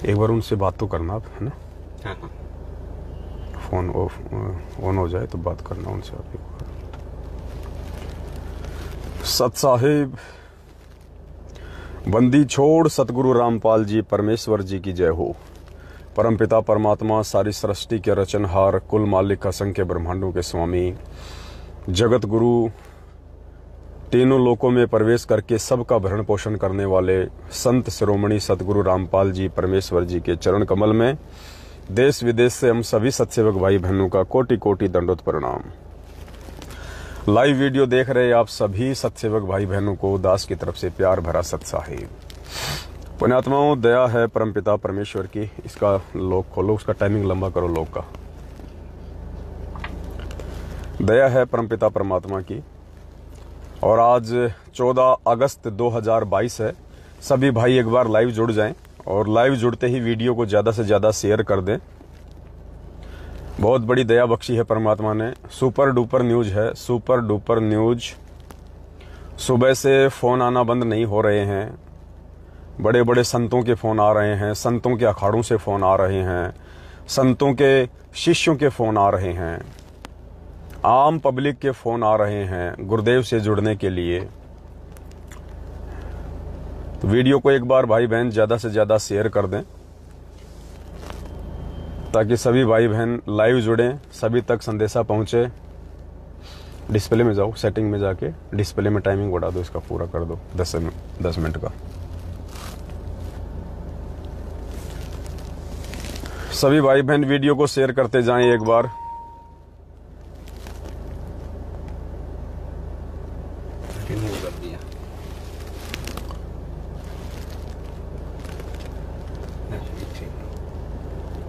एक बार उनसे बात तो करना आप, है ना? हाँ हाँ। फोन ऑन हो जाए तो बात करना उनसे आप एक बार। सत साहिब, बंदी छोड़ सतगुरु रामपाल जी परमेश्वर जी की जय हो। परमपिता परमात्मा, सारी सृष्टि के रचनहार, कुल मालिक, असंख्य ब्रह्मांडों के स्वामी, जगत गुरु, तीनों लोकों में प्रवेश करके सबका भरण पोषण करने वाले संत शिरोमणि सतगुरु रामपाल जी परमेश्वर जी के चरण कमल में देश विदेश से हम सभी सत्सेवक भाई बहनों का कोटि कोटि दंडोत प्रणाम। लाइव वीडियो देख रहे आप सभी सत्सेवक भाई बहनों को दास की तरफ से प्यार भरा सत साहिब। पुण्यात्माओं, दया है परमपिता परमेश्वर की। इसका लॉक खोलो, उसका टाइमिंग लंबा करो लॉक का। दया है परमपिता परमात्मा की। और आज 14 अगस्त 2022 है। सभी भाई एक बार लाइव जुड़ जाएं और लाइव जुड़ते ही वीडियो को ज़्यादा से ज़्यादा शेयर कर दें। बहुत बड़ी दया बख्शी है परमात्मा ने। सुपर डुपर न्यूज है, सुपर डुपर न्यूज। सुबह से फ़ोन आना बंद नहीं हो रहे हैं। बड़े बड़े संतों के फ़ोन आ रहे हैं, संतों के अखाड़ों से फ़ोन आ रहे हैं, संतों के शिष्यों के फ़ोन आ रहे हैं, आम पब्लिक के फ़ोन आ रहे हैं गुरुदेव से जुड़ने के लिए। तो वीडियो को एक बार भाई बहन ज़्यादा से ज़्यादा शेयर कर दें ताकि सभी भाई बहन लाइव जुड़ें, सभी तक संदेशा पहुंचे। डिस्प्ले में जाओ, सेटिंग में जाके डिस्प्ले में टाइमिंग बढ़ा दो, इसका पूरा कर दो 10 मिनट का। सभी भाई बहन वीडियो को शेयर करते जाएं एक बार। कर दिया।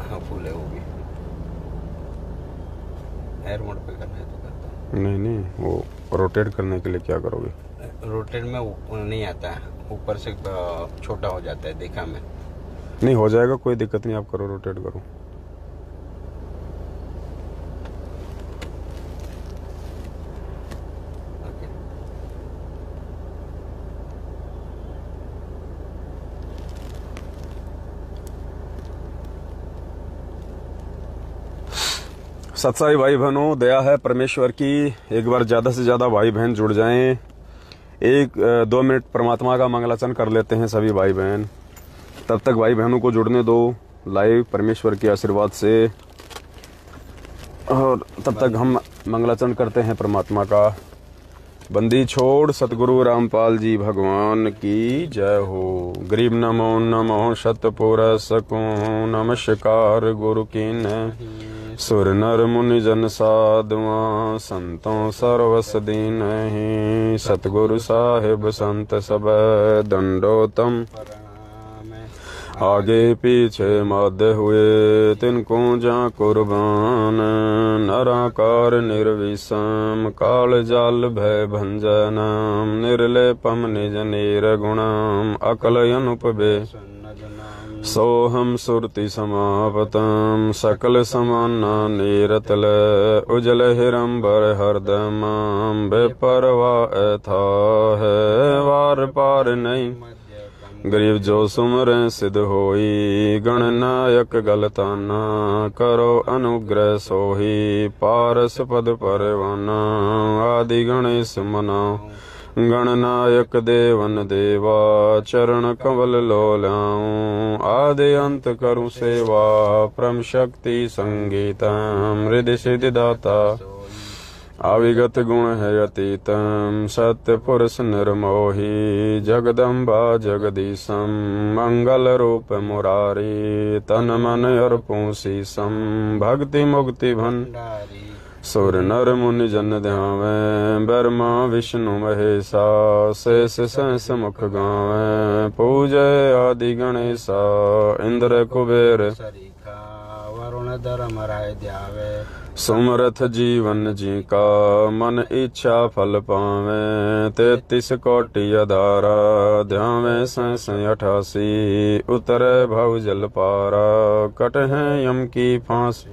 हाँ, फुल है वो भी। एयर मोड पे करना है तो करता हूँ। नहीं, वो रोटेट करने के लिए क्या करोगे? रोटेट में नहीं आता है, ऊपर से छोटा हो जाता है, देखा मैं। नहीं, हो जाएगा, कोई दिक्कत नहीं, आप करो, रोटेट करो। सत्साई भाई बहनों, दया है परमेश्वर की। एक बार ज़्यादा से ज़्यादा भाई बहन जुड़ जाएं। 1-2 मिनट परमात्मा का मंगलाचरण कर लेते हैं सभी भाई बहन। तब तक भाई बहनों को जुड़ने दो लाइव परमेश्वर के आशीर्वाद से, और तब तक हम मंगलाचरण करते हैं परमात्मा का। बंदी छोड़ सतगुरु रामपाल जी भगवान की जय हो। गरीब नमो नमो शतपुरस को नमस्कार गुरु कीन। सुर नर मुनि जन साधुआ संतों सर्वस दीन ही। सतगुरु साहिब संत सब दंडोतम। आगे पीछे मध्य हुए तिनको जा कुर्बान। नराकार निर्विषम काल जाल भय भंजनम। निर्लेपम निज निर्गुणम अकल अनुपबे। सोहम सुरति समापतम सकल समाना नीरतल। उजल हिरंबर हरदम बेपरवा ऐथा है वार पार नहीं। गरीब जो सुमरे सिद्ध होई गणनायक गलताना। करो अनुग्रह सोही पारस पद परवाना। आदि गणेश मनाओ गणनायक देवन देवा। चरण कमल लोलाऊं आदि अंत करूं सेवा। परम शक्ति संगीतम हृदय सिद्धि दाता। अविगत गुण है अतीतम सत्य पुरुष निर्मोही। जगदम्बा जगदीशम मंगल रूप मुरारी। तन मन अर्पूं शीसम भक्ति मुक्ति भंडारी। सुर नर मुनि जन ध्यावे ब्रह्मा विष्णु महेशा। शेष सहस मुख गावे पूजय आदि गणेशा। इंद्र कुबेर वरुण धर्म राय ध्यावे। सुमरथ जीवन जी का मन इच्छा फल पावे। 33 कोटि अधारा ध्यावे सहस 88। उतरे भव जल पारा कट है यम की फांस।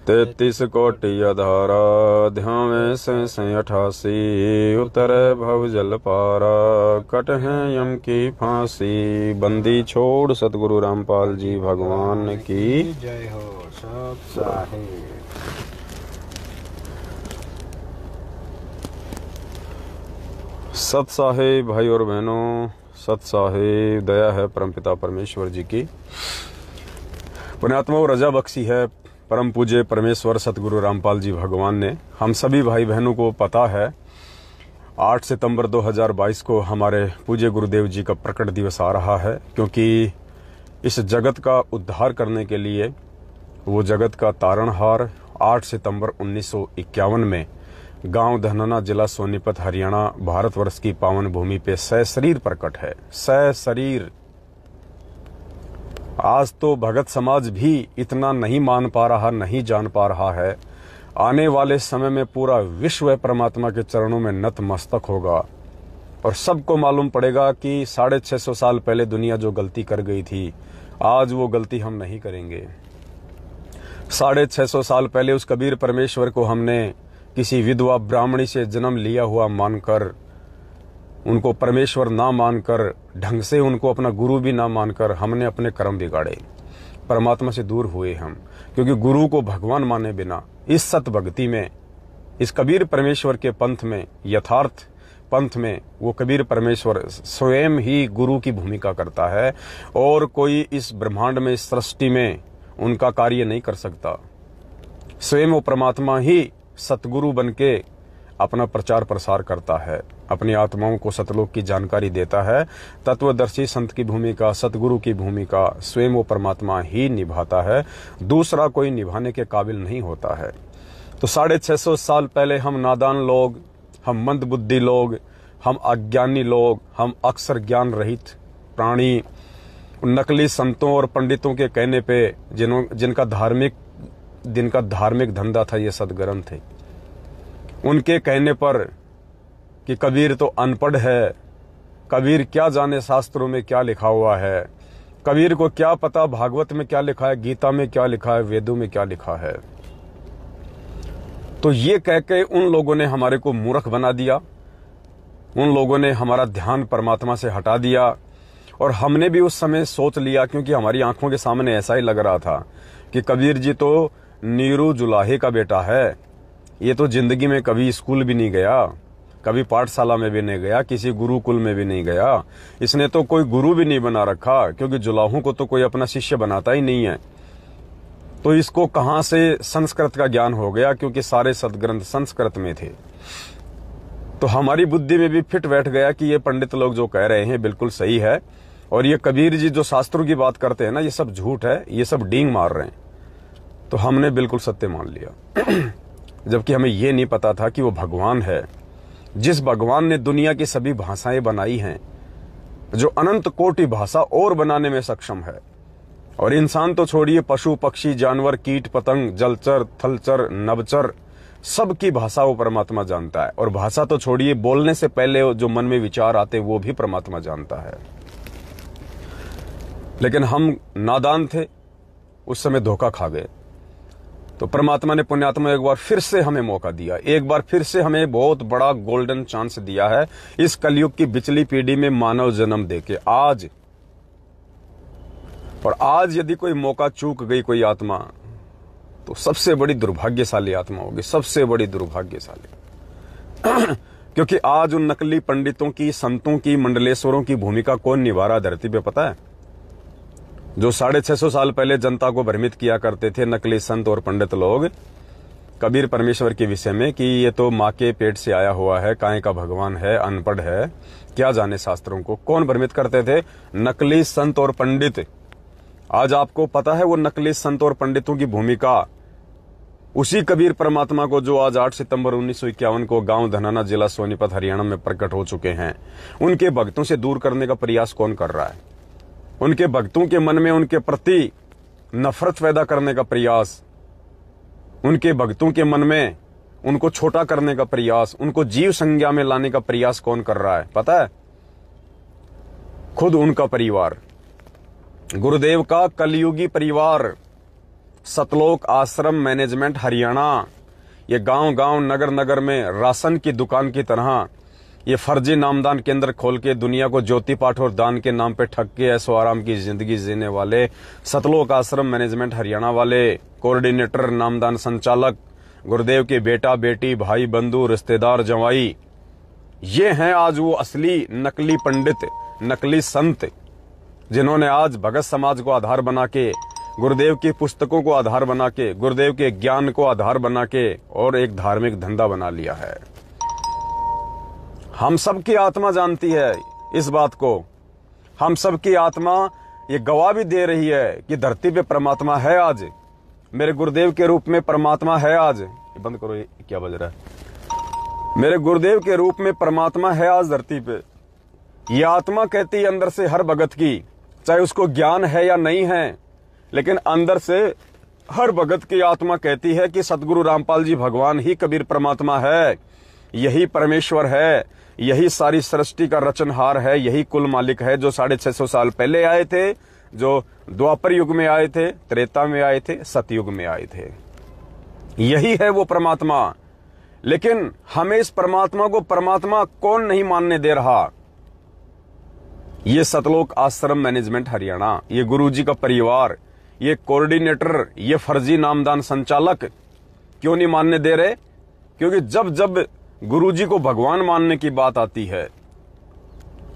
33 कोटि अधारा ध्यावे से 88 उतरे भव जल पारा कट है यम की फांसी। बंदी छोड़ सतगुरु रामपाल जी भगवान की जय हो। सब साहेब सत साहेब भाई और बहनों, सत साहेब दया है परमपिता परमेश्वर जी की। पुण्यात्मा रजा बख्शी है परम पूज्य परमेश्वर सतगुरु रामपाल जी भगवान ने। हम सभी भाई बहनों को पता है 8 सितंबर 2022 को हमारे पूज्य गुरुदेव जी का प्रकट दिवस आ रहा है, क्योंकि इस जगत का उद्धार करने के लिए वो जगत का तारणहार 8 सितंबर 1951 में गांव धनाना, जिला सोनीपत, हरियाणा, भारतवर्ष की पावन भूमि पे सशरीर प्रकट है। सशरीर। आज तो भगत समाज भी इतना नहीं मान पा रहा, नहीं जान पा रहा है। आने वाले समय में पूरा विश्व परमात्मा के चरणों में नतमस्तक होगा और सबको मालूम पड़ेगा कि 650 साल पहले दुनिया जो गलती कर गई थी, आज वो गलती हम नहीं करेंगे। 650 साल पहले उस कबीर परमेश्वर को हमने किसी विधवा ब्राह्मणी से जन्म लिया हुआ मानकर, उनको परमेश्वर ना मानकर, ढंग से उनको अपना गुरु भी ना मानकर हमने अपने कर्म बिगाड़े, परमात्मा से दूर हुए हम। क्योंकि गुरु को भगवान माने बिना इस सत भक्ति में, इस कबीर परमेश्वर के पंथ में, यथार्थ पंथ में, वो कबीर परमेश्वर स्वयं ही गुरु की भूमिका करता है और कोई इस ब्रह्मांड में, इस सृष्टि में उनका कार्य नहीं कर सकता। स्वयं वो परमात्मा ही सतगुरु बनके अपना प्रचार प्रसार करता है, अपनी आत्माओं को सतलोक की जानकारी देता है। तत्वदर्शी संत की भूमिका, सतगुरु की भूमिका स्वयं वो परमात्मा ही निभाता है, दूसरा कोई निभाने के काबिल नहीं होता है। तो 650 साल पहले हम नादान लोग, हम मंदबुद्धि लोग, हम अज्ञानी लोग, हम अक्सर ज्ञान रहित प्राणी, नकली संतों और पंडितों के कहने पे जिनका धार्मिक धंधा था ये सदग्रंथ थे, उनके कहने पर कि कबीर तो अनपढ़ है, कबीर क्या जाने शास्त्रों में क्या लिखा हुआ है, कबीर को क्या पता भागवत में क्या लिखा है, गीता में क्या लिखा है, वेदों में क्या लिखा है। तो ये कह के उन लोगों ने हमारे को मूर्ख बना दिया, उन लोगों ने हमारा ध्यान परमात्मा से हटा दिया और हमने भी उस समय सोच लिया, क्योंकि हमारी आंखों के सामने ऐसा ही लग रहा था कि कबीर जी तो नीरू जुलाहे का बेटा है, ये तो जिंदगी में कभी स्कूल भी नहीं गया, कभी पाठशाला में भी नहीं गया, किसी गुरुकुल में भी नहीं गया, इसने तो कोई गुरु भी नहीं बना रखा, क्योंकि जुलाहों को तो कोई अपना शिष्य बनाता ही नहीं है। तो इसको कहां से संस्कृत का ज्ञान हो गया, क्योंकि सारे सदग्रंथ संस्कृत में थे। तो हमारी बुद्धि में भी फिट बैठ गया कि ये पंडित लोग जो कह रहे हैं बिल्कुल सही है और ये कबीर जी जो शास्त्रों की बात करते हैं ना, ये सब झूठ है, ये सब डींग मार रहे हैं। तो हमने बिल्कुल सत्य मान लिया जबकि हमें ये नहीं पता था कि वो भगवान है, जिस भगवान ने दुनिया की सभी भाषाएं बनाई हैं, जो अनंत कोटि भाषा और बनाने में सक्षम है। और इंसान तो छोड़िए, पशु पक्षी जानवर कीट पतंग जलचर थलचर नभचर सबकी भाषा वो परमात्मा जानता है। और भाषा तो छोड़िए, बोलने से पहले जो मन में विचार आते वो भी परमात्मा जानता है। लेकिन हम नादान थे, उस समय धोखा खा गए। तो परमात्मा ने पुण्यात्मा एक बार फिर से हमें मौका दिया, एक बार फिर से हमें बहुत बड़ा गोल्डन चांस दिया है इस कलयुग की बिचली पीढ़ी में मानव जन्म देके आज। और आज यदि कोई मौका चूक गई कोई आत्मा, तो सबसे बड़ी दुर्भाग्यशाली आत्मा होगी, सबसे बड़ी दुर्भाग्यशाली क्योंकि आज उन नकली पंडितों की, संतों की, मंडलेश्वरों की भूमिका कौन निभा रहा धरती पे पता है? जो 650 साल पहले जनता को भ्रमित किया करते थे नकली संत और पंडित लोग कबीर परमेश्वर के विषय में कि ये तो माँ के पेट से आया हुआ है, काहे का भगवान है, अनपढ़ है, क्या जाने शास्त्रों को। कौन भ्रमित करते थे? नकली संत और पंडित। आज आपको पता है वो नकली संत और पंडितों की भूमिका उसी कबीर परमात्मा को जो आज 8 सितंबर 1951 को गांव धनाना, जिला सोनीपत, हरियाणा में प्रकट हो चुके हैं, उनके भक्तों से दूर करने का प्रयास कौन कर रहा है? उनके भक्तों के मन में उनके प्रति नफरत पैदा करने का प्रयास, उनके भक्तों के मन में उनको छोटा करने का प्रयास, उनको जीव संज्ञा में लाने का प्रयास कौन कर रहा है पता है? खुद उनका परिवार, गुरुदेव का कलयुगी परिवार, सतलोक आश्रम मैनेजमेंट हरियाणा ये गांव-गांव नगर-नगर में राशन की दुकान की तरह ये फर्जी नामदान केंद्र खोल के दुनिया को ज्योति पाठ और दान के नाम पे ठग के ऐसो आराम की जिंदगी जीने वाले सतलोक आश्रम मैनेजमेंट हरियाणा वाले कोऑर्डिनेटर, नामदान संचालक, गुरुदेव के बेटा बेटी, भाई बंधु, रिश्तेदार, जवाई, ये हैं आज वो असली नकली पंडित, नकली संत, जिन्होंने आज भगत समाज को आधार बना के, गुरुदेव की पुस्तकों को आधार बना के, गुरुदेव के ज्ञान को आधार बना के और एक धार्मिक धंधा बना लिया है। हम सबकी आत्मा जानती है इस बात को। हम सबकी आत्मा ये गवाह भी दे रही है कि धरती पे परमात्मा है आज, मेरे गुरुदेव के रूप में परमात्मा है आज। ये बंद करो, ये क्या बज रहा है? मेरे गुरुदेव के रूप में परमात्मा है आज धरती पे। ये आत्मा कहती है अंदर से हर भगत की, चाहे उसको ज्ञान है या नहीं है, लेकिन अंदर से हर भगत की आत्मा कहती है कि सतगुरु रामपाल जी भगवान ही कबीर परमात्मा है, यही परमेश्वर है, यही सारी सृष्टि का रचनहार है, यही कुल मालिक है, जो 650 साल पहले आए थे, जो द्वापर युग में आए थे, त्रेता में आए थे, सतयुग में आए थे। यही है वो परमात्मा। लेकिन हमें इस परमात्मा को परमात्मा कौन नहीं मानने दे रहा? ये सतलोक आश्रम मैनेजमेंट हरियाणा, ये गुरुजी का परिवार, ये कोऑर्डिनेटर, ये फर्जी नामदान संचालक क्यों नहीं मानने दे रहे? क्योंकि जब जब गुरुजी को भगवान मानने की बात आती है,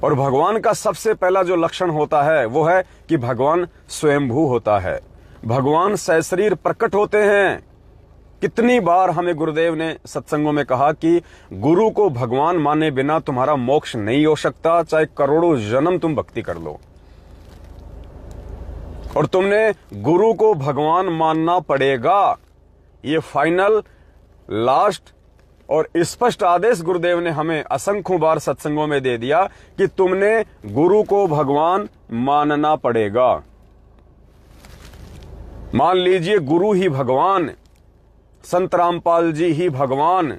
और भगवान का सबसे पहला जो लक्षण होता है वो है कि भगवान स्वयंभू होता है, भगवान सशरीर प्रकट होते हैं। कितनी बार हमें गुरुदेव ने सत्संगों में कहा कि गुरु को भगवान माने बिना तुम्हारा मोक्ष नहीं हो सकता, चाहे करोड़ों जन्म तुम भक्ति कर लो। और तुमने गुरु को भगवान मानना पड़ेगा, ये फाइनल, लास्ट और स्पष्ट आदेश गुरुदेव ने हमें असंख्यों बार सत्संगों में दे दिया कि तुमने गुरु को भगवान मानना पड़ेगा। मान लीजिए गुरु ही भगवान, संत रामपाल जी ही भगवान,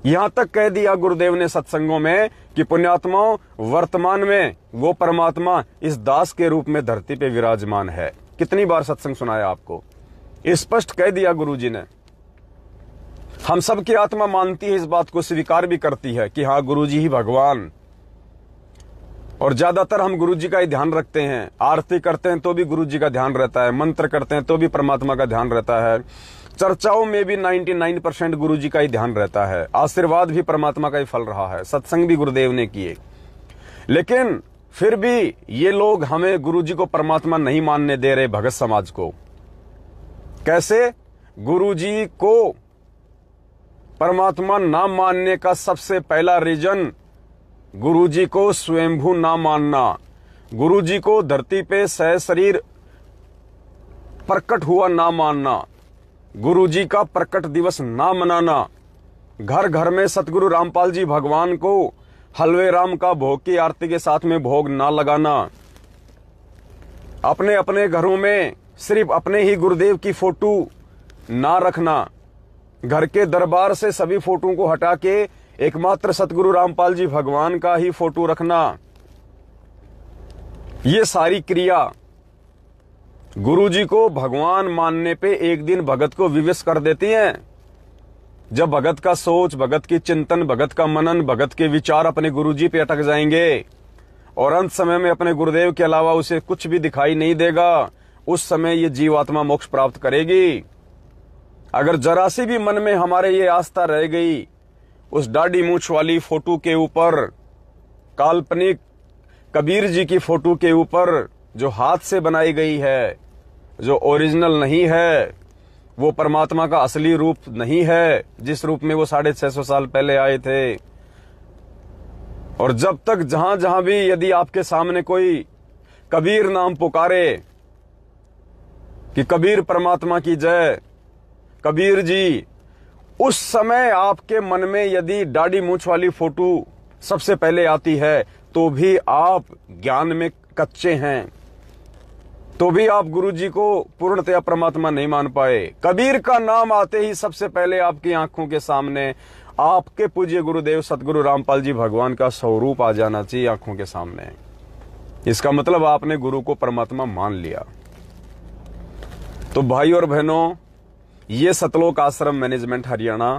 यहां तक कह दिया गुरुदेव ने सत्संगों में कि पुण्यात्माओं, वर्तमान में वो परमात्मा इस दास के रूप में धरती पे विराजमान है। कितनी बार सत्संग सुनाया आपको, स्पष्ट कह दिया गुरुजी ने। हम सबकी आत्मा मानती है, इस बात को स्वीकार भी करती है कि हाँ गुरुजी ही भगवान। और ज्यादातर हम गुरुजी का ही ध्यान रखते हैं, आरती करते हैं तो भी गुरुजी का ध्यान रहता है, मंत्र करते हैं तो भी परमात्मा का ध्यान रहता है, चर्चाओं में भी 99% गुरुजी का ही ध्यान रहता है, आशीर्वाद भी परमात्मा का ही फल रहा है, सत्संग भी गुरुदेव ने किए। लेकिन फिर भी ये लोग हमें गुरुजी को परमात्मा नहीं मानने दे रहे, भगत समाज को। कैसे? गुरुजी को परमात्मा ना मानने का सबसे पहला रीजन, गुरुजी को स्वयंभू ना मानना, गुरुजी को धरती पे सशरीर प्रकट हुआ ना मानना, गुरुजी का प्रकट दिवस ना मनाना, घर घर में सतगुरु रामपाल जी भगवान को हलवे राम का भोग की आरती के साथ में भोग ना लगाना, अपने अपने घरों में सिर्फ अपने ही गुरुदेव की फोटो ना रखना, घर के दरबार से सभी फोटो को हटा के एकमात्र सतगुरु रामपाल जी भगवान का ही फोटो रखना। ये सारी क्रिया गुरुजी को भगवान मानने पे एक दिन भगत को विवश कर देती हैं। जब भगत का सोच, भगत की चिंतन, भगत का मनन, भगत के विचार अपने गुरुजी पे अटक जाएंगे और अंत समय में अपने गुरुदेव के अलावा उसे कुछ भी दिखाई नहीं देगा, उस समय ये जीवात्मा मोक्ष प्राप्त करेगी। अगर जरा सी भी मन में हमारे ये आस्था रह गई उस दाढ़ी मूंछ वाली फोटो के ऊपर, काल्पनिक कबीर जी की फोटो के ऊपर, जो हाथ से बनाई गई है, जो ओरिजिनल नहीं है, वो परमात्मा का असली रूप नहीं है जिस रूप में वो 650 साल पहले आए थे। और जब तक जहां जहां भी यदि आपके सामने कोई कबीर नाम पुकारे कि कबीर परमात्मा की जय, कबीर जी, उस समय आपके मन में यदि दाढ़ी मूंछ वाली फोटो सबसे पहले आती है तो भी आप ज्ञान में कच्चे हैं, तो भी आप गुरुजी को पूर्णतया परमात्मा नहीं मान पाए। कबीर का नाम आते ही सबसे पहले आपकी आंखों के सामने आपके पूज्य गुरुदेव सतगुरु रामपाल जी भगवान का स्वरूप आ जाना चाहिए आंखों के सामने। इसका मतलब आपने गुरु को परमात्मा मान लिया। तो भाई और बहनों, ये सतलोक आश्रम मैनेजमेंट हरियाणा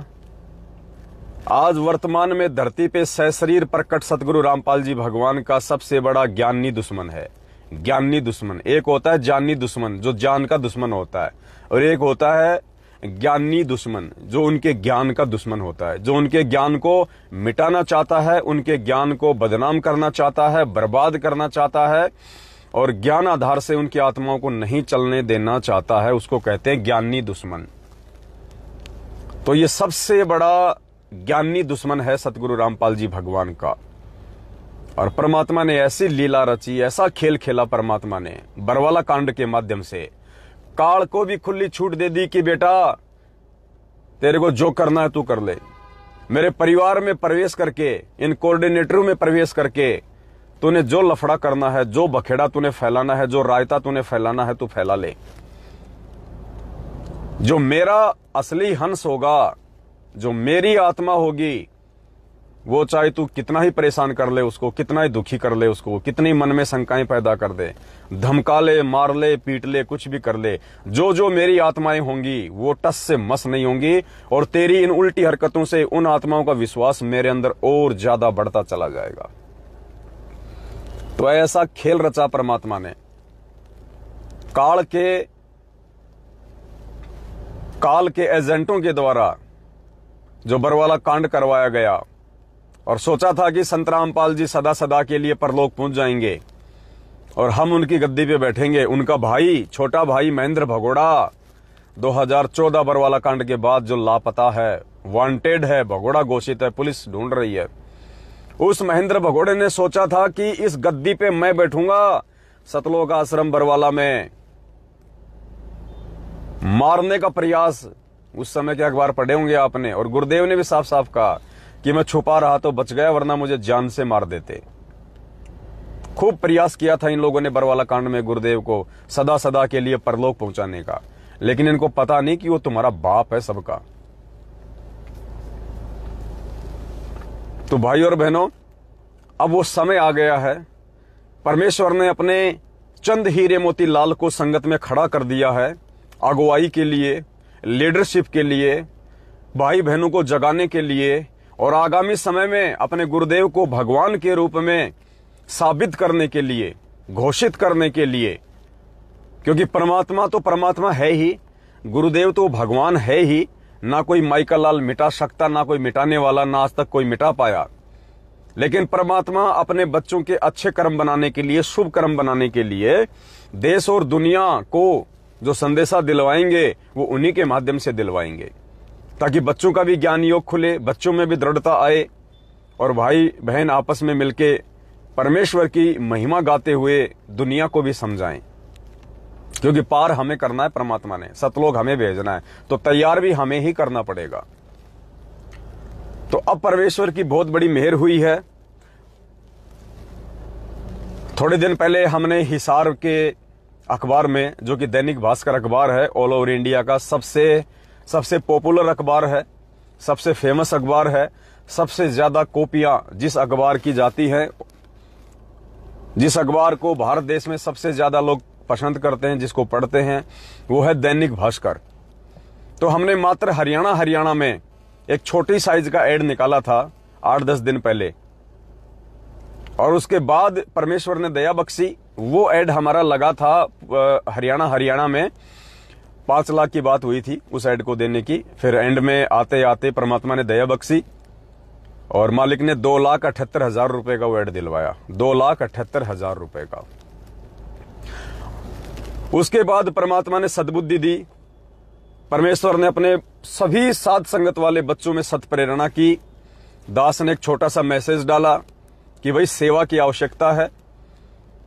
आज वर्तमान में धरती पे सशरीर प्रकट सतगुरु रामपाल जी भगवान का सबसे बड़ा ज्ञानी दुश्मन है। ज्ञानी दुश्मन, एक होता है जानी दुश्मन जो जान का दुश्मन होता है, और एक होता है ज्ञानी दुश्मन जो उनके ज्ञान का दुश्मन होता है, जो उनके ज्ञान को मिटाना चाहता है, उनके ज्ञान को बदनाम करना चाहता है, बर्बाद करना चाहता है और ज्ञान आधार से उनकी आत्माओं को नहीं चलने देना चाहता है। उसको कहते हैं ज्ञानी दुश्मन। तो ये सबसे बड़ा ज्ञानी दुश्मन है सतगुरु रामपाल जी भगवान का। और परमात्मा ने ऐसी लीला रची, ऐसा खेल खेला परमात्मा ने बरवाला कांड के माध्यम से। काल को भी खुली छूट दे दी कि बेटा तेरे को जो करना है तू कर ले। मेरे परिवार में प्रवेश करके, इन कोऑर्डिनेटरों में प्रवेश करके तूने जो लफड़ा करना है, जो बखेड़ा तूने फैलाना है, जो रायता तूने फैलाना है, तू फैला ले। जो मेरा असली हंस होगा, जो मेरी आत्मा होगी, वो चाहे तू कितना ही परेशान कर ले उसको, कितना ही दुखी कर ले उसको, कितनी मन में शंकाएं पैदा कर दे, धमका ले, मार ले, पीट ले, कुछ भी कर ले, जो जो मेरी आत्माएं होंगी वो टस से मस नहीं होंगी। और तेरी इन उल्टी हरकतों से उन आत्माओं का विश्वास मेरे अंदर और ज्यादा बढ़ता चला जाएगा। तो ऐसा खेल रचा परमात्मा ने। काल के एजेंटों के द्वारा जो बरवाला कांड करवाया गया, और सोचा था कि संत रामपाल जी सदा सदा के लिए परलोक पहुंच जाएंगे और हम उनकी गद्दी पे बैठेंगे। उनका भाई, छोटा भाई महेंद्र भगोड़ा 2014 बरवाला कांड के बाद जो लापता है, वांटेड है, भगोड़ा घोषित है, पुलिस ढूंढ रही है। उस महेंद्र भगोड़े ने सोचा था कि इस गद्दी पे मैं बैठूंगा, सतलोक आश्रम बरवाला में मारने का प्रयास। उस समय के अखबार पढ़े होंगे आपने, और गुरुदेव ने भी साफ साफ कहा कि मैं छुपा रहा तो बच गया, वरना मुझे जान से मार देते। खूब प्रयास किया था इन लोगों ने बरवाला कांड में गुरुदेव को सदा सदा के लिए परलोक पहुंचाने का, लेकिन इनको पता नहीं कि वो तुम्हारा बाप है सबका। तो भाई और बहनों, अब वो समय आ गया है। परमेश्वर ने अपने चंद हीरे मोती लाल को संगत में खड़ा कर दिया है, अगुवाई के लिए, लीडरशिप के लिए, भाई बहनों को जगाने के लिए, और आगामी समय में अपने गुरुदेव को भगवान के रूप में साबित करने के लिए, घोषित करने के लिए। क्योंकि परमात्मा तो परमात्मा है ही, गुरुदेव तो भगवान है ही। ना कोई माइकल लाल मिटा सकता, ना कोई मिटाने वाला, ना आज तक कोई मिटा पाया। लेकिन परमात्मा अपने बच्चों के अच्छे कर्म बनाने के लिए, शुभ कर्म बनाने के लिए देश और दुनिया को जो संदेशा दिलवाएंगे वो उन्हीं के माध्यम से दिलवाएंगे, ताकि बच्चों का भी ज्ञान योग खुले, बच्चों में भी दृढ़ता आए, और भाई बहन आपस में मिलके परमेश्वर की महिमा गाते हुए दुनिया को भी समझाएं। क्योंकि पार हमें करना है, परमात्मा ने सतलोक हमें भेजना है, तो तैयार भी हमें ही करना पड़ेगा। तो अब परमेश्वर की बहुत बड़ी मेहर हुई है। थोड़े दिन पहले हमने हिसार के अखबार में, जो कि दैनिक भास्कर अखबार है, ऑल ओवर इंडिया का सबसे पॉपुलर अखबार है, सबसे फेमस अखबार है, सबसे ज्यादा कॉपियां जिस अखबार की जाती हैं, जिस अखबार को भारत देश में सबसे ज्यादा लोग पसंद करते हैं, जिसको पढ़ते हैं, वो है दैनिक भास्कर। तो हमने मात्र हरियाणा में एक छोटी साइज का एड निकाला था 8-10 दिन पहले, और उसके बाद परमेश्वर ने दया बख्शी, वो एड हमारा लगा था हरियाणा में 5 लाख की बात हुई थी उस एड को देने की। फिर एंड में आते आते परमात्मा ने दया बख्शी और मालिक ने 2,78,000 रुपए का वो एड दिलवाया, 2,78,000 रुपए का। उसके बाद परमात्मा ने सद्बुद्धि दी, परमेश्वर ने अपने सभी साध संगत वाले बच्चों में सत्प्रेरणा की। दास ने एक छोटा सा मैसेज डाला कि भाई सेवा की आवश्यकता है,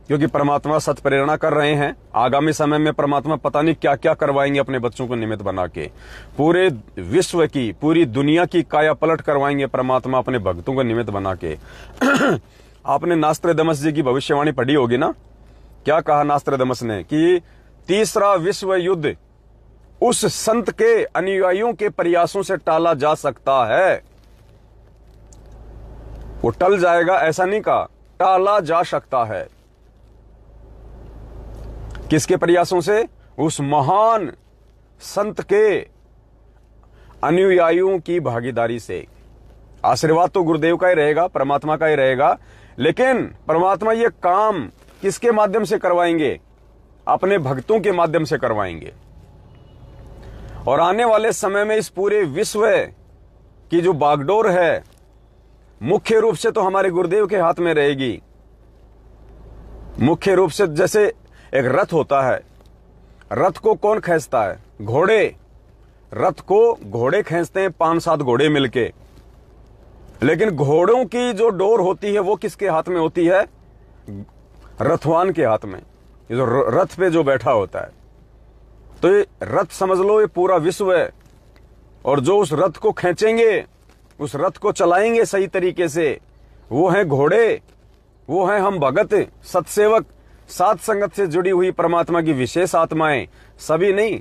क्योंकि परमात्मा सत्प्रेरणा कर रहे हैं। आगामी समय में परमात्मा पता नहीं क्या क्या करवाएंगे अपने बच्चों को निमित्त बना के, पूरे विश्व की, पूरी दुनिया की काया पलट करवाएंगे परमात्मा अपने भक्तों को निमित्त बना के। आपने नास्त्रदमस जी की भविष्यवाणी पढ़ी होगी ना, क्या कहा नास्त्रदमस ने कि तीसरा विश्व युद्ध उस संत के अनुयायियों के प्रयासों से टाला जा सकता है। वो टल जाएगा ऐसा नहीं कहा, टाला जा सकता है। किसके प्रयासों से? उस महान संत के अनुयायियों की भागीदारी से। आशीर्वाद तो गुरुदेव का ही रहेगा, परमात्मा का ही रहेगा, लेकिन परमात्मा ये काम किसके माध्यम से करवाएंगे? अपने भक्तों के माध्यम से करवाएंगे। और आने वाले समय में इस पूरे विश्व की जो बागडोर है मुख्य रूप से तो हमारे गुरुदेव के हाथ में रहेगी। मुख्य रूप से जैसे एक रथ होता है, रथ को कौन खींचता है? घोड़े। रथ को घोड़े खींचते हैं, 5-7 घोड़े मिलके, लेकिन घोड़ों की जो डोर होती है वो किसके हाथ में होती है? रथवान के हाथ में, ये जो रथ पे जो बैठा होता है। तो ये रथ समझ लो ये पूरा विश्व है, और जो उस रथ को खींचेंगे, उस रथ को चलाएंगे सही तरीके से, वो हैं घोड़े, वो हैं हम भगत, सत्सेवक, सात संगत से जुड़ी हुई परमात्मा की विशेष आत्माएं। सभी नहीं,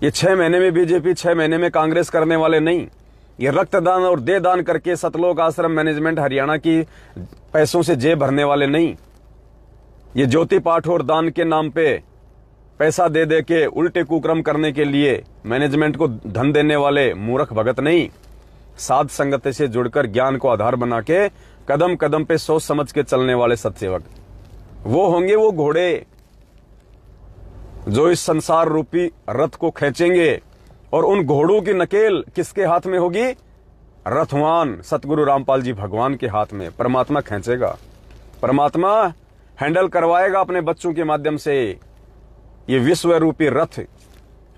ये 6 महीने में बीजेपी, 6 महीने में कांग्रेस करने वाले नहीं। ये रक्तदान और देहदान करके सतलोक आश्रम मैनेजमेंट हरियाणा की पैसों से जेब भरने वाले नहीं। ये ज्योति पाठ और दान के नाम पे पैसा दे दे के उल्टे कुक्रम करने के लिए मैनेजमेंट को धन देने वाले मूर्ख भगत नहीं। साध संगत से जुड़कर ज्ञान को आधार बना के कदम कदम पे सोच समझ के चलने वाले सत्सेवक, वो होंगे वो घोड़े जो इस संसार रूपी रथ को खींचेंगे। और उन घोड़ों की नकेल किसके हाथ में होगी? रथवान सतगुरु रामपाल जी भगवान के हाथ में। परमात्मा खींचेगा, परमात्मा हैंडल करवाएगा अपने बच्चों के माध्यम से ये विश्व रूपी रथ,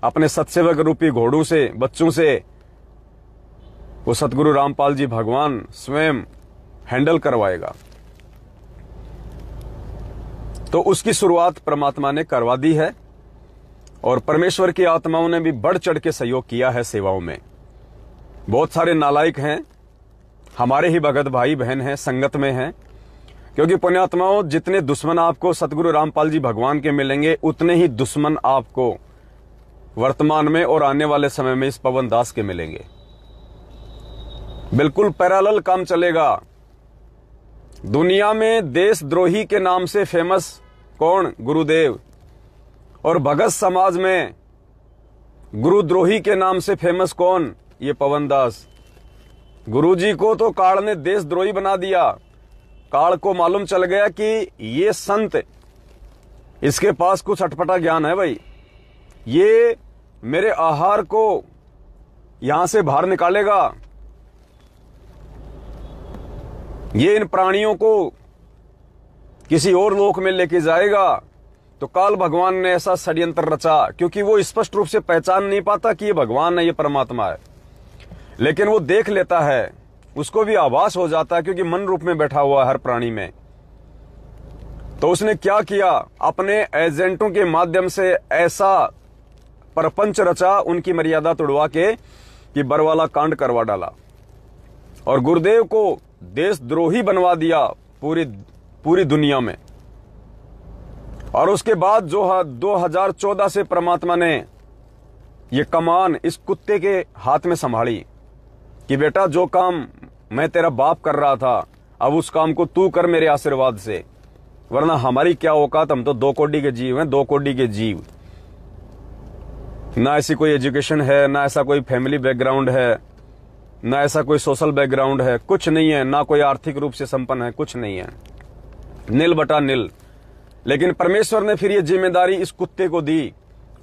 अपने सत्सेवक रूपी घोड़ों से, बच्चों से वो सतगुरु रामपाल जी भगवान स्वयं हैंडल करवाएगा। तो उसकी शुरुआत परमात्मा ने करवा दी है, और परमेश्वर की आत्माओं ने भी बढ़ चढ़ के सहयोग किया है सेवाओं में। बहुत सारे नालायक हैं, हमारे ही भगत भाई बहन हैं, संगत में हैं, क्योंकि पुण्यात्माओं जितने दुश्मन आपको सतगुरु रामपाल जी भगवान के मिलेंगे, उतने ही दुश्मन आपको वर्तमान में और आने वाले समय में इस पवन दास के मिलेंगे। बिल्कुल पैरेलल काम चलेगा। दुनिया में देशद्रोही के नाम से फेमस कौन? गुरुदेव। और भगत समाज में गुरुद्रोही के नाम से फेमस कौन? ये पवन दास। गुरुजी को तो काल ने देशद्रोही बना दिया। काल को मालूम चल गया कि ये संत, इसके पास कुछ अटपटा ज्ञान है भाई, ये मेरे आहार को यहां से बाहर निकालेगा, ये इन प्राणियों को किसी और लोक में लेके जाएगा। तो काल भगवान ने ऐसा षड्यंत्र रचा, क्योंकि वो स्पष्ट रूप से पहचान नहीं पाता कि ये भगवान है, ये परमात्मा है, लेकिन वो देख लेता है, उसको भी आभास हो जाता है, क्योंकि मन रूप में बैठा हुआ है हर प्राणी में। तो उसने क्या किया? अपने एजेंटों के माध्यम से ऐसा परपंच रचा, उनकी मर्यादा तोड़वा के कि बरवाला कांड करवा डाला, और गुरुदेव को देशद्रोही बनवा दिया पूरी दुनिया में। और उसके बाद जो 2014 से परमात्मा ने ये कमान इस कुत्ते के हाथ में संभाली कि बेटा जो काम मैं तेरा बाप कर रहा था, अब उस काम को तू कर मेरे आशीर्वाद से, वरना हमारी क्या औकात, हम तो 2 कोड़ी के जीव हैं, 2 कोड़ी के जीव। ना ऐसी कोई एजुकेशन है, ना ऐसा कोई फैमिली बैकग्राउंड है, ना ऐसा कोई सोशल बैकग्राउंड है, कुछ नहीं है, ना कोई आर्थिक रूप से संपन्न है, कुछ नहीं है, नील बटा नील। लेकिन परमेश्वर ने फिर ये जिम्मेदारी इस कुत्ते को दी,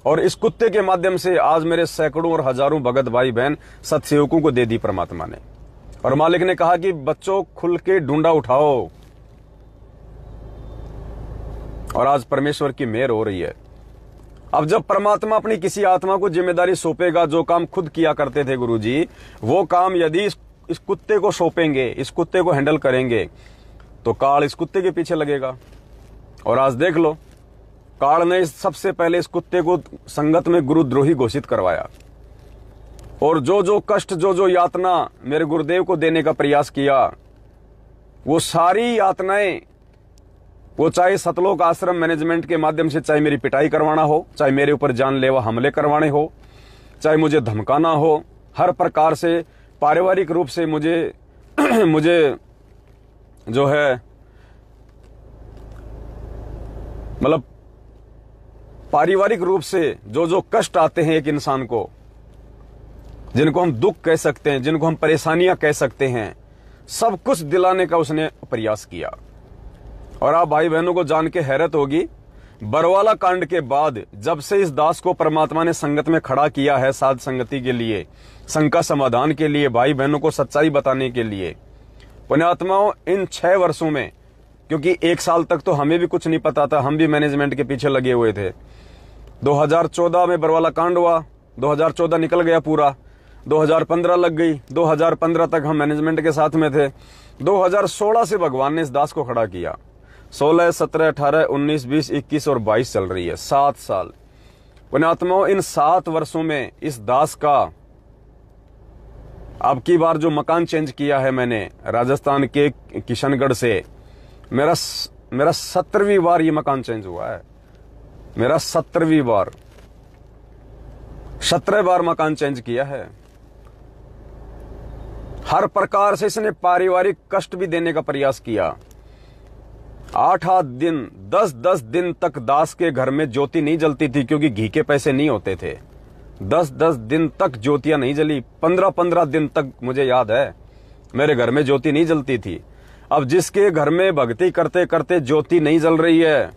और इस कुत्ते के माध्यम से आज मेरे सैकड़ों और हजारों भगत भाई बहन सत्सेवकों को दे दी परमात्मा ने। और मालिक ने कहा कि बच्चों खुल के ढूंढा उठाओ, और आज परमेश्वर की मेहर हो रही है। अब जब परमात्मा अपनी किसी आत्मा को जिम्मेदारी सौंपेगा, जो काम खुद किया करते थे गुरुजी, वो काम यदि इस कुत्ते को सौंपेंगे, इस कुत्ते को हैंडल करेंगे, तो काल इस कुत्ते के पीछे लगेगा। और आज देख लो, काल ने सबसे पहले इस कुत्ते को संगत में गुरुद्रोही घोषित करवाया, और जो जो कष्ट, जो जो यातना मेरे गुरुदेव को देने का प्रयास किया, वो सारी यातनाएं, वो चाहे सतलोक आश्रम मैनेजमेंट के माध्यम से, चाहे मेरी पिटाई करवाना हो, चाहे मेरे ऊपर जानलेवा हमले करवाने हो, चाहे मुझे धमकाना हो, हर प्रकार से पारिवारिक रूप से मुझे जो है मतलब पारिवारिक रूप से जो जो कष्ट आते हैं एक इंसान को, जिनको हम दुख कह सकते हैं, जिनको हम परेशानियां कह सकते हैं, सब कुछ दिलाने का उसने प्रयास किया। और आप भाई बहनों को जान के हैरत होगी, बरवाला कांड के बाद जब से इस दास को परमात्मा ने संगत में खड़ा किया है, साध संगति के लिए, शंका समाधान के लिए, भाई बहनों को सच्चाई बताने के लिए, पुण्यात्माओं इन 6 वर्षों में, क्योंकि 1 साल तक तो हमें भी कुछ नहीं पता था, हम भी मैनेजमेंट के पीछे लगे हुए थे। 2014 में बरवाला कांड हुआ, 2014 निकल गया पूरा, 2015 लग गई, 2015 तक हम मैनेजमेंट के साथ में थे। 2016 से भगवान ने इस दास को खड़ा किया। 16, 17, 18, 19, 20, 21 और 22 चल रही है, 7 साल। पुण्यात्माओं इन 7 वर्षों में इस दास का अब की बार जो मकान चेंज किया है मैंने राजस्थान के किशनगढ़ से, मेरा 17वीं बार ये मकान चेंज हुआ है। मेरा 17वीं बार, 17 बार मकान चेंज किया है। हर प्रकार से इसने पारिवारिक कष्ट भी देने का प्रयास किया। 8-8 दिन, 10-10 दिन तक दास के घर में ज्योति नहीं जलती थी, क्योंकि घी के पैसे नहीं होते थे। 10-10 दिन तक ज्योतियां नहीं जली। 15-15 दिन तक मुझे याद है मेरे घर में ज्योति नहीं जलती थी। अब जिसके घर में भक्ति करते करते ज्योति नहीं जल रही है,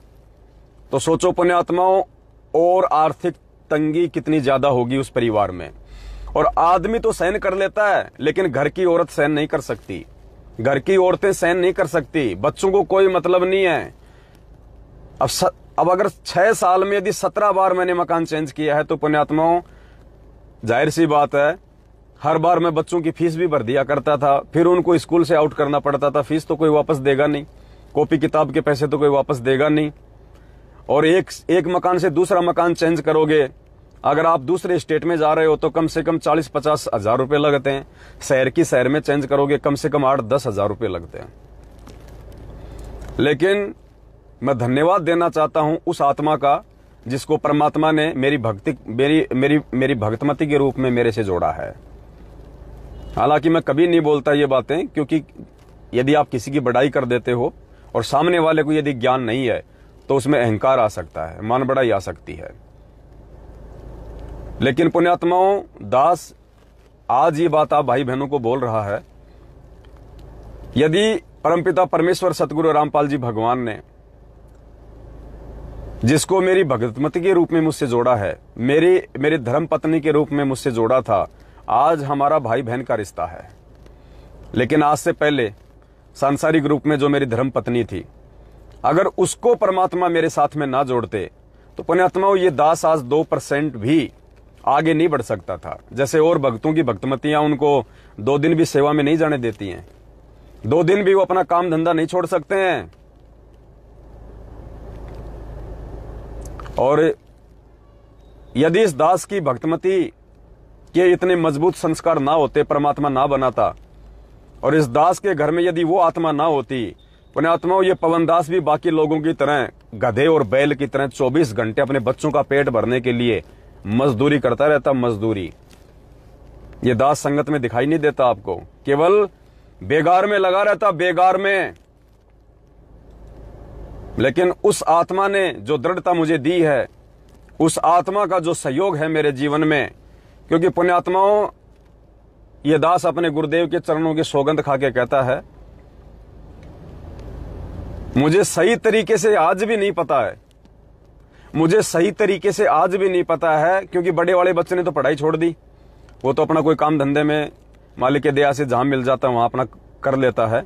तो सोचो पुण्यात्माओं, और आर्थिक तंगी कितनी ज्यादा होगी उस परिवार में। और आदमी तो सहन कर लेता है, लेकिन घर की औरत सहन नहीं कर सकती। घर की औरतें सहन नहीं कर सकती। बच्चों को कोई मतलब नहीं है। अब अगर 6 साल में यदि 17 बार मैंने मकान चेंज किया है, तो पुण्यात्माओं जाहिर सी बात है, हर बार मैं बच्चों की फीस भी भर दिया करता था। फिर उनको स्कूल से आउट करना पड़ता था। फीस तो कोई वापस देगा नहीं, कॉपी किताब के पैसे तो कोई वापस देगा नहीं। और एक मकान से दूसरा मकान चेंज करोगे, अगर आप दूसरे स्टेट में जा रहे हो तो कम से कम 40-50 हजार रुपए लगते हैं। शहर की शहर में चेंज करोगे कम से कम 8-10 हजार रुपए लगते हैं। लेकिन मैं धन्यवाद देना चाहता हूं उस आत्मा का जिसको परमात्मा ने मेरी भक्तमती के रूप में मेरे से जोड़ा है। हालांकि मैं कभी नहीं बोलता ये बातें, क्योंकि यदि आप किसी की बड़ाई कर देते हो और सामने वाले को यदि ज्ञान नहीं है, तो उसमें अहंकार आ सकता है, मान बढ़ाई आ सकती है। लेकिन पुण्यात्माओं, दास आज ये बात आप भाई बहनों को बोल रहा है। यदि परमपिता परमेश्वर सतगुरु रामपाल जी भगवान ने, जिसको मेरी भगतमती के रूप में मुझसे जोड़ा है, मेरी धर्म पत्नी के रूप में मुझसे जोड़ा था, आज हमारा भाई बहन का रिश्ता है। लेकिन आज से पहले सांसारिक रूप में जो मेरी धर्म पत्नी थी, अगर उसको परमात्मा मेरे साथ में ना जोड़ते, तो पुण्यात्माओं ये दास आज 2% भी आगे नहीं बढ़ सकता था। जैसे और भक्तों की भक्तमतियां उनको 2 दिन भी सेवा में नहीं जाने देती हैं, 2 दिन भी वो अपना काम धंधा नहीं छोड़ सकते हैं। और यदि इस दास की भक्तमती के इतने मजबूत संस्कार ना होते, परमात्मा ना बनाता, और इस दास के घर में यदि वो आत्मा ना होती, पुण्यात्माओं ये पवन दास भी बाकी लोगों की तरह गधे और बैल की तरह 24 घंटे अपने बच्चों का पेट भरने के लिए मजदूरी करता रहता। मजदूरी ये दास संगत में दिखाई नहीं देता आपको, केवल बेगार में लगा रहता, बेगार में। लेकिन उस आत्मा ने जो दृढ़ता मुझे दी है, उस आत्मा का जो सहयोग है मेरे जीवन में, क्योंकि पुण्यात्माओं ये दास अपने गुरुदेव के चरणों की सौगंध खा के कहता है, मुझे सही तरीके से आज भी नहीं पता है, मुझे सही तरीके से आज भी नहीं पता है, क्योंकि बड़े वाले बच्चे ने तो पढ़ाई छोड़ दी, वो तो अपना कोई काम धंधे में मालिक के दया से जहां मिल जाता है वहां अपना कर लेता है।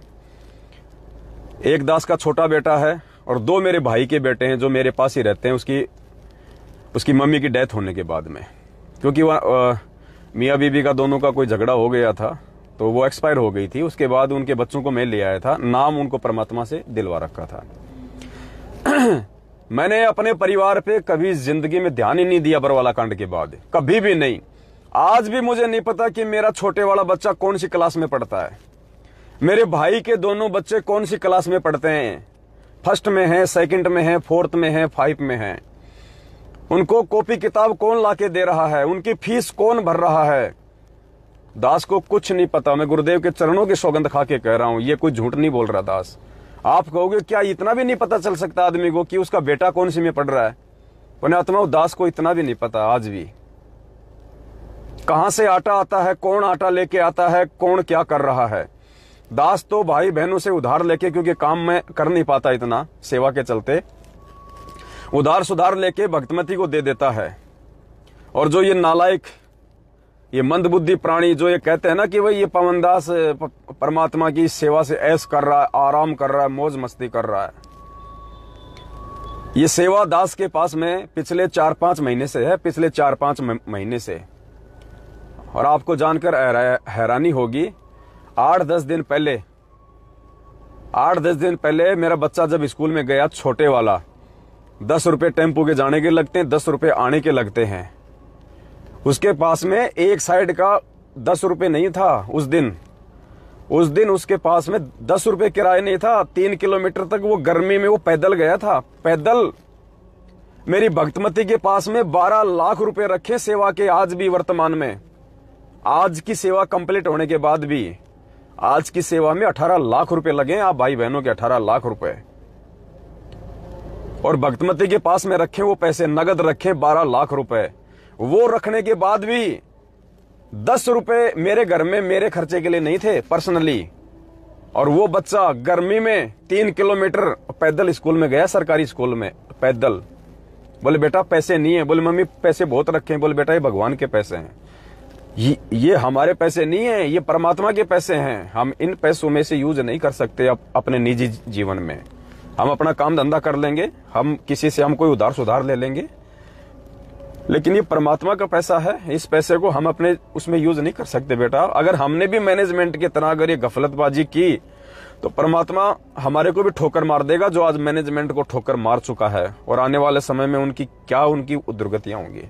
एक दास का छोटा बेटा है और 2 मेरे भाई के बेटे हैं जो मेरे पास ही रहते हैं, उसकी मम्मी की डेथ होने के बाद में, क्योंकि वह मियाँ बीबी का दोनों का कोई झगड़ा हो गया था, तो वो एक्सपायर हो गई थी। उसके बाद उनके बच्चों को मैं ले आया था, नाम उनको परमात्मा से दिलवा रखा था। मैंने अपने परिवार पे कभी जिंदगी में ध्यान ही नहीं दिया बरवाला कांड के बाद, कभी भी नहीं। आज भी मुझे नहीं पता कि मेरा छोटे वाला बच्चा कौन सी क्लास में पढ़ता है, मेरे भाई के दोनों बच्चे कौन सी क्लास में पढ़ते हैं, फर्स्ट में है, सेकंड में है, फोर्थ में है, 5 में है, उनको कॉपी किताब कौन लाके दे रहा है, उनकी फीस कौन भर रहा है। दास को कुछ नहीं पता। मैं गुरुदेव के चरणों की सौगंध खा के कह रहा हूं, ये कोई झूठ नहीं बोल रहा दास। आप कहोगे क्या इतना भी नहीं पता चल सकता आदमी को कि उसका बेटा कौन सी में पढ़ रहा है? पुण्यात्माओं, दास को इतना भी नहीं पता आज भी कहां से आटा आता है, कौन आटा लेके आता है, कौन क्या कर रहा है। दास तो भाई बहनों से उधार लेके, क्योंकि काम में कर नहीं पाता इतना सेवा के चलते, उधार सुधार लेके भक्तमती को दे देता है। और जो ये नालायक, ये मंदबुद्धि प्राणी जो ये कहते हैं ना कि भाई ये पवनदास परमात्मा की सेवा से ऐश कर रहा है, आराम कर रहा है, मौज मस्ती कर रहा है, ये सेवा दास के पास में पिछले 4-5 महीने से है, पिछले 4-5 महीने से। और आपको जानकर हैरानी होगी, 8-10 दिन पहले मेरा बच्चा जब स्कूल में गया, छोटे वाला, 10 रुपए टेम्पो के जाने के लगते हैं, 10 रुपए आने के लगते हैं। उसके पास में एक साइड का 10 रुपए नहीं था उस दिन उसके पास में 10 रुपए किराया नहीं था। 3 किलोमीटर तक वो गर्मी में वो पैदल गया था, पैदल। मेरी भक्तमती के पास में 12 लाख रुपए रखे सेवा के, आज भी वर्तमान में, आज की सेवा कंप्लीट होने के बाद भी आज की सेवा में 18 लाख रुपए लगे। आप भाई बहनों के 18 लाख रुपए, और भक्तमती के पास में रखे वो पैसे, नगद रखे 12 लाख रुपए। वो रखने के बाद भी 10 रुपए मेरे घर में मेरे खर्चे के लिए नहीं थे पर्सनली। और वो बच्चा गर्मी में 3 किलोमीटर पैदल स्कूल में गया, सरकारी स्कूल में पैदल। बोले बेटा पैसे नहीं है। बोले मम्मी पैसे बहुत रखे हैं। बोले बेटा ये भगवान के पैसे हैं, ये हमारे पैसे नहीं है, ये परमात्मा के पैसे हैं। हम इन पैसों में से यूज नहीं कर सकते अपने निजी जीवन में। हम अपना काम धंधा कर लेंगे, हम किसी से हम कोई उधार सुधार ले लेंगे, लेकिन ये परमात्मा का पैसा है, इस पैसे को हम अपने उसमें यूज नहीं कर सकते बेटा। अगर हमने भी मैनेजमेंट की तरह अगर ये गफलतबाजी की तो परमात्मा हमारे को भी ठोकर मार देगा, जो आज मैनेजमेंट को ठोकर मार चुका है। और आने वाले समय में उनकी दुर्गतियां होंगी।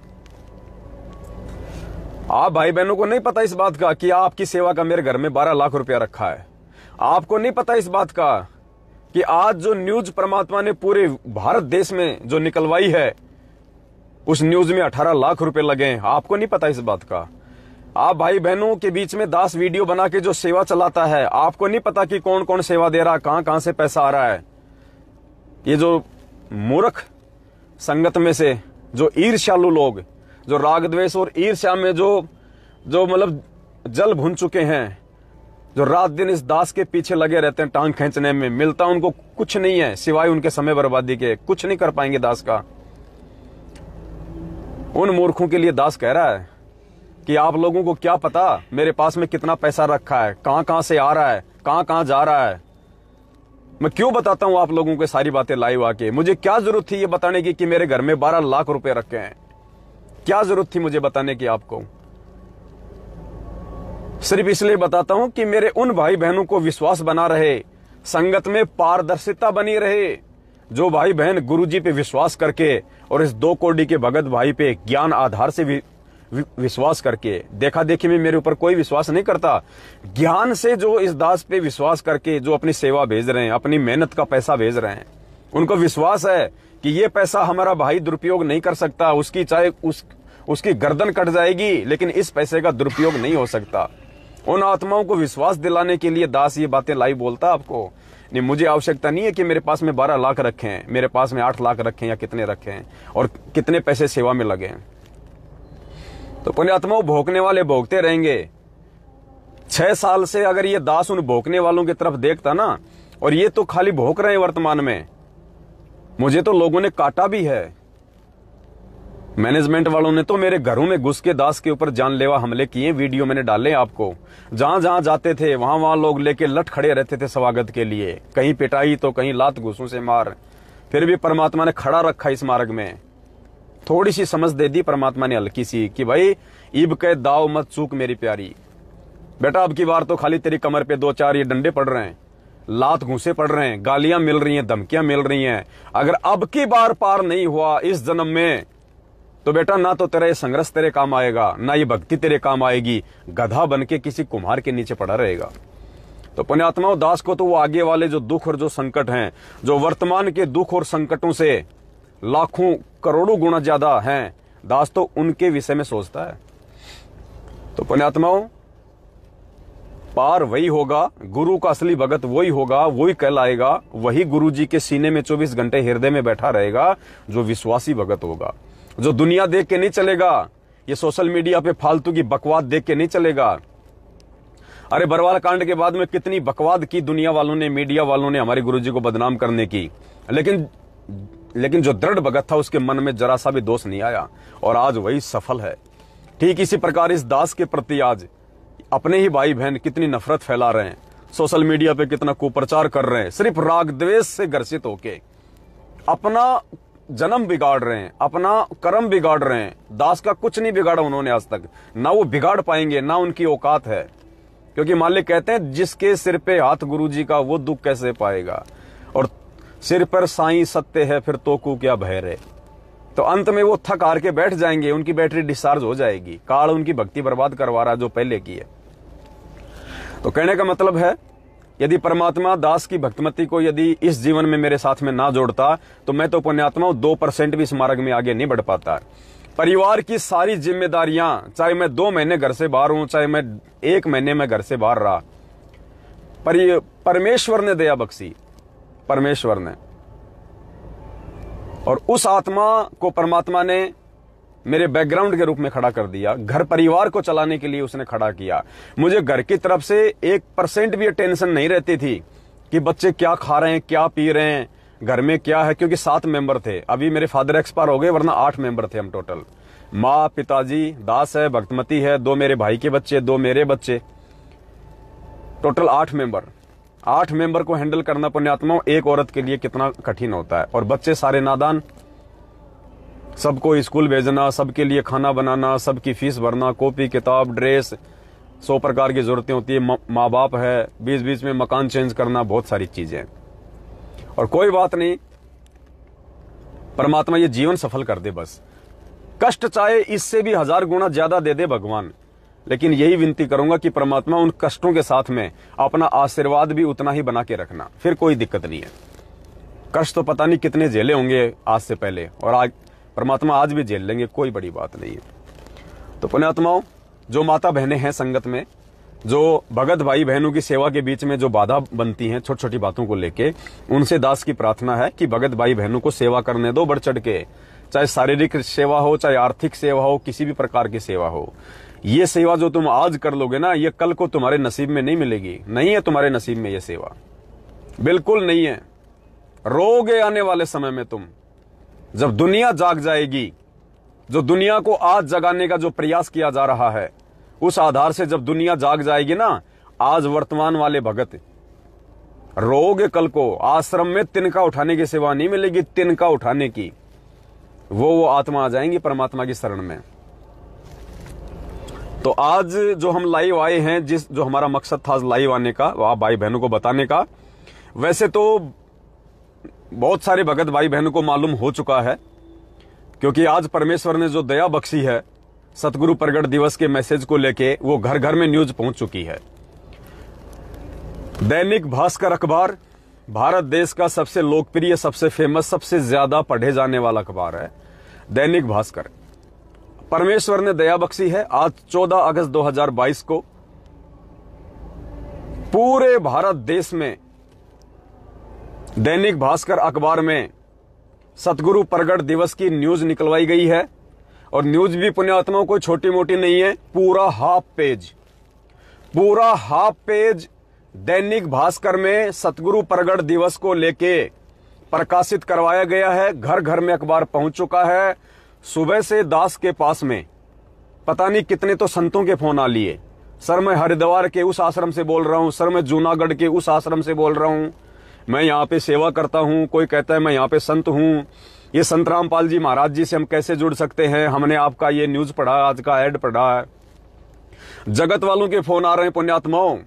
आप भाई बहनों को नहीं पता इस बात का कि आपकी सेवा का मेरे घर में 12 लाख रुपया रखा है। आपको नहीं पता इस बात का कि आज जो न्यूज परमात्मा ने पूरे भारत देश में जो निकलवाई है, उस न्यूज में 18 लाख रुपए लगे। आपको नहीं पता इस बात का। आप भाई बहनों के बीच में दास वीडियो बना के जो सेवा चलाता है, आपको नहीं पता कि कौन कौन सेवा दे रहा है, कहां से पैसा आ रहा है। ये जो मूर्ख संगत में से जो ईर्ष्यालु लोग, जो राग द्वेष और ईर्ष्या में जो मतलब जल भुन चुके हैं, जो रात दिन इस दास के पीछे लगे रहते हैं, टांग खींचने में, मिलता उनको कुछ नहीं है सिवाय उनके समय बर्बादी के। कुछ नहीं कर पाएंगे दास का। उन मूर्खों के लिए दास कह रहा है कि आप लोगों को क्या पता मेरे पास में कितना पैसा रखा है, कहां से आ रहा है, कहां जा रहा है। मैं क्यों बताता हूं आप लोगों को सारी बातें लाइव आके। मुझे क्या जरूरत थी ये बताने की कि मेरे घर में 12 लाख रुपए रखे हैं? क्या जरूरत थी मुझे बताने की आपको? सिर्फ इसलिए बताता हूं कि मेरे उन भाई बहनों को विश्वास बना रहे, संगत में पारदर्शिता बनी रहे। जो भाई बहन गुरुजी पे विश्वास करके और इस 2 कोड़ी के भगत भाई पे ज्ञान आधार से विश्वास करके, देखा देखी में मेरे ऊपर कोई विश्वास नहीं करता, ज्ञान से जो इस दास पे विश्वास करके जो अपनी सेवा भेज रहे हैं, अपनी मेहनत का पैसा भेज रहे हैं, उनको विश्वास है कि ये पैसा हमारा भाई दुरुपयोग नहीं कर सकता। उसकी चाहे उसकी गर्दन कट जाएगी, लेकिन इस पैसे का दुरुपयोग नहीं हो सकता। उन आत्माओं को विश्वास दिलाने के लिए दास ये बातें लाइव बोलता आपको। नहीं, मुझे आवश्यकता नहीं है कि मेरे पास में 12 लाख रखे हैं, मेरे पास में 8 लाख रखे हैं, या कितने रखे हैं और कितने पैसे सेवा में लगे हैं। तो पुण्यात्माओं, भोंकने वाले भोंकते रहेंगे। 6 साल से अगर ये दास उन भोंकने वालों की तरफ देखता ना, और ये तो खाली भोंक रहे हैं वर्तमान में, मुझे तो लोगों ने काटा भी है। मैनेजमेंट वालों ने तो मेरे घरों में घुस के दास के ऊपर जानलेवा हमले किए। वीडियो मैंने डाले आपको। जहां जहां जाते थे वहां लोग लेके लट खड़े रहते थे स्वागत के लिए। कहीं पिटाई तो कहीं लात घूसों से मार। फिर भी परमात्मा ने खड़ा रखा इस मार्ग में। थोड़ी सी समझ दे दी परमात्मा ने, हल्की सी, कि भाई ईब के दाव मत चूक मेरी प्यारी। बेटा अब की बार तो खाली तेरी कमर पे 2-4 ये डंडे पड़ रहे हैं, लात घूसे पड़ रहे हैं, गालियां मिल रही हैं, धमकियां मिल रही हैं। अगर अब की बार पार नहीं हुआ इस जन्म में, तो बेटा ना तो तेरा ये संघर्ष तेरे काम आएगा, ना ये भक्ति तेरे काम आएगी। गधा बन के किसी कुम्हार के नीचे पड़ा रहेगा। तो पुण्यात्माओं, दास को तो वो आगे वाले जो दुख और जो संकट हैं, जो वर्तमान के दुख और संकटों से लाखों करोड़ों गुना ज्यादा हैं, दास तो उनके विषय में सोचता है। तो पुण्यात्माओं, पार वही होगा, गुरु का असली भगत वही होगा, वही कहलाएगा, वही गुरु जी के सीने में 24 घंटे हृदय में बैठा रहेगा, जो विश्वासी भगत होगा, जो दुनिया देख के नहीं चलेगा, ये सोशल मीडिया पे फालतू की बकवाद देख के नहीं चलेगा। अरे बरवाला कांड के बाद में कितनी बकवाद की दुनिया वालों ने, मीडिया वालों ने हमारे गुरु जी को बदनाम करने की, लेकिन जो दृढ़ भगत था उसके मन में जरा सा भी दोष नहीं आया, और आज वही सफल है। ठीक इसी प्रकार इस दास के प्रति आज अपने ही भाई बहन कितनी नफरत फैला रहे हैं, सोशल मीडिया पे कितना कुप्रचार कर रहे हैं, सिर्फ राग द्वेष से ग्रसित होके अपना जन्म बिगाड़ रहे हैं, अपना कर्म बिगाड़ रहे हैं। दास का कुछ नहीं बिगाड़ा उन्होंने आज तक, ना वो बिगाड़ पाएंगे, ना उनकी औकात है, क्योंकि मालिक कहते हैं जिसके सिर पे हाथ गुरु जी का वो दुख कैसे पाएगा, और सिर पर साईं सत्य है फिर तो को क्या भय रे। तो अंत में वो थक हार के बैठ जाएंगे, उनकी बैटरी डिस्चार्ज हो जाएगी, काल उनकी भक्ति बर्बाद करवा रहा जो पहले की है। तो कहने का मतलब है, यदि परमात्मा दास की भक्तिमती को यदि इस जीवन में मेरे साथ में ना जोड़ता तो मैं तो पुण्यात्मा 2% भी इस मार्ग में आगे नहीं बढ़ पाता। परिवार की सारी जिम्मेदारियां, चाहे मैं 2 महीने घर से बाहर हूं, चाहे मैं 1 महीने में घर से बाहर रहा, परमेश्वर ने दया बख्शी, परमेश्वर ने, और उस आत्मा को परमात्मा ने मेरे बैकग्राउंड के रूप में खड़ा कर दिया। घर परिवार को चलाने के लिए उसने खड़ा किया। मुझे घर की तरफ से 1% भी टेंशन नहीं रहती थी कि बच्चे क्या खा रहे हैं, क्या पी रहे हैं, घर में क्या है, क्योंकि 7 मेंबर थे। अभी मेरे फादर एक्सपायर हो गए, वरना 8 मेंबर थे हम टोटल। माँ, पिताजी, दास है, भक्तमती है, 2 मेरे भाई के बच्चे, 2 मेरे बच्चे, टोटल 8 मेंबर। 8 मेंबर को हैंडल करना पुण्यात्माओं एक औरत के लिए कितना कठिन होता है। और बच्चे सारे नादान, सबको स्कूल भेजना, सबके लिए खाना बनाना, सबकी फीस भरना, कॉपी किताब ड्रेस, 100 प्रकार की जरूरतें होती है, माँ बाप है, बीच बीच में मकान चेंज करना, बहुत सारी चीजें। और कोई बात नहीं, परमात्मा ये जीवन सफल कर दे बस। कष्ट चाहे इससे भी 1000 गुना ज्यादा दे दे भगवान, लेकिन यही विनती करूंगा कि परमात्मा उन कष्टों के साथ में अपना आशीर्वाद भी उतना ही बना के रखना, फिर कोई दिक्कत नहीं है। कष्ट तो पता नहीं कितने झेले होंगे आज से पहले, और आज परमात्मा आज भी झेल लेंगे, कोई बड़ी बात नहीं है। तो पुण्यात्माओं, जो माता बहनें हैं संगत में, जो भगत भाई बहनों की सेवा के बीच में जो बाधा बनती हैं छोटी छोटी बातों को लेके, उनसे दास की प्रार्थना है कि भगत भाई बहनों को सेवा करने दो बढ़ चढ़ के, चाहे शारीरिक सेवा हो, चाहे आर्थिक सेवा हो, किसी भी प्रकार की सेवा हो। ये सेवा जो तुम आज कर लोगे ना, ये कल को तुम्हारे नसीब में नहीं मिलेगी, नहीं है तुम्हारे नसीब में ये सेवा, बिल्कुल नहीं है। रोगे आने वाले समय में तुम, जब दुनिया जाग जाएगी, जो दुनिया को आज जगाने का जो प्रयास किया जा रहा है, उस आधार से जब दुनिया जाग जाएगी ना, आज वर्तमान वाले भगत रोगे कल को आश्रम में तिनका उठाने की सेवा नहीं मिलेगी, तिनका उठाने की, वो आत्मा आ जाएंगी परमात्मा की शरण में। तो आज जो हम लाइव आए हैं, जो हमारा मकसद था लाइव आने का, आप भाई बहनों को बताने का, वैसे तो बहुत सारे भगत भाई बहनों को मालूम हो चुका है, क्योंकि आज परमेश्वर ने जो दया बख्शी है सतगुरु प्रगट दिवस के मैसेज को लेके, वो घर घर में न्यूज पहुंच चुकी है। दैनिक भास्कर अखबार भारत देश का सबसे लोकप्रिय, सबसे फेमस, सबसे ज्यादा पढ़े जाने वाला अखबार है दैनिक भास्कर। परमेश्वर ने दया बख्शी है, आज 14 अगस्त 2022 को पूरे भारत देश में दैनिक भास्कर अखबार में सतगुरु प्रगट दिवस की न्यूज निकलवाई गई है। और न्यूज भी पुण्यात्माओं कोई छोटी मोटी नहीं है, पूरा हाफ पेज दैनिक भास्कर में सतगुरु प्रगट दिवस को लेके प्रकाशित करवाया गया है। घर घर में अखबार पहुंच चुका है। सुबह से दास के पास में पता नहीं कितने तो संतों के फोन आ लिए, सर मैं हरिद्वार के उस आश्रम से बोल रहा हूं, सर मैं जूनागढ़ के उस आश्रम से बोल रहा हूं, मैं यहाँ पे सेवा करता हूं, कोई कहता है मैं यहाँ पे संत हूं, ये संत रामपाल जी महाराज जी से हम कैसे जुड़ सकते हैं, हमने आपका ये न्यूज पढ़ा, आज का ऐड पढ़ा है। जगत वालों के फोन आ रहे हैं पुण्यात्माओं।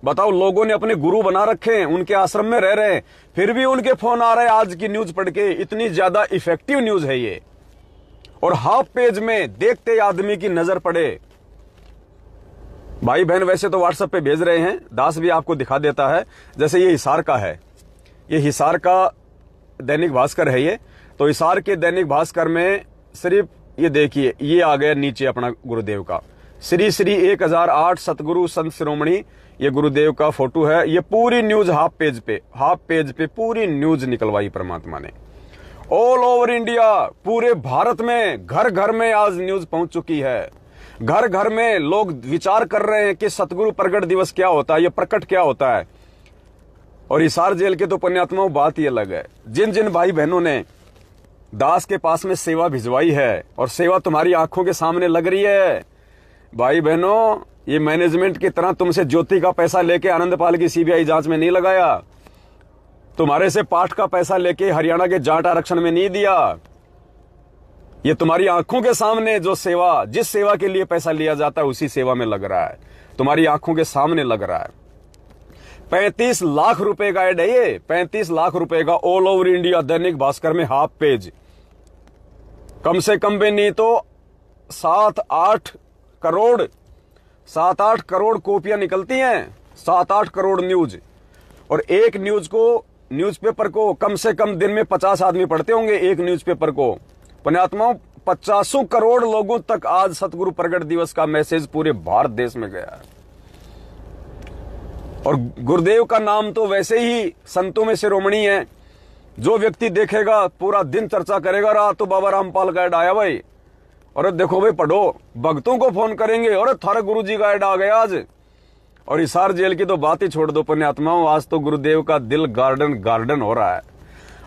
बताओ, लोगों ने अपने गुरु बना रखे हैं, उनके आश्रम में रह रहे हैं, फिर भी उनके फोन आ रहे हैं आज की न्यूज पढ़ के। इतनी ज्यादा इफेक्टिव न्यूज है ये, और हाफ पेज में देखते आदमी की नजर पड़े। भाई बहन वैसे तो व्हाट्सएप पे भेज रहे हैं, दास भी आपको दिखा देता है। जैसे ये हिसार का है, ये हिसार का दैनिक भास्कर है ये, तो हिसार के दैनिक भास्कर में सिर्फ ये देखिए, ये आ गया नीचे अपना गुरुदेव का, श्री श्री 1008 सतगुरु संत शिरोमणि, ये गुरुदेव का फोटो है। ये पूरी न्यूज हाफ पेज पे पूरी न्यूज निकलवाई परमात्मा ने। ऑल ओवर इंडिया, पूरे भारत में घर घर में आज न्यूज पहुंच चुकी है। घर घर में लोग विचार कर रहे हैं कि सतगुरु प्रगट दिवस क्या होता है, ये प्रकट क्या होता है। और हिसार जेल के तो पुण्यात्माओं बात ही अलग है। जिन जिन भाई बहनों ने दास के पास में सेवा भिजवाई है और सेवा तुम्हारी आंखों के सामने लग रही है, भाई बहनों, ये मैनेजमेंट की तरह तुमसे ज्योति का पैसा लेके आनंदपाल की सीबीआई जांच में नहीं लगाया, तुम्हारे से पाठ का पैसा लेके हरियाणा के जाट आरक्षण में नहीं दिया। ये तुम्हारी आंखों के सामने जो सेवा, जिस सेवा के लिए पैसा लिया जाता है उसी सेवा में लग रहा है, तुम्हारी आंखों के सामने लग रहा है। 35 लाख रुपए का एड है ये, 35 लाख रुपए का all over India Dainik Bhaskar में हाफ पेज। कम से कम भी नहीं तो 7-8 करोड़ कॉपियां निकलती हैं, 7-8 करोड़ न्यूज। और एक न्यूज को, न्यूज़पेपर को कम से कम दिन में 50 आदमी पढ़ते होंगे एक न्यूज़पेपर को। पुण्यात्माओं, 50 करोड़ लोगों तक आज सतगुरु प्रगट दिवस का मैसेज पूरे भारत देश में गया है। और गुरुदेव का नाम तो वैसे ही संतों में शिरोमणि है। जो व्यक्ति देखेगा पूरा दिन चर्चा करेगा, रात तो बाबा रामपाल का ऐड आया भाई, और देखो भाई पढ़ो, भक्तों को फोन करेंगे, और थारा गुरु जी का ऐड आ गया आज। और हिसार जेल की तो बात ही छोड़ दो पुण्यात्माओं, आज तो गुरुदेव का दिल गार्डन हो रहा है।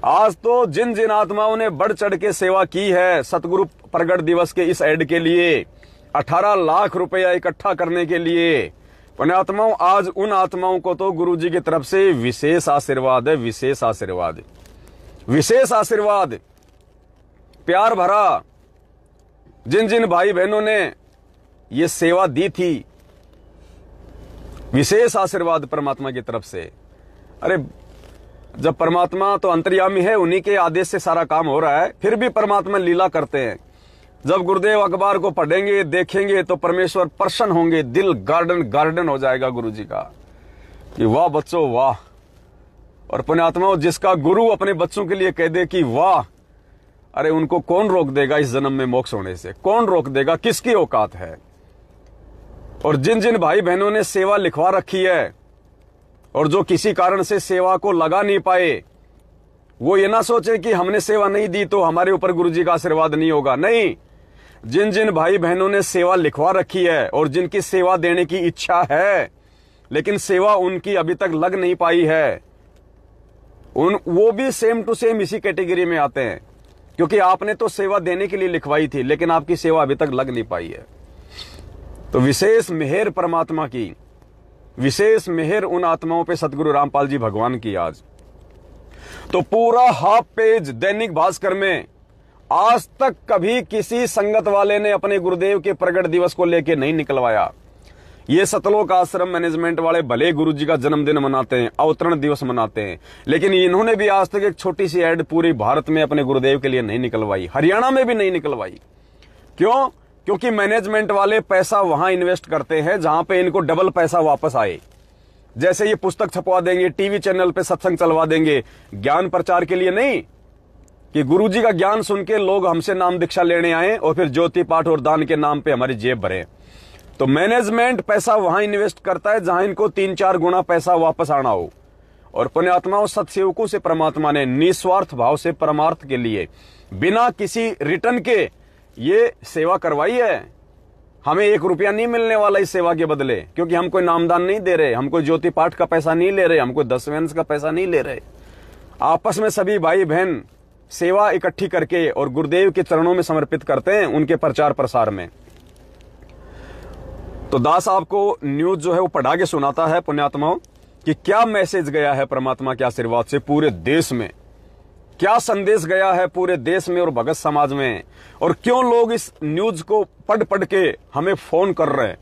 आज तो जिन जिन आत्माओं ने बढ़ चढ़ के सेवा की है सतगुरु प्रगट दिवस के इस ऐड के लिए, 18 लाख रुपया इकट्ठा करने के लिए, पुण्यात्माओं, आज उन आत्माओं को तो गुरु जी की तरफ से विशेष आशीर्वाद है, विशेष आशीर्वाद, प्यार भरा। जिन जिन भाई बहनों ने ये सेवा दी थी, विशेष आशीर्वाद परमात्मा की तरफ से। अरे जब परमात्मा तो अंतर्यामी है, उन्हीं के आदेश से सारा काम हो रहा है, फिर भी परमात्मा लीला करते हैं। जब गुरुदेव अखबार को पढ़ेंगे, देखेंगे तो परमेश्वर प्रसन्न होंगे, दिल गार्डन हो जाएगा गुरु जी का कि वाह बच्चों वाह। और पुण्यात्माओं, जिसका गुरु अपने बच्चों के लिए कह दे कि वाह, अरे उनको कौन रोक देगा इस जन्म में मोक्ष होने से, कौन रोक देगा, किसकी औकात है। और जिन जिन भाई बहनों ने सेवा लिखवा रखी है और जो किसी कारण से सेवा को लगा नहीं पाए, वो ये ना सोचे कि हमने सेवा नहीं दी तो हमारे ऊपर गुरुजी का आशीर्वाद नहीं होगा। नहीं, जिन जिन भाई बहनों ने सेवा लिखवा रखी है और जिनकी सेवा देने की इच्छा है लेकिन सेवा उनकी अभी तक लग नहीं पाई है, वो भी सेम टू सेम इसी कैटेगरी में आते हैं, क्योंकि आपने तो सेवा देने के लिए लिखवाई थी लेकिन आपकी सेवा अभी तक लग नहीं पाई है। तो विशेष मेहर परमात्मा की, विशेष मेहर उन आत्माओं पे सतगुरु रामपाल जी भगवान की आज। तो पूरा हाफ पेज दैनिक भास्कर में आज तक कभी किसी संगत वाले ने अपने गुरुदेव के प्रगट दिवस को लेके नहीं निकलवाया। ये सतलोक आश्रम मैनेजमेंट वाले भले गुरु जी का जन्मदिन मनाते हैं, अवतरण दिवस मनाते हैं, लेकिन इन्होंने भी आज तक एक छोटी सी ऐड पूरी भारत में अपने गुरुदेव के लिए नहीं निकलवाई, हरियाणा में भी नहीं निकलवाई। क्यों? क्योंकि मैनेजमेंट वाले पैसा वहां इन्वेस्ट करते हैं जहां पे इनको डबल पैसा वापस आए। जैसे ये पुस्तक छपवा देंगे, टीवी चैनल पे सत्संग चलवा देंगे, ज्ञान प्रचार के लिए नहीं कि गुरुजी का ज्ञान सुन के लोग हमसे नाम दीक्षा लेने आए और फिर ज्योति पाठ और दान के नाम पे हमारी जेब भरे। तो मैनेजमेंट पैसा वहां इन्वेस्ट करता है जहां इनको 3-4 गुना पैसा वापस आना हो। और पुण्यात्माओं, सत्सेवकों से परमात्मा ने निस्वार्थ भाव से परमार्थ के लिए बिना किसी रिटर्न के ये सेवा करवाई है। हमें 1 रुपया नहीं मिलने वाला इस सेवा के बदले, क्योंकि हम कोई नामदान नहीं दे रहे, हम कोई ज्योति पाठ का पैसा नहीं ले रहे, हम कोई 10 वेंस का पैसा नहीं ले रहे। आपस में सभी भाई बहन सेवा इकट्ठी करके और गुरुदेव के चरणों में समर्पित करते हैं उनके प्रचार प्रसार में। तो दास आपको न्यूज जो है वो पढ़ा के सुनाता है पुण्यात्माओं कि क्या मैसेज गया है परमात्मा के आशीर्वाद से पूरे देश में, क्या संदेश गया है पूरे देश में और भगत समाज में, और क्यों लोग इस न्यूज को पढ़ के हमें फोन कर रहे हैं।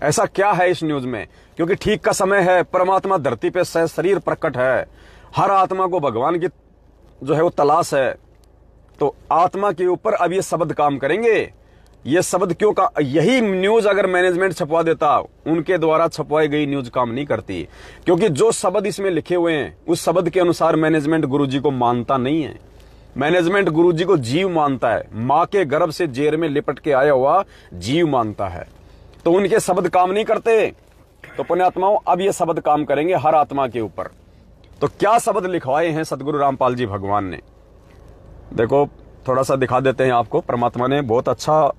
ऐसा क्या है इस न्यूज में? क्योंकि ठीक का समय है, परमात्मा धरती पे शरीर प्रकट है, हर आत्मा को भगवान की जो है वो तलाश है। तो आत्मा के ऊपर अब ये शब्द काम करेंगे। ये शब्द क्यों का, यही न्यूज अगर मैनेजमेंट छपवा देता, उनके द्वारा छपवाई गई न्यूज काम नहीं करती, क्योंकि जो शब्द इसमें लिखे हुए हैं उस शब्द के अनुसार मैनेजमेंट गुरुजी को मानता नहीं है। मैनेजमेंट गुरुजी को जीव मानता है, मां के गर्भ से जेर में लिपट के आया हुआ जीव मानता है। तो उनके शब्द काम नहीं करते। तो पुण्यात्माओं, अब ये शब्द काम करेंगे हर आत्मा के ऊपर। तो क्या शब्द लिखवाए हैं सतगुरु रामपाल जी भगवान ने, देखो थोड़ा सा दिखा देते हैं आपको। परमात्मा ने बहुत अच्छा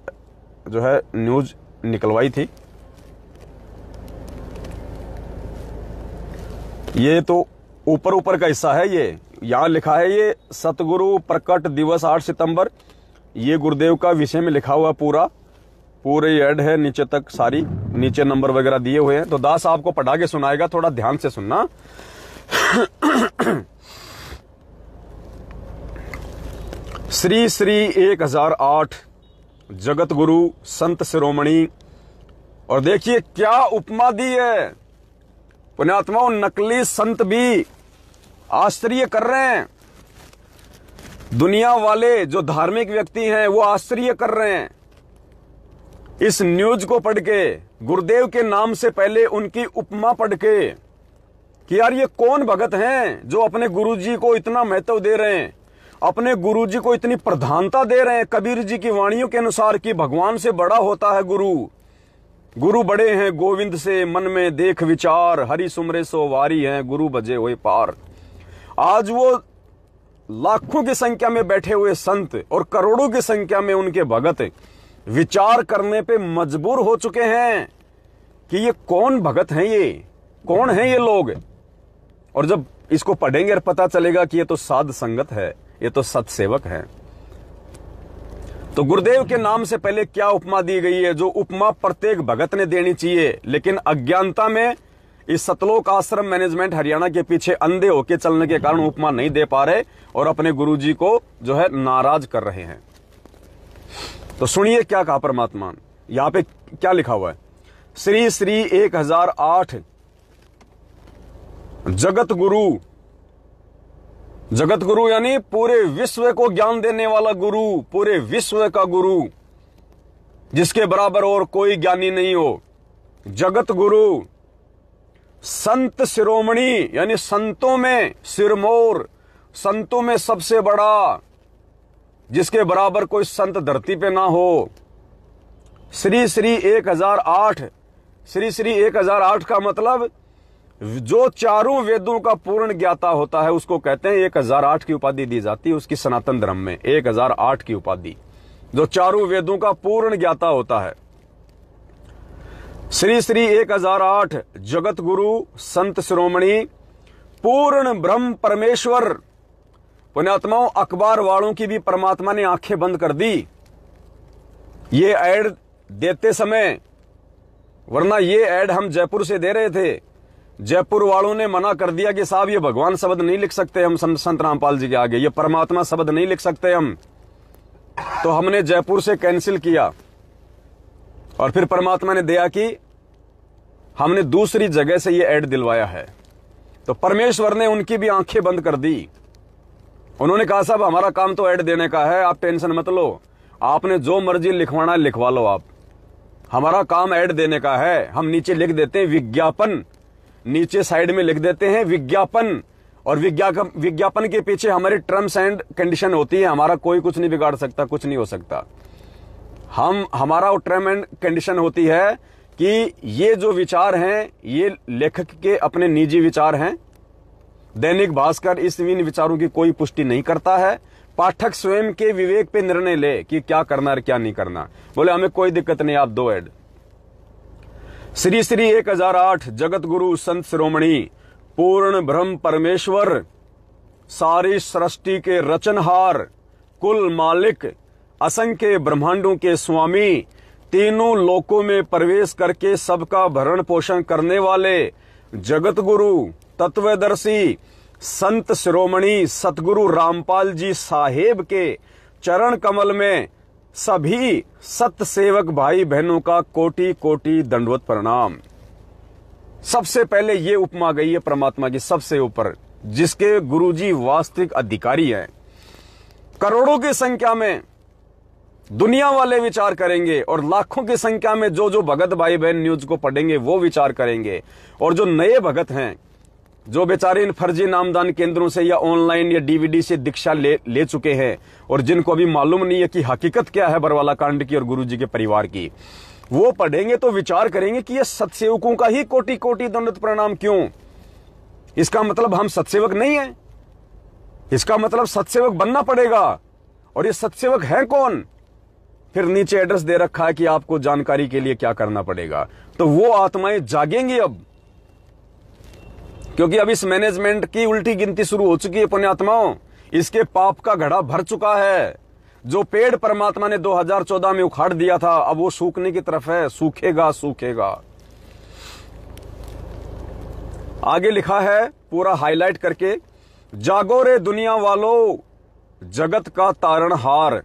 जो है न्यूज निकलवाई थी। ये तो ऊपर का हिस्सा है। ये यहां लिखा है, ये सतगुरु प्रकट दिवस 8 सितंबर, ये गुरुदेव का विषय में लिखा हुआ पूरे ऐड है, नीचे तक सारी, नीचे नंबर वगैरह दिए हुए हैं। तो दास आपको पढ़ा के सुनाएगा, थोड़ा ध्यान से सुनना। श्री श्री 1008 जगत गुरु संत शिरोमणि, और देखिए क्या उपमा दी है पुण्यात्माओं। नकली संत भी आश्चर्य कर रहे हैं, दुनिया वाले जो धार्मिक व्यक्ति हैं वो आश्चर्य कर रहे हैं इस न्यूज को पढ़ के, गुरुदेव के नाम से पहले उनकी उपमा पढ़ के, कि यार ये कौन भगत हैं जो अपने गुरुजी को इतना महत्व दे रहे हैं, अपने गुरुजी को इतनी प्रधानता दे रहे हैं। कबीर जी की वाणियों के अनुसार कि भगवान से बड़ा होता है गुरु, गुरु बड़े हैं गोविंद से, मन में देख विचार, हरि सुमरे सो वारी हैं, गुरु बजे हुए पार। आज वो लाखों की संख्या में बैठे हुए संत और करोड़ों की संख्या में उनके भगत विचार करने पे मजबूर हो चुके हैं कि ये कौन भगत हैं, ये कौन है ये लोग। और जब इसको पढ़ेंगे और पता चलेगा कि ये तो साध संगत है, ये तो सत्सेवक है। तो गुरुदेव के नाम से पहले क्या उपमा दी गई है, जो उपमा प्रत्येक भगत ने देनी चाहिए, लेकिन अज्ञानता में इस सतलोक आश्रम मैनेजमेंट हरियाणा के पीछे अंधे होके चलने के कारण उपमा नहीं दे पा रहे और अपने गुरुजी को जो है नाराज कर रहे हैं। तो सुनिए क्या कहा परमात्मा, यहां पे क्या लिखा हुआ है। श्री श्री 1008 जगत गुरु, जगत गुरु यानी पूरे विश्व को ज्ञान देने वाला गुरु, पूरे विश्व का गुरु, जिसके बराबर और कोई ज्ञानी नहीं हो। जगत गुरु संत शिरोमणि यानी संतों में सिरमौर, संतों में सबसे बड़ा, जिसके बराबर कोई संत धरती पे ना हो। श्री श्री 1008, श्री श्री 1008 का मतलब जो चारों वेदों का पूर्ण ज्ञाता होता है उसको कहते हैं 1008 की उपाधि दी जाती है उसकी सनातन धर्म में। 1008 की उपाधि, जो चारों वेदों का पूर्ण ज्ञाता होता है। श्री श्री 1008 जगत गुरु संत शिरोमणि पूर्ण ब्रह्म परमेश्वर। पुण्यात्माओं, अखबार वालों की भी परमात्मा ने आंखें बंद कर दी ये ऐड देते समय, वरना ये ऐड हम जयपुर से दे रहे थे। जयपुर वालों ने मना कर दिया कि साहब ये भगवान शब्द नहीं लिख सकते हम संत रामपाल जी के आगे, ये परमात्मा शब्द नहीं लिख सकते हम। तो हमने जयपुर से कैंसिल किया और फिर परमात्मा ने दया की, हमने दूसरी जगह से ये ऐड दिलवाया है। तो परमेश्वर ने उनकी भी आंखें बंद कर दी। उन्होंने कहा साहब हमारा काम तो ऐड देने का है, आप टेंशन मत लो, आपने जो मर्जी लिखवाना है लिखवा लो आप, हमारा काम ऐड देने का है। हम नीचे लिख देते हैं विज्ञापन, नीचे साइड में लिख देते हैं विज्ञापन, और विज्ञापन के पीछे हमारी टर्म्स एंड कंडीशन होती है, हमारा कोई कुछ नहीं बिगाड़ सकता, कुछ नहीं हो सकता। हमारा टर्म एंड कंडीशन होती है कि ये जो विचार हैं ये लेखक के अपने निजी विचार हैं। दैनिक भास्कर इन विचारों की कोई पुष्टि नहीं करता है। पाठक स्वयं के विवेक पे निर्णय ले कि क्या करना और क्या नहीं करना। बोले हमें कोई दिक्कत नहीं, आप दो ऐड। श्री श्री 1008 जगत गुरु संत शिरोमणि पूर्ण ब्रह्म परमेश्वर, सारी सृष्टि के रचनहार, कुल मालिक, असंख्य ब्रह्मांडों के स्वामी, तीनों लोकों में प्रवेश करके सबका भरण पोषण करने वाले जगत गुरु तत्वदर्शी संत शिरोमणि सतगुरु रामपाल जी साहेब के चरण कमल में सभी सत सेवक भाई बहनों का कोटि कोटि दंडवत प्रणाम। सबसे पहले ये उपमा गई है परमात्मा की सबसे ऊपर, जिसके गुरुजी वास्तविक अधिकारी हैं। करोड़ों की संख्या में दुनिया वाले विचार करेंगे और लाखों की संख्या में जो जो भगत भाई बहन न्यूज को पढ़ेंगे वो विचार करेंगे। और जो नए भगत हैं, जो बेचारे इन फर्जी नामदान केंद्रों से या ऑनलाइन या डीवीडी से दीक्षा ले चुके हैं और जिनको अभी मालूम नहीं है कि हकीकत क्या है बरवाला कांड की और गुरुजी के परिवार की, वो पढ़ेंगे तो विचार करेंगे कि ये सत्सेवकों का ही कोटि कोटि दंडवत प्रणाम क्यों। इसका मतलब हम सत्सेवक नहीं है, इसका मतलब सत्सेवक बनना पड़ेगा। और ये सत्सेवक है कौन? फिर नीचे एड्रेस दे रखा है कि आपको जानकारी के लिए क्या करना पड़ेगा। तो वो आत्माएं जागेंगी अब, क्योंकि अब इस मैनेजमेंट की उल्टी गिनती शुरू हो चुकी है पुण्यात्माओं। इसके पाप का घड़ा भर चुका है। जो पेड़ परमात्मा ने 2014 में उखाड़ दिया था, अब वो सूखने की तरफ है, सूखेगा सूखेगा। आगे लिखा है पूरा हाईलाइट करके, जागो रे दुनिया वालों, जगत का तारणहार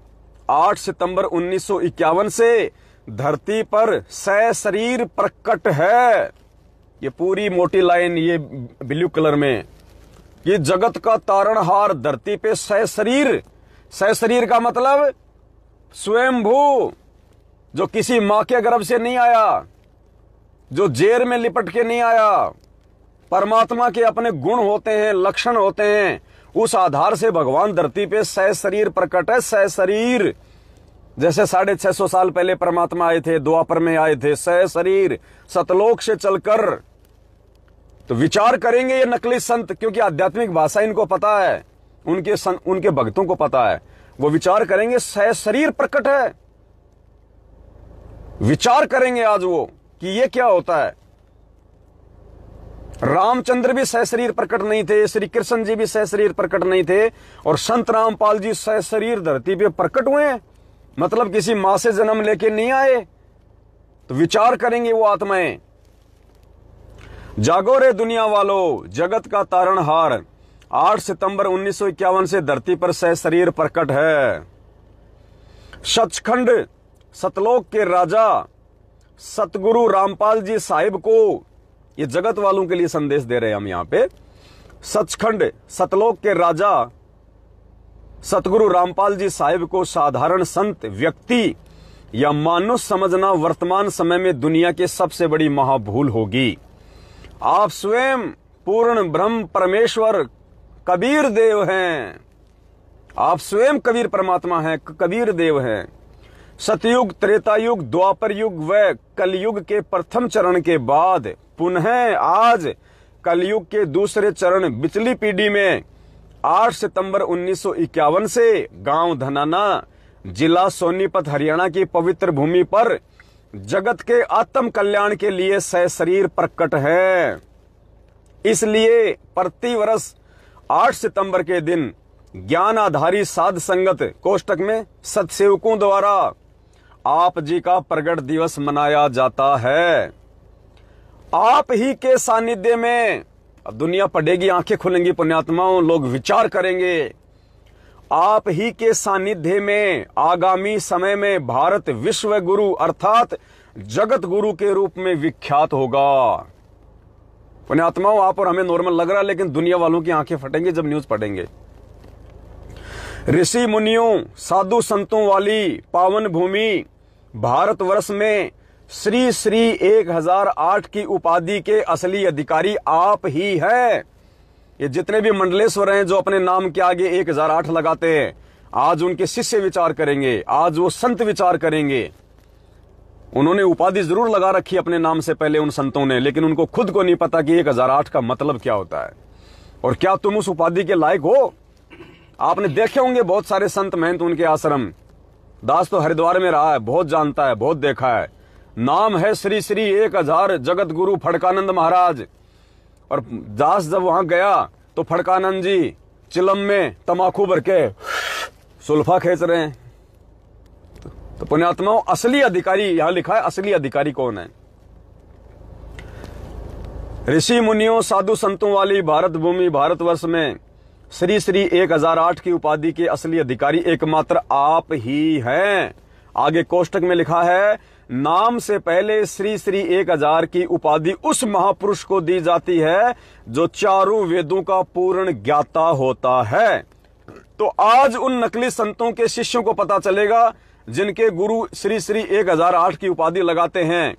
8 सितंबर 1951 से धरती पर सशरीर प्रकट है। ये पूरी मोटी लाइन ये ब्लू कलर में, ये जगत का तारणहार धरती पे सशरीर। सशरीर का मतलब स्वयंभू, जो किसी मां के गर्भ से नहीं आया, जो जेर में लिपट के नहीं आया। परमात्मा के अपने गुण होते हैं, लक्षण होते हैं, उस आधार से भगवान धरती पे सशरीर प्रकट है। सशरीर जैसे 650 साल पहले परमात्मा आए थे, द्वापर में आए थे, सशरीर सतलोक से चलकर। तो विचार करेंगे ये नकली संत, क्योंकि आध्यात्मिक भाषा इनको पता है, उनके भक्तों को पता है। वो विचार करेंगे सशरीर प्रकट है। विचार करेंगे आज वो कि ये क्या होता है। रामचंद्र भी सशरीर प्रकट नहीं थे, श्री कृष्ण जी भी सशरीर प्रकट नहीं थे, और संत रामपाल जी सशरीर धरती पे प्रकट हुए हैं। मतलब किसी मां से जन्म लेके नहीं आए। तो विचार करेंगे वो आत्माएं। जागो रे दुनिया वालों, जगत का तारणहार 8 सितंबर 1951 से धरती पर सशरीर प्रकट है। सचखंड सतलोक के राजा सतगुरु रामपाल जी साहिब को, ये जगत वालों के लिए संदेश दे रहे हैं हम यहां पे। सचखंड सतलोक के राजा सतगुरु रामपाल जी साहिब को साधारण संत व्यक्ति या मानुष समझना वर्तमान समय में दुनिया की सबसे बड़ी महाभूल होगी। आप स्वयं पूर्ण ब्रह्म परमेश्वर कबीर देव हैं। आप स्वयं कबीर परमात्मा हैं, कबीर देव हैं। सतयुग, त्रेतायुग, द्वापर युग व कलयुग के प्रथम चरण के बाद पुनः आज कलयुग के दूसरे चरण बिचली पीढ़ी में 8 सितंबर 1951 से गांव धनाना, जिला सोनीपत, हरियाणा की पवित्र भूमि पर जगत के आत्म कल्याण के लिए सशरीर प्रकट है। इसलिए प्रतिवर्ष 8 सितंबर के दिन ज्ञान आधारी साध संगत कोष्टक में सत्सेवकों द्वारा आप जी का प्रगट दिवस मनाया जाता है। आप ही के सानिध्य में अब दुनिया पढ़ेगी, आंखें खुलेंगी पुण्यात्माओं, लोग विचार करेंगे। आप ही के सानिध्य में आगामी समय में भारत विश्व गुरु अर्थात जगत गुरु के रूप में विख्यात होगा। पुण्यात्माओं, आप और हमें नॉर्मल लग रहा है, लेकिन दुनिया वालों की आंखें फटेंगी जब न्यूज पढ़ेंगे। ऋषि मुनियों, साधु संतों वाली पावन भूमि भारतवर्ष में श्री श्री 1008 की उपाधि के असली अधिकारी आप ही हैं। ये जितने भी मंडलेश्वर हैं जो अपने नाम के आगे 1008 लगाते हैं, आज उनके शिष्य विचार करेंगे, आज वो संत विचार करेंगे। उन्होंने उपाधि जरूर लगा रखी अपने नाम से पहले उन संतों ने, लेकिन उनको खुद को नहीं पता कि 1008 का मतलब क्या होता है और क्या तुम उस उपाधि के लायक हो। आपने देखे होंगे बहुत सारे संत महंत, उनके आश्रम। दास तो हरिद्वार में रहा है, बहुत जानता है, बहुत देखा है। नाम है श्री श्री 1000 जगत गुरु फड़कानंद महाराज। और दास जब वहां गया तो फड़कानंद जी चिलम में तमाकू भर के सुल्फा खींच रहे हैं। तो पुण्यात्माओं, असली अधिकारी यहां लिखा है, असली अधिकारी कौन है? ऋषि मुनियों, साधु संतों वाली भारत भूमि भारतवर्ष में श्री श्री 1008 की उपाधि के असली अधिकारी एकमात्र आप ही हैं। आगे कोष्टक में लिखा है, नाम से पहले श्री श्री 1000 की उपाधि उस महापुरुष को दी जाती है जो चारों वेदों का पूर्ण ज्ञाता होता है। तो आज उन नकली संतों के शिष्यों को पता चलेगा जिनके गुरु श्री श्री 1008 की उपाधि लगाते हैं।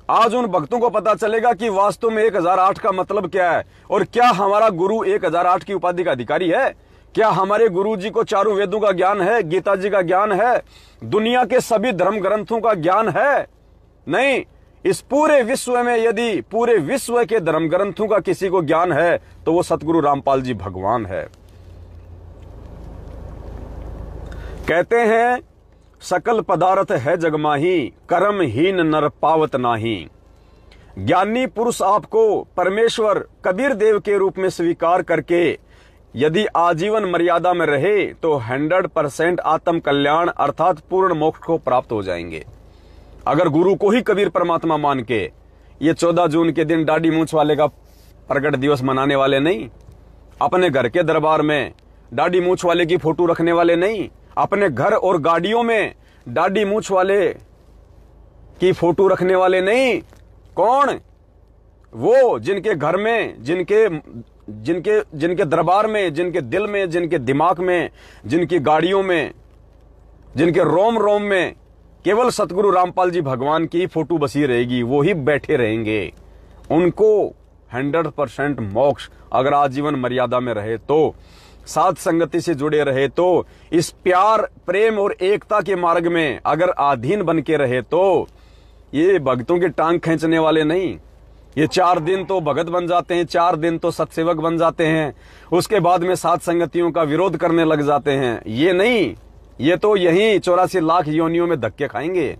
आज उन भक्तों को पता चलेगा कि वास्तव में 1008 का मतलब क्या है और क्या हमारा गुरु 1008 की उपाधि का अधिकारी है। क्या हमारे गुरु जी को चारों वेदों का ज्ञान है, गीता जी का ज्ञान है, दुनिया के सभी धर्म ग्रंथों का ज्ञान है। नहीं, इस पूरे विश्व में यदि पूरे विश्व के धर्म ग्रंथों का किसी को ज्ञान है तो वो सतगुरु रामपाल जी भगवान है। कहते हैं सकल पदार्थ है जगमाही, कर्महीन नर पावत नाही। ज्ञानी पुरुष आपको परमेश्वर कबीर देव के रूप में स्वीकार करके यदि आजीवन मर्यादा में रहे तो 100% आत्म कल्याण अर्थात पूर्ण मोक्ष को प्राप्त हो जाएंगे। अगर गुरु को ही कबीर परमात्मा मान के ये 14 जून के दिन दाढ़ी मूंछ वाले का प्रकट दिवस मनाने वाले नहीं, अपने घर के दरबार में दाढ़ी मूंछ वाले की फोटो रखने वाले नहीं, अपने घर और गाड़ियों में दाढ़ी मूंछ वाले की फोटो रखने वाले नहीं। कौन? वो जिनके घर में, जिनके दरबार में, जिनके दिल में, जिनके दिमाग में, जिनकी गाड़ियों में, जिनके रोम रोम में केवल सतगुरु रामपाल जी भगवान की फोटो बसी रहेगी, वो ही बैठे रहेंगे। उनको 100% मोक्ष, अगर आजीवन मर्यादा में रहे तो, साध संगति से जुड़े रहे तो, इस प्यार प्रेम और एकता के मार्ग में अगर अधीन बन के रहे तो, ये भक्तों की टांग खींचने वाले नहीं। ये 4 दिन तो भगत बन जाते हैं, 4 दिन तो सत्सेवक बन जाते हैं, उसके बाद में साध संगतियों का विरोध करने लग जाते हैं। ये नहीं, ये तो यहीं 84 लाख योनियों में धक्के खाएंगे।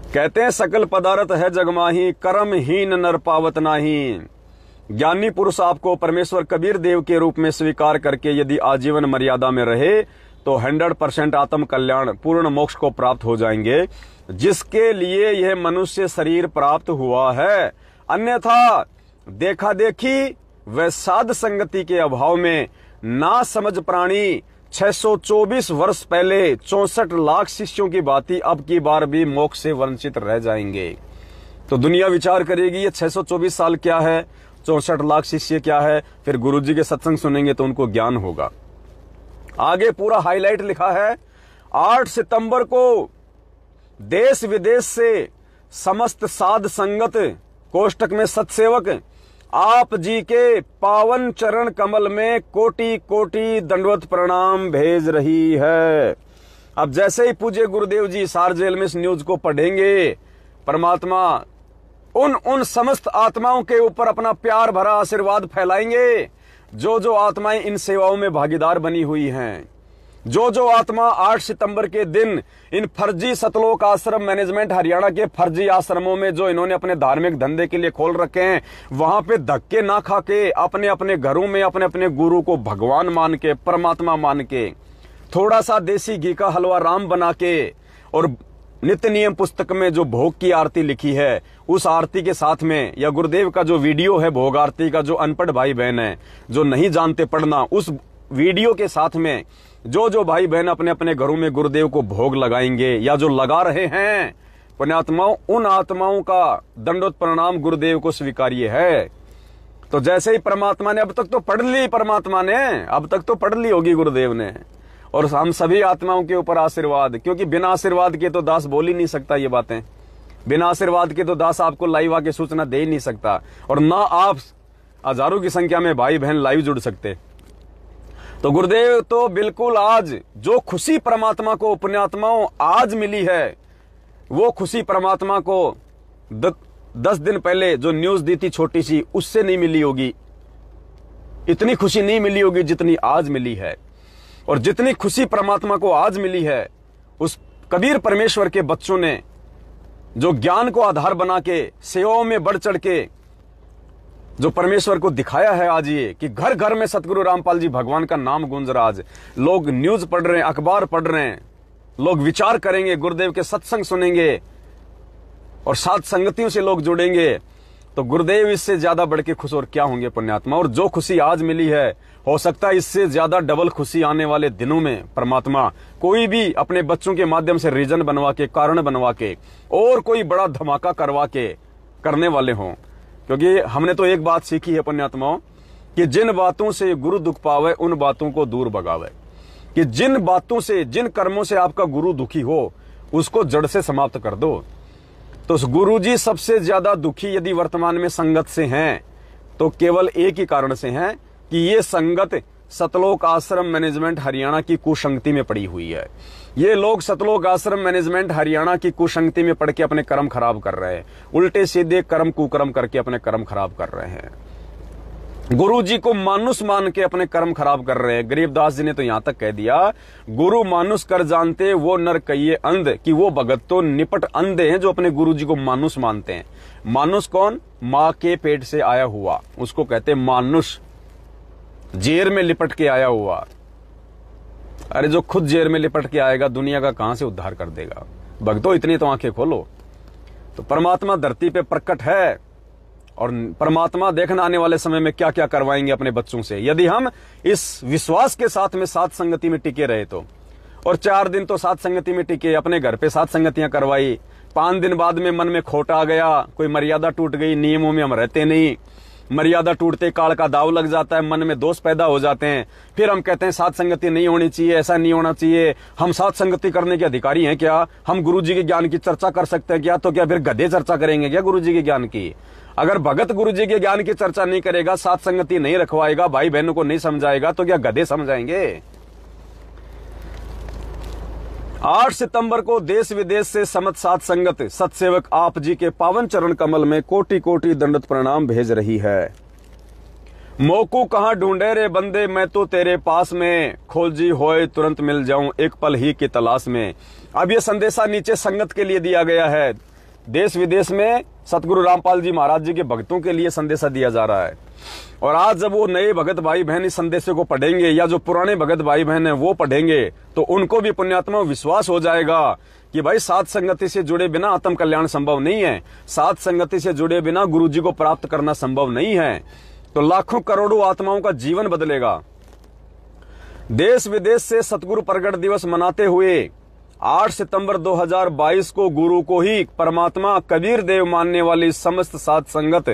कहते हैं सकल पदार्थ है जगमाही, कर्महीन नर पावत नाही। ज्ञानी पुरुष आपको परमेश्वर कबीर देव के रूप में स्वीकार करके यदि आजीवन मर्यादा में रहे तो 100% आत्म कल्याण पूर्ण मोक्ष को प्राप्त हो जाएंगे, जिसके लिए यह मनुष्य शरीर प्राप्त हुआ है। अन्यथा देखा देखी व साध संगति के अभाव में ना समझ प्राणी 624 वर्ष पहले 64 लाख शिष्यों की भांति अब की बार भी मोक्ष से वंचित रह जाएंगे। तो दुनिया विचार करेगी ये 624 साल क्या है, 64 लाख शिष्य क्या है। फिर गुरुजी के सत्संग सुनेंगे तो उनको ज्ञान होगा। आगे पूरा हाईलाइट लिखा है, 8 सितंबर को देश विदेश से समस्त साध संगत कोष्टक में सत्सेवक आप जी के पावन चरण कमल में कोटि कोटि दंडवत प्रणाम भेज रही है। अब जैसे ही पूज्य गुरुदेव जी सारजेल में इस न्यूज को पढ़ेंगे, परमात्मा उन समस्त आत्माओं के ऊपर अपना प्यार भरा आशीर्वाद फैलाएंगे जो आत्माएं इन सेवाओं में भागीदार बनी हुई हैं। जो आत्मा 8 सितंबर के दिन इन फर्जी सतलोक आश्रम मैनेजमेंट हरियाणा के फर्जी आश्रमों में जो इन्होंने अपने धार्मिक धंधे के लिए खोल रखे हैं, वहां पे धक्के ना खा के अपने अपने घरों में अपने अपने गुरु को भगवान मान के, परमात्मा मान के, थोड़ा सा देसी घी का हलवा राम बना के और नित्य नियम पुस्तक में जो भोग की आरती लिखी है उस आरती के साथ में, या गुरुदेव का जो वीडियो है भोग आरती का, जो अनपढ़ भाई बहन है जो नहीं जानते पढ़ना, उस वीडियो के साथ में जो भाई बहन अपने अपने घरों में गुरुदेव को भोग लगाएंगे या जो लगा रहे हैं पुण्यात्माओं, उन आत्माओं का दंडोत प्रणाम गुरुदेव को स्वीकार्य है। तो जैसे ही परमात्मा ने अब तक तो पढ़ ली, परमात्मा ने अब तक तो पढ़ ली होगी गुरुदेव ने, और हम सभी आत्माओं के ऊपर आशीर्वाद, क्योंकि बिना आशीर्वाद के तो दास बोल ही नहीं सकता ये बातें। बिना आशीर्वाद के तो दास आपको लाइव आके सूचना दे ही नहीं सकता, और ना आप हजारों की संख्या में भाई बहन लाइव जुड़ सकते। तो गुरुदेव तो बिल्कुल आज जो खुशी परमात्मा को पुण्यात्माओं आज मिली है, वो खुशी परमात्मा को 10 दिन पहले जो न्यूज दी थी छोटी सी, उससे नहीं मिली होगी। इतनी खुशी नहीं मिली होगी जितनी आज मिली है। और जितनी खुशी परमात्मा को आज मिली है, उस कबीर परमेश्वर के बच्चों ने जो ज्ञान को आधार बना के सेवाओं में बढ़ चढ़ के जो परमेश्वर को दिखाया है आज, ये कि घर घर में सतगुरु रामपाल जी भगवान का नाम गूंज रहा। आज लोग न्यूज पढ़ रहे हैं, अखबार पढ़ रहे हैं, लोग विचार करेंगे, गुरुदेव के सत्संग सुनेंगे और साथ संगतियों से लोग जुड़ेंगे। तो गुरुदेव इससे ज्यादा बढ़ के खुश और क्या होंगे पुण्यात्मा। और जो खुशी आज मिली है, हो सकता है इससे ज्यादा डबल खुशी आने वाले दिनों में परमात्मा कोई भी अपने बच्चों के माध्यम से रीजन बनवा के, कारण बनवा के और कोई बड़ा धमाका करवा के करने वाले हों। क्योंकि हमने तो एक बात सीखी है पुण्यात्माओं कि जिन बातों से गुरु दुख पावे उन बातों को दूर भगावे। कि जिन बातों से, जिन कर्मों से आपका गुरु दुखी हो उसको जड़ से समाप्त कर दो। तो गुरु जी सबसे ज्यादा दुखी यदि वर्तमान में संगत से हैं तो केवल एक ही कारण से हैं कि ये संगत सतलोक आश्रम मैनेजमेंट हरियाणा की कुसंगति में पड़ी हुई है। ये लोग सतलोक आश्रम मैनेजमेंट हरियाणा की कुसंगति में पड़ के अपने कर्म खराब कर रहे हैं, उल्टे सीधे कर्म कुकर्म करके अपने कर्म खराब कर रहे हैं, गुरु जी को मानुष मान के अपने कर्म खराब कर रहे हैं। गरीबदास जी ने तो यहां तक कह दिया, गुरु मानुष कर जानते वो नर कहिए अंध, कि वो भगत तो निपट अंधे हैं जो अपने गुरु जी को मानुष मानते हैं। मानुष कौन? मां के पेट से आया हुआ, उसको कहते हैं मानुष, जेर में लिपट के आया हुआ। अरे जो खुद जेर में लिपट के आएगा दुनिया का कहां से उद्धार कर देगा? भक्तों इतनी तो आंखें खोलो। तो परमात्मा धरती पे प्रकट है और परमात्मा देखना आने वाले समय में क्या क्या करवाएंगे अपने बच्चों से, यदि हम इस विश्वास के साथ में साथ संगति में टिके रहे तो। और 4 दिन तो साथ संगति में टिके, अपने घर पे साथ संगतियां करवाई, 5 दिन बाद में मन में खोट आ गया, कोई मर्यादा टूट गई, नियमों में हम रहते नहीं, मर्यादा टूटते काल का दाव लग जाता है, मन में दोष पैदा हो जाते हैं, फिर हम कहते हैं साथ संगति नहीं होनी चाहिए, ऐसा नहीं होना चाहिए, हम साथ संगति करने के अधिकारी हैं क्या? हम गुरु जी के ज्ञान की चर्चा कर सकते हैं क्या? तो क्या फिर गधे चर्चा करेंगे क्या गुरु जी के ज्ञान की? अगर भगत गुरु जी के ज्ञान की चर्चा नहीं करेगा, साथ संगति नहीं रखवाएगा, भाई बहनों को नहीं समझाएगा, तो क्या गधे समझाएंगे? 8 सितंबर को देश विदेश से समत साथ संगत सतसेवक आप जी के पावन चरण कमल में कोटि कोटि दंडवत प्रणाम भेज रही है। मोकू कहां ढूंढे रे बंदे, मैं तो तेरे पास में, खोजी होए तुरंत मिल जाऊं एक पल ही की तलाश में। अब ये संदेशा नीचे संगत के लिए दिया गया है। देश विदेश में सतगुरु रामपाल जी महाराज जी के भक्तों के लिए संदेशा दिया जा रहा है। और आज जब वो नए भगत भाई बहन इस संदेशे को पढ़ेंगे, या जो पुराने भगत भाई बहन है वो पढ़ेंगे, तो उनको भी पुण्यात्मा विश्वास हो जाएगा कि भाई साथ संगति से जुड़े बिना आत्म कल्याण संभव नहीं है, साथ संगति से जुड़े बिना गुरु जी को प्राप्त करना संभव नहीं है। तो लाखों करोड़ों आत्माओं का जीवन बदलेगा। देश विदेश से सतगुरु प्रगट दिवस मनाते हुए 8 सितंबर 2022 को गुरु को ही परमात्मा कबीर देव मानने वाली समस्त साध संगत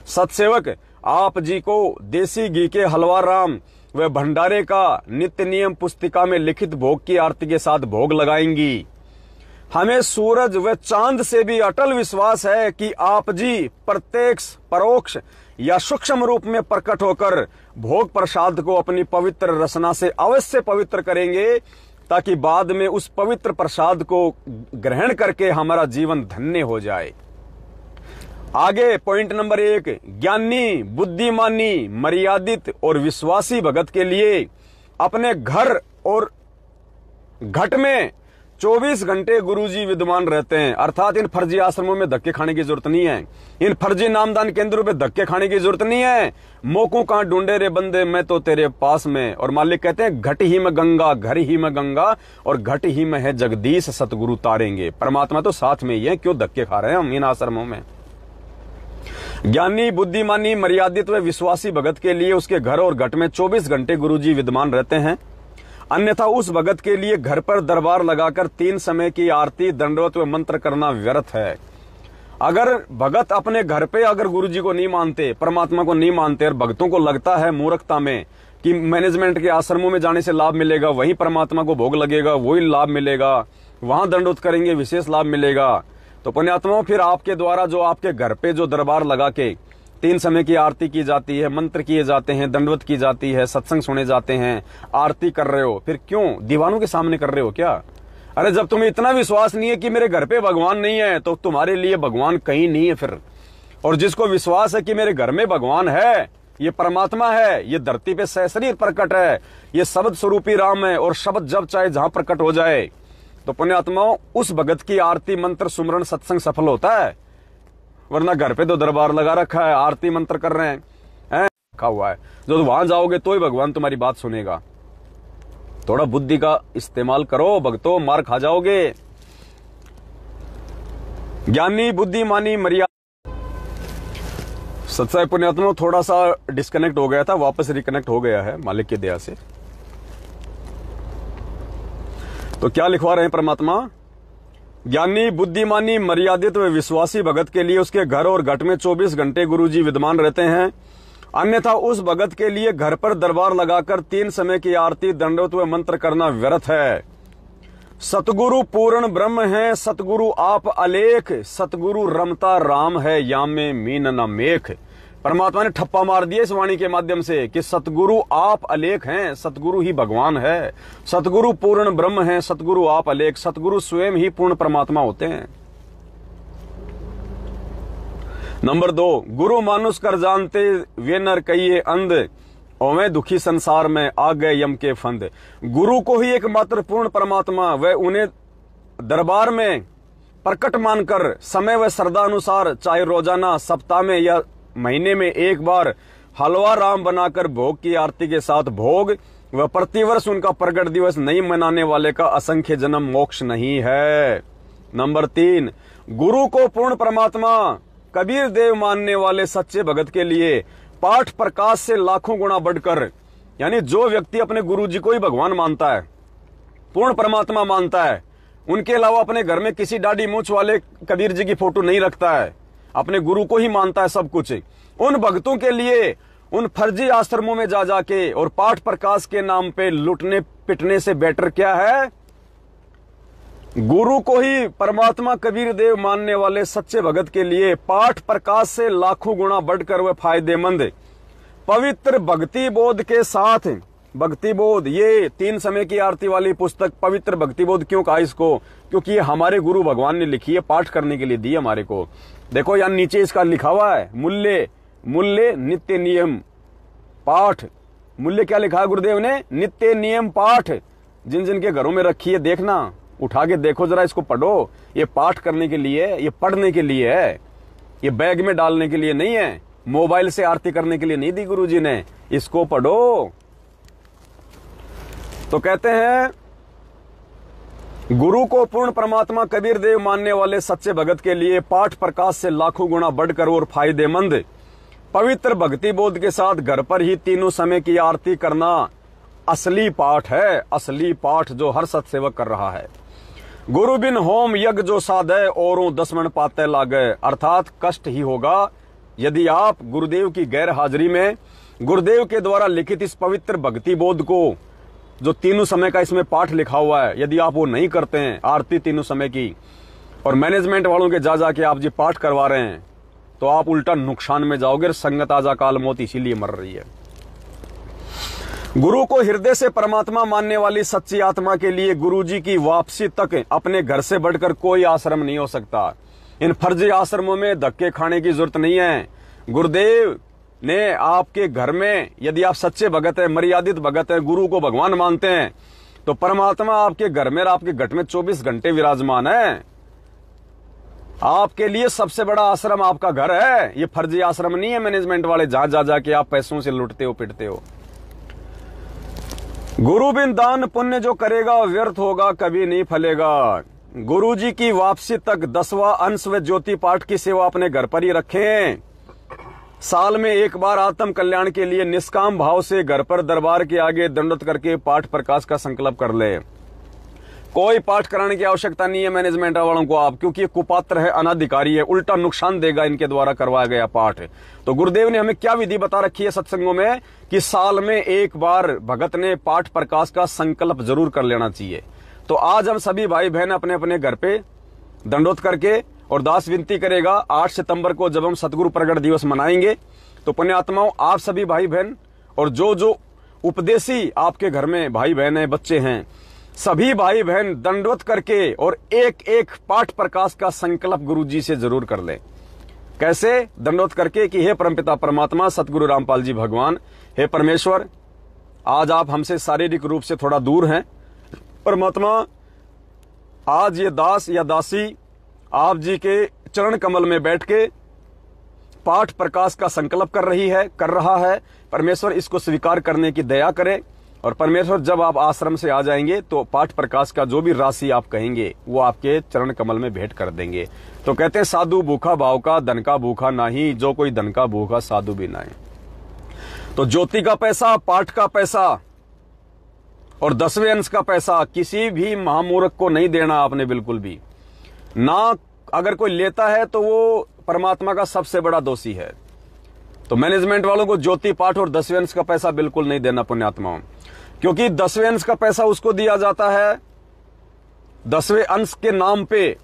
सतसेवक आप जी को देसी घी के हलवा राम व भंडारे का नित्य नियम पुस्तिका में लिखित भोग की आरती के साथ भोग लगाएंगी। हमें सूरज व चांद से भी अटल विश्वास है कि आप जी प्रत्यक्ष परोक्ष या सूक्ष्म रूप में प्रकट होकर भोग प्रसाद को अपनी पवित्र रसना से अवश्य पवित्र करेंगे, ताकि बाद में उस पवित्र प्रसाद को ग्रहण करके हमारा जीवन धन्य हो जाए। आगे पॉइंट नंबर 1, ज्ञानी बुद्धिमानी मर्यादित और विश्वासी भगत के लिए अपने घर और घट में 24 घंटे गुरुजी विद्यमान रहते हैं। अर्थात इन फर्जी आश्रमों में धक्के खाने की जरूरत नहीं है, इन फर्जी नामदान केंद्रों पे धक्के खाने की जरूरत नहीं है। मोकू कहां ढूंढे रे बंदे, मैं तो तेरे पास में। और मालिक कहते हैं घट ही में गंगा, घर ही में गंगा, और घट ही में है जगदीश सतगुरु तारेंगे। परमात्मा तो साथ में ही है, क्यों धक्के खा रहे हैं हम इन आश्रमों में? ज्ञानी बुद्धिमानी मर्यादित व विश्वासी भगत के लिए उसके घर और घट में 24 घंटे गुरुजी विद्यमान रहते हैं। अन्यथा उस भगत के लिए घर पर दरबार लगाकर 3 समय की आरती दंडवत व मंत्र करना व्यर्थ है। अगर भगत अपने घर पे अगर गुरुजी को नहीं मानते, परमात्मा को नहीं मानते, और भक्तों को लगता है मूर्खता में कि मैनेजमेंट के आश्रमों में जाने से लाभ मिलेगा, वहीं परमात्मा को भोग लगेगा, वही लाभ मिलेगा, वहां दंडवत करेंगे विशेष लाभ मिलेगा, तो पुण्यात्माओं फिर आपके द्वारा जो आपके घर पे जो दरबार लगा के 3 समय की आरती की जाती है, मंत्र किए जाते हैं, दंडवत की जाती है, सत्संग सुने जाते हैं, आरती कर रहे हो, फिर क्यों दीवानों के सामने कर रहे हो क्या? अरे जब तुम्हें इतना विश्वास नहीं है कि मेरे घर पे भगवान नहीं है, तो तुम्हारे लिए भगवान कहीं नहीं है फिर। और जिसको विश्वास है कि मेरे घर में भगवान है, ये परमात्मा है, ये धरती पे सशरीर प्रकट है, ये शब्द स्वरूपी राम है, और शब्द जब चाहे जहां प्रकट हो जाए, तो पुण्यात्माओं उस भगत की आरती मंत्र सुमरण सत्संग सफल होता है। वरना घर पे तो दरबार लगा रखा है, आरती मंत्र कर रहे हैं, रखा हुआ है, जो वहां जाओगे तो ही भगवान तुम्हारी बात सुनेगा। थोड़ा बुद्धि का इस्तेमाल करो भक्तों, मार खा जाओगे। ज्ञानी बुद्धिमानी मर्यादा। सत्साई पुण्यात्माओं थोड़ा सा डिस्कनेक्ट हो गया था, वापस रिकनेक्ट हो गया है मालिक की दया से। तो क्या लिखवा रहे हैं परमात्मा? ज्ञानी बुद्धिमानी मर्यादित व विश्वासी भगत के लिए उसके घर और घट में 24 घंटे गुरुजी विद्यमान रहते हैं। अन्यथा उस भगत के लिए घर पर दरबार लगाकर 3 समय की आरती दंडवत व मंत्र करना व्यर्थ है। सतगुरु पूर्ण ब्रह्म है, सतगुरु आप अलेख, सतगुरु रमता राम है, यामे मीन न मेख। परमात्मा ने ठप्पा मार दिया इस वाणी के माध्यम से कि सतगुरु आप अलेख हैं, सतगुरु ही भगवान है, सतगुरु पूर्ण ब्रह्म हैं, सतगुरु आप अलेख, सतगुरु स्वयं ही पूर्ण परमात्मा होते हैं। नंबर 2, गुरु मानुष कर जानते वे नर कहिए अंध, ओवे दुखी संसार में आ गए यम के फंद। गुरु को ही एकमात्र पूर्ण परमात्मा व उन्हें दरबार में प्रकट मानकर समय व श्रद्धा अनुसार चाहे रोजाना, सप्ताह में या महीने में एक बार हलवा राम बनाकर भोग की आरती के साथ भोग व प्रतिवर्ष उनका प्रगट दिवस नहीं मनाने वाले का असंख्य जन्म मोक्ष नहीं है। नंबर 3, गुरु को पूर्ण परमात्मा कबीर देव मानने वाले सच्चे भगत के लिए पाठ प्रकाश से लाखों गुना बढ़कर, यानी जो व्यक्ति अपने गुरु जी को ही भगवान मानता है, पूर्ण परमात्मा मानता है, उनके अलावा अपने घर में किसी दाढ़ी मूंछ वाले कबीर जी की फोटो नहीं रखता है, अपने गुरु को ही मानता है सब कुछ, उन भक्तों के लिए उन फर्जी आश्रमों में जा जाके और पाठ प्रकाश के नाम पे लुटने पिटने से बेटर क्या है? गुरु को ही परमात्मा कबीर देव मानने वाले सच्चे भगत के लिए पाठ प्रकाश से लाखों गुना बढ़कर वह फायदेमंद पवित्र भक्ति बोध के साथ, भक्ति बोध, ये 3 समय की आरती वाली पुस्तक पवित्र भक्ति बोध क्यों कहा इसको? क्योंकि ये हमारे गुरु भगवान ने लिखी है, पाठ करने के लिए दी हमारे को। देखो यहाँ नीचे इसका लिखा हुआ है, मूल्य, मूल्य नित्य नियम पाठ। मूल्य क्या लिखा है गुरुदेव ने? नित्य नियम पाठ। जिन जिन के घरों में रखी है देखना, उठा के देखो जरा, इसको पढ़ो। ये पाठ करने के लिए, ये पढ़ने के लिए है, ये बैग में डालने के लिए नहीं है, मोबाइल से आरती करने के लिए नहीं दी गुरुजी ने, इसको पढ़ो। तो कहते हैं गुरु को पूर्ण परमात्मा कबीर देव मानने वाले सच्चे भगत के लिए पाठ प्रकाश से लाखों गुना बढ़कर और फायदेमंद पवित्र भक्ति बोध के साथ घर पर ही तीनों समय की आरती करना असली पाठ है, असली पाठ जो हर सत्सेवक कर रहा है। गुरु बिन होम यज्ञ जो साधे औरों 10 मन पाते लागे, अर्थात कष्ट ही होगा यदि आप गुरुदेव की गैर हाजिरी में गुरुदेव के द्वारा लिखित इस पवित्र भक्ति बोध को, जो तीनों समय का इसमें पाठ लिखा हुआ है, यदि आप वो नहीं करते हैं, आरती तीनों समय की, और मैनेजमेंट वालों के जा जाके आप जी पाठ करवा रहे हैं, तो आप उल्टा नुकसान में जाओगे। संगत आजा काल मौत इसीलिए मर रही है। गुरु को हृदय से परमात्मा मानने वाली सच्ची आत्मा के लिए गुरुजी की वापसी तक अपने घर से बढ़कर कोई आश्रम नहीं हो सकता। इन फर्जी आश्रमों में धक्के खाने की जरूरत नहीं है। गुरुदेव ने आपके घर में, यदि आप सच्चे भगत हैं, मर्यादित भगत हैं, गुरु को भगवान मानते हैं, तो परमात्मा आपके घर में, आपके घट में 24 घंटे विराजमान है। आपके लिए सबसे बड़ा आश्रम आपका घर है, ये फर्जी आश्रम नहीं है मैनेजमेंट वाले जहां जा जाके आप पैसों से लुटते हो पिटते हो। गुरु बिन दान पुण्य जो करेगा व्यर्थ होगा, कभी नहीं फलेगा। गुरु जी की वापसी तक 10वां अंश व ज्योति पाठ की सेवा अपने घर पर ही रखें। साल में एक बार आत्म कल्याण के लिए निष्काम भाव से घर पर दरबार के आगे दंडवत करके पाठ प्रकाश का संकल्प कर ले। कोई पाठ कराने की आवश्यकता नहीं है मैनेजमेंट वालों को आप, क्योंकि ये कुपात्र है, अनाधिकारी है, उल्टा नुकसान देगा इनके द्वारा करवाया गया पाठ। तो गुरुदेव ने हमें क्या विधि बता रखी है सत्संगों में कि साल में एक बार भगत ने पाठ प्रकाश का संकल्प जरूर कर लेना चाहिए। तो आज हम सभी भाई बहन अपने अपने घर पे दंडोत करके, और दास विनती करेगा 8 सितंबर को जब हम सतगुरु प्रगट दिवस मनाएंगे, तो पुण्यात्माओं आप सभी भाई बहन और जो जो उपदेशी आपके घर में भाई बहन है, बच्चे हैं, सभी भाई बहन दंडवत करके और एक एक पाठ प्रकाश का संकल्प गुरुजी से जरूर कर लें। कैसे? दंडवत करके कि हे परमपिता परमात्मा सतगुरु रामपाल जी भगवान, हे परमेश्वर, आज आप हमसे शारीरिक रूप से थोड़ा दूर हैं। परमात्मा, आज ये दास या दासी आप जी के चरण कमल में बैठ के पाठ प्रकाश का संकल्प कर रहा है। परमेश्वर इसको स्वीकार करने की दया करे, और परमेश्वर जब आप आश्रम से आ जाएंगे तो पाठ प्रकाश का जो भी राशि आप कहेंगे वो आपके चरण कमल में भेंट कर देंगे। तो कहते हैं साधु भूखा भाव का, धन का भूखा नहीं, जो कोई धन का भूखा साधु भी नहीं। तो ज्योति का पैसा, पाठ का पैसा और 10वें अंश का पैसा किसी भी महामूर्ख को नहीं देना आपने, बिल्कुल भी ना। अगर कोई लेता है तो वो परमात्मा का सबसे बड़ा दोषी है। तो मैनेजमेंट वालों को ज्योति पाठ और 10वें अंश का पैसा बिल्कुल नहीं देना पुण्यात्माओं, क्योंकि 10वें अंश का पैसा उसको दिया जाता है 10वें अंश के नाम पे।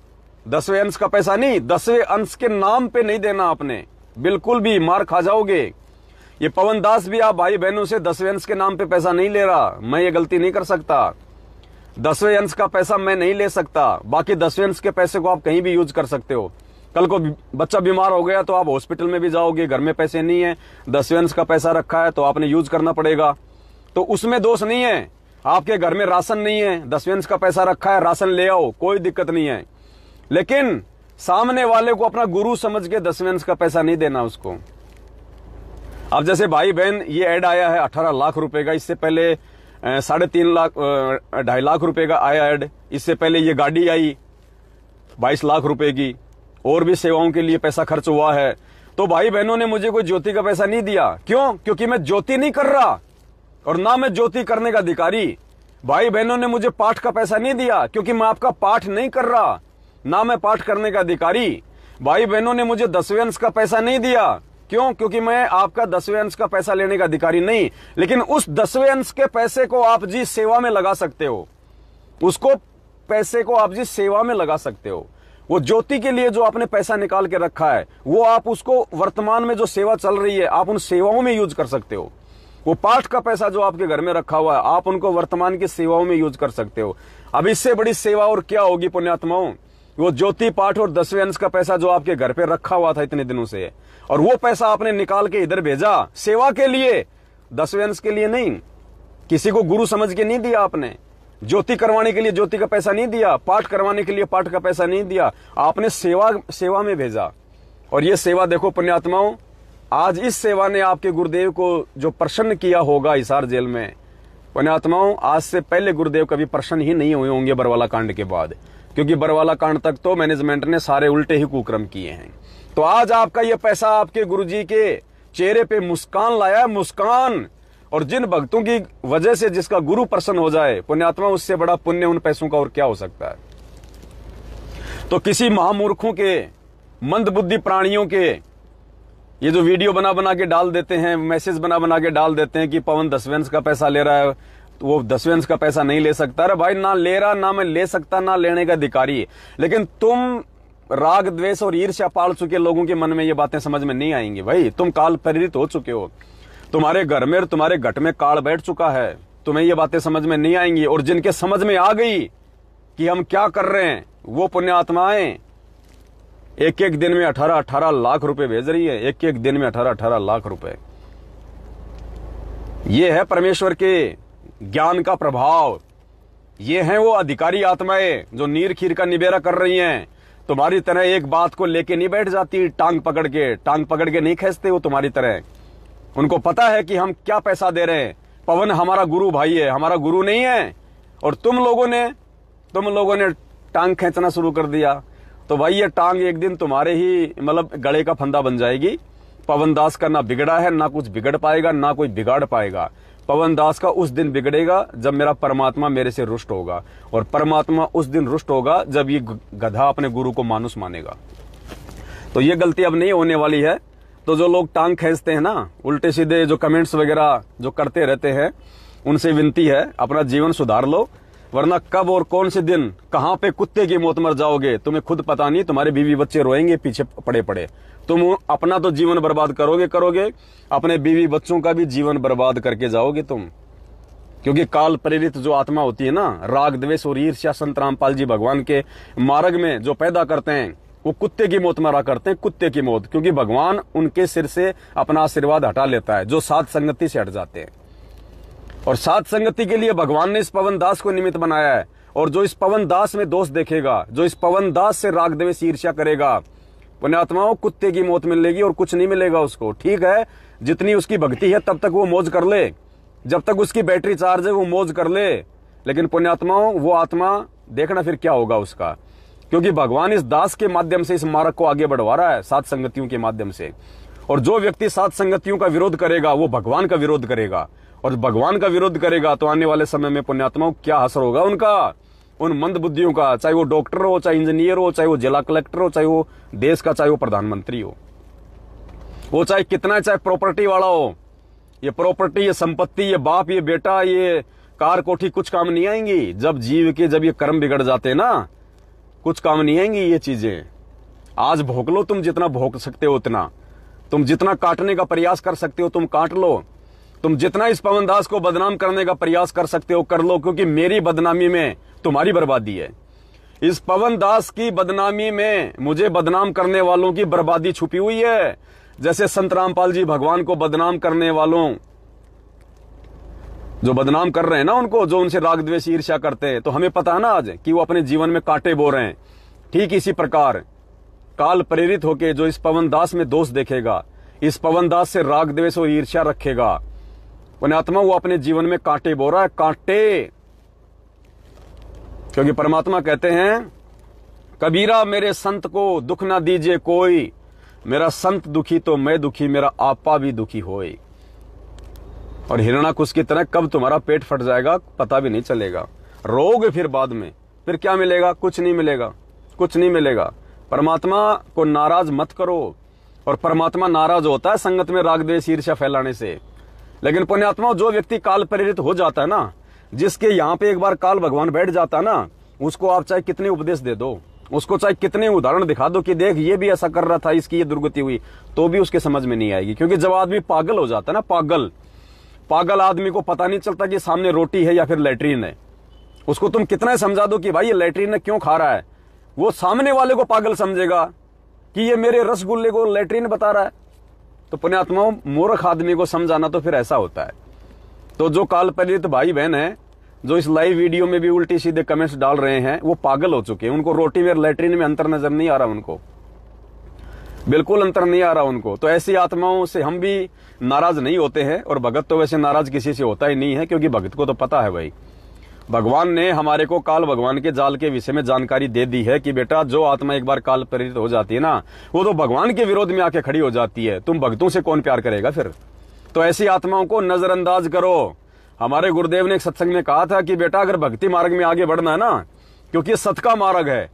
10वें अंश का पैसा नहीं, 10वें अंश के नाम पे नहीं देना आपने। बिल्कुल भी मार खा जाओगे। ये पवन दास भी आप भाई बहनों से 10वें अंश के नाम पे पैसा नहीं ले रहा। मैं ये गलती नहीं कर सकता। 10वें अंश का पैसा मैं नहीं ले सकता। बाकी 10वें अंश के पैसे को आप कहीं भी यूज कर सकते हो। कल को बच्चा बीमार हो गया तो आप हॉस्पिटल में भी जाओगे, घर में पैसे नहीं है, 10वें अंश का पैसा रखा है तो आपने यूज करना पड़ेगा। तो उसमें दोष नहीं है। आपके घर में राशन नहीं है, 10वें अंश का पैसा रखा है, राशन ले आओ, कोई दिक्कत नहीं है। लेकिन सामने वाले को अपना गुरु समझ के 10वें अंश का पैसा नहीं देना उसको। अब जैसे भाई बहन ये ऐड आया है 18 लाख रुपए का, इससे पहले 3.5 लाख 2.5 लाख रुपए का आया ऐड। इससे पहले ये गाड़ी आई 22 लाख रुपए की, और भी सेवाओं के लिए पैसा खर्च हुआ है। तो भाई बहनों ने मुझे कोई ज्योति का पैसा नहीं दिया। क्यों? क्योंकि मैं ज्योति नहीं कर रहा और ना मैं ज्योति करने का अधिकारी। भाई बहनों ने मुझे पाठ का पैसा नहीं दिया क्योंकि मैं आपका पाठ नहीं कर रहा, ना मैं पाठ करने का अधिकारी। भाई बहनों ने मुझे 10वें अंश का पैसा नहीं दिया। क्यों? क्योंकि मैं आपका 10वें अंश का पैसा लेने का अधिकारी नहीं। लेकिन उस 10वें अंश के पैसे को आप जी सेवा में लगा सकते हो। उसको पैसे को आप जी सेवा में लगा सकते हो। वो ज्योति के लिए जो आपने पैसा निकाल के रखा है, वो आप उसको वर्तमान में जो सेवा चल रही है आप उन सेवाओं में यूज कर सकते हो। वो पाठ का पैसा जो आपके घर में रखा हुआ है आप उनको वर्तमान की सेवाओं में यूज कर सकते हो। अब इससे बड़ी सेवा और क्या होगी पुण्यात्माओं? वो ज्योति पाठ और 10वें अंश का पैसा जो आपके घर पे रखा हुआ था इतने दिनों से, और वो पैसा आपने निकाल के इधर भेजा सेवा के लिए, 10वें अंश के लिए नहीं। किसी को गुरु समझ के नहीं दिया आपने। ज्योति करवाने के लिए ज्योति का पैसा नहीं दिया, पाठ करवाने के लिए पाठ का पैसा नहीं दिया, आपने सेवा में भेजा। और ये सेवा देखो पुण्यात्माओं, आज इस सेवा ने आपके गुरुदेव को जो प्रसन्न किया होगा हिसार जेल में, पुण्यात्माओं आज से पहले गुरुदेव कभी प्रसन्न ही नहीं हुए होंगे बरवाला कांड के बाद। क्योंकि बरवाला कांड तक तो मैनेजमेंट ने सारे उल्टे ही कुक्रम किए हैं। तो आज आपका ये पैसा आपके गुरुजी के चेहरे पे मुस्कान लाया, मुस्कान। और जिन भक्तों की वजह से जिसका गुरु प्रसन्न हो जाए पुण्यात्मा, उससे बड़ा पुण्य उन पैसों का और क्या हो सकता है। तो किसी महामूर्खों के, मंदबुद्धि प्राणियों के ये जो वीडियो बना बना के डाल देते हैं, मैसेज बना बना के डाल देते हैं कि पवन 10वें अंश का पैसा ले रहा है, तो वो 10वें अंश का पैसा नहीं ले सकता। अरे भाई, ना ले रहा, ना मैं ले सकता, ना लेने का अधिकारी। लेकिन तुम राग द्वेष और ईर्ष्या पाल चुके लोगों के मन में ये बातें समझ में नहीं आएंगी। भाई तुम काल प्रेरित हो चुके हो, तुम्हारे घर में और तुम्हारे घट में काल बैठ चुका है, तुम्हें ये बातें समझ में नहीं आएंगी। और जिनके समझ में आ गई कि हम क्या कर रहे हैं, वो पुण्यात्माएं एक एक दिन में 18 लाख रुपए भेज रही है। एक एक दिन में 18 लाख रुपए। ये है परमेश्वर के ज्ञान का प्रभाव। ये हैं वो अधिकारी आत्माएं जो नीर खीर का निबेरा कर रही हैं। तुम्हारी तरह एक बात को लेके नहीं बैठ जाती, टांग पकड़ के नहीं खींचते वो तुम्हारी तरह। उनको पता है कि हम क्या पैसा दे रहे हैं। पवन हमारा गुरु भाई है, हमारा गुरु नहीं है। और तुम लोगों ने टांग खींचना शुरू कर दिया, तो भाई ये टांग एक दिन तुम्हारे ही मतलब गले का फंदा बन जाएगी। पवन दास का ना बिगड़ा है, ना कुछ बिगड़ पाएगा, ना कोई बिगाड़ पाएगा। पवन दास का उस दिन बिगड़ेगा जब मेरा परमात्मा मेरे से रुष्ट होगा, और परमात्मा उस दिन रुष्ट होगा जब ये गधा अपने गुरु को मानुस मानेगा। तो ये गलती अब नहीं होने वाली है। तो जो लोग टांग खींचते हैं ना, उल्टे सीधे जो कमेंट्स वगैरह जो करते रहते हैं, उनसे विनती है अपना जीवन सुधार लो, वरना कब और कौन से दिन कहां पे कुत्ते की मौत मर जाओगे तुम्हें खुद पता नहीं। तुम्हारे बीवी बच्चे रोएंगे पीछे पड़े पड़े। तुम अपना तो जीवन बर्बाद करोगे, अपने बीवी बच्चों का भी जीवन बर्बाद करके जाओगे तुम। क्योंकि काल प्रेरित जो आत्मा होती है ना, राग द्वेष और ईर्ष्या संत रामपाल जी भगवान के मार्ग में जो पैदा करते हैं, वो कुत्ते की मौत मरा करते हैं, कुत्ते की मौत। क्योंकि भगवान उनके सिर से अपना आशीर्वाद हटा लेता है जो साथ संगति से हट जाते हैं। और साथ संगति के लिए भगवान ने इस पवन दास को निमित्त बनाया है। और जो इस पवन दास में दोष देखेगा, जो इस पवन दास से राग द्वेष ईर्ष्या करेगा, पुण्यात्माओं कुत्ते की मौत मिलेगी और कुछ नहीं मिलेगा उसको। ठीक है, जितनी उसकी भक्ति है तब तक वो मौज कर ले, जब तक उसकी बैटरी चार्ज है वो मौज कर ले। लेकिन पुण्यात्माओं वो आत्मा देखना फिर क्या होगा उसका। क्योंकि भगवान इस दास के माध्यम से इस मार्ग को आगे बढ़वा रहा है, सात संगतियों के माध्यम से। और जो व्यक्ति सात संगतियों का विरोध करेगा वो भगवान का विरोध करेगा, और भगवान का विरोध करेगा तो आने वाले समय में पुण्यात्माओं क्या असर होगा उनका, उन मंद बुद्धियों का। चाहे वो डॉक्टर हो, चाहे इंजीनियर हो, चाहे वो जिला कलेक्टर हो, चाहे वो देश का, चाहे वो प्रधानमंत्री हो, वो चाहे कितना, चाहे प्रॉपर्टी वाला हो। ये प्रॉपर्टी, ये संपत्ति, ये बाप, ये बेटा, ये कार कोठी कुछ काम नहीं आएंगी। जब जीव के जब ये कर्म बिगड़ जाते हैं ना, कुछ काम नहीं आएंगी ये चीजें। आज भोग लो तुम जितना भोग सकते हो उतना, तुम जितना काटने का प्रयास कर सकते हो तुम काट लो, तुम जितना इस पवन दास को बदनाम करने का प्रयास कर सकते हो कर लो, क्योंकि मेरी बदनामी में तुम्हारी बर्बादी है। इस पवन दास की बदनामी में मुझे बदनाम करने वालों की बर्बादी छुपी हुई है। जैसे संत रामपाल जी भगवान को बदनाम करने वालों, जो बदनाम कर रहे हैं ना उनको, जो उनसे राग द्वेष ईर्ष्या करते हैं, तो हमें पता है ना आज कि वो अपने जीवन में कांटे बो रहे हैं। ठीक इसी प्रकार काल प्रेरित होके जो इस पवन दास में दोष देखेगा, इस पवन दास से राग द्वेष और ईर्ष्या रखेगा, पुण्यात्मा वो अपने जीवन में कांटे बो रहा है, कांटे। क्योंकि परमात्मा कहते हैं, कबीरा मेरे संत को दुख ना दीजिए कोई, मेरा संत दुखी तो मैं दुखी, मेरा आपा भी दुखी होए। और हिरणाकुश की तरह कब तुम्हारा पेट फट जाएगा पता भी नहीं चलेगा, रोगे फिर बाद में, फिर क्या मिलेगा? कुछ नहीं मिलेगा, कुछ नहीं मिलेगा। परमात्मा को नाराज मत करो, और परमात्मा नाराज होता है संगत में राग द्वेष ईर्ष्या फैलाने से। लेकिन पुण्यात्मा, जो व्यक्ति काल प्रेरित हो जाता है ना, जिसके यहाँ पे एक बार काल भगवान बैठ जाता है ना, उसको आप चाहे कितने उपदेश दे दो, उसको चाहे कितने उदाहरण दिखा दो कि देख ये भी ऐसा कर रहा था, इसकी ये दुर्गति हुई, तो भी उसके समझ में नहीं आएगी। क्योंकि जब आदमी पागल हो जाता है ना, पागल आदमी को पता नहीं चलता कि सामने रोटी है या फिर लैट्रीन है। उसको तुम कितना समझा दो कि भाई ये लैट्रीन है क्यों खा रहा है, वो सामने वाले को पागल समझेगा कि ये मेरे रसगुल्ले को लैट्रीन बता रहा है। तो पुण्यात्माओं, मूर्ख आदमी को समझाना तो फिर ऐसा होता है। तो जो काल प्रेरित भाई बहन है, जो इस लाइव वीडियो में भी उल्टी सीधे कमेंट्स डाल रहे हैं, वो पागल हो चुके हैं। उनको रोटी में लैट्रीन में अंतर नजर नहीं आ रहा, उनको बिल्कुल अंतर नहीं आ रहा उनको। तो ऐसी आत्माओं से हम भी नाराज नहीं होते हैं, और भगत तो वैसे नाराज किसी से होता ही नहीं है, क्योंकि भगत को तो पता है भाई, भगवान ने हमारे को काल भगवान के जाल के विषय में जानकारी दे दी है कि बेटा जो आत्मा एक बार काल प्रेरित हो जाती है ना, वो तो भगवान के विरोध में आके खड़ी हो जाती है। तुम भक्तों से कौन प्यार करेगा फिर? तो ऐसी आत्माओं को नजरअंदाज करो। हमारे गुरुदेव ने एक सत्संग में कहा था कि बेटा अगर भक्ति मार्ग में आगे बढ़ना है ना, क्योंकि सत का मार्ग है,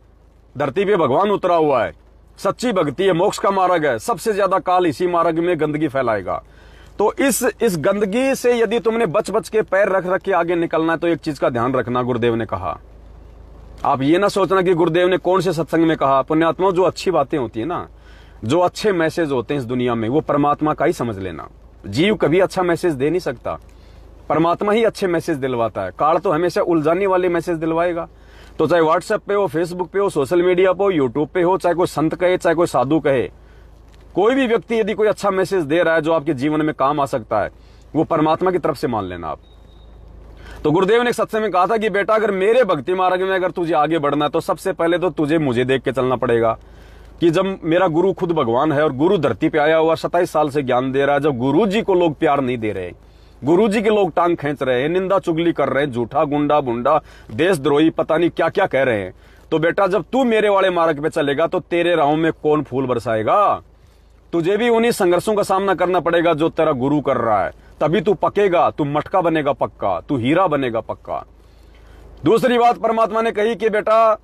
धरती पे भगवान उतरा हुआ है, सच्ची भक्ति है, मोक्ष का मार्ग है, सबसे ज्यादा काल इसी मार्ग में गंदगी फैलाएगा। तो इस गंदगी से यदि तुमने बच बच के पैर रख रख के आगे निकलना है, तो एक चीज का ध्यान रखना, गुरुदेव ने कहा, आप ये ना सोचना कि गुरुदेव ने कौन से सत्संग में कहा। पुण्यात्मा, जो अच्छी बातें होती है ना, जो अच्छे मैसेज होते हैं इस दुनिया में, वो परमात्मा का ही समझ लेना। जीव कभी अच्छा मैसेज दे नहीं सकता, परमात्मा ही अच्छे मैसेज दिलवाता है। काल तो हमेशा उलझाने वाले मैसेज दिलवाएगा। तो चाहे व्हाट्सएप पे हो, फेसबुक पे हो, सोशल मीडिया पे हो, यूट्यूब पे हो, चाहे कोई संत कहे, चाहे कोई साधु कहे, कोई भी व्यक्ति यदि कोई अच्छा मैसेज दे रहा है जो आपके जीवन में काम आ सकता है, वो परमात्मा की तरफ से मान लेना आप। तो गुरुदेव ने एक सत्संग में कहा था कि बेटा अगर मेरे भक्ति मार्ग में अगर तुझे आगे बढ़ना है, तो सबसे पहले तो तुझे मुझे देख के चलना पड़ेगा कि जब मेरा गुरु खुद भगवान है और गुरु धरती पे आया हुआ 27 साल से ज्ञान दे रहा है, जब गुरु जी को लोग प्यार नहीं दे रहे, गुरु जी के लोग टांग खींच रहे हैं, निंदा चुगली कर रहे हैं, झूठा गुंडा बुंडा देशद्रोही पता नहीं क्या क्या कह रहे हैं, तो बेटा जब तू मेरे वाले मार्ग पे चलेगा तो तेरे राहों में कौन फूल बरसाएगा? तुझे भी उन्हीं संघर्षों का सामना करना पड़ेगा जो तेरा गुरु कर रहा है, तभी तू पकेगा, तू मटका बनेगा पक्का, तू हीरा बनेगा पक्का। दूसरी बात परमात्मा ने कही कि बेटा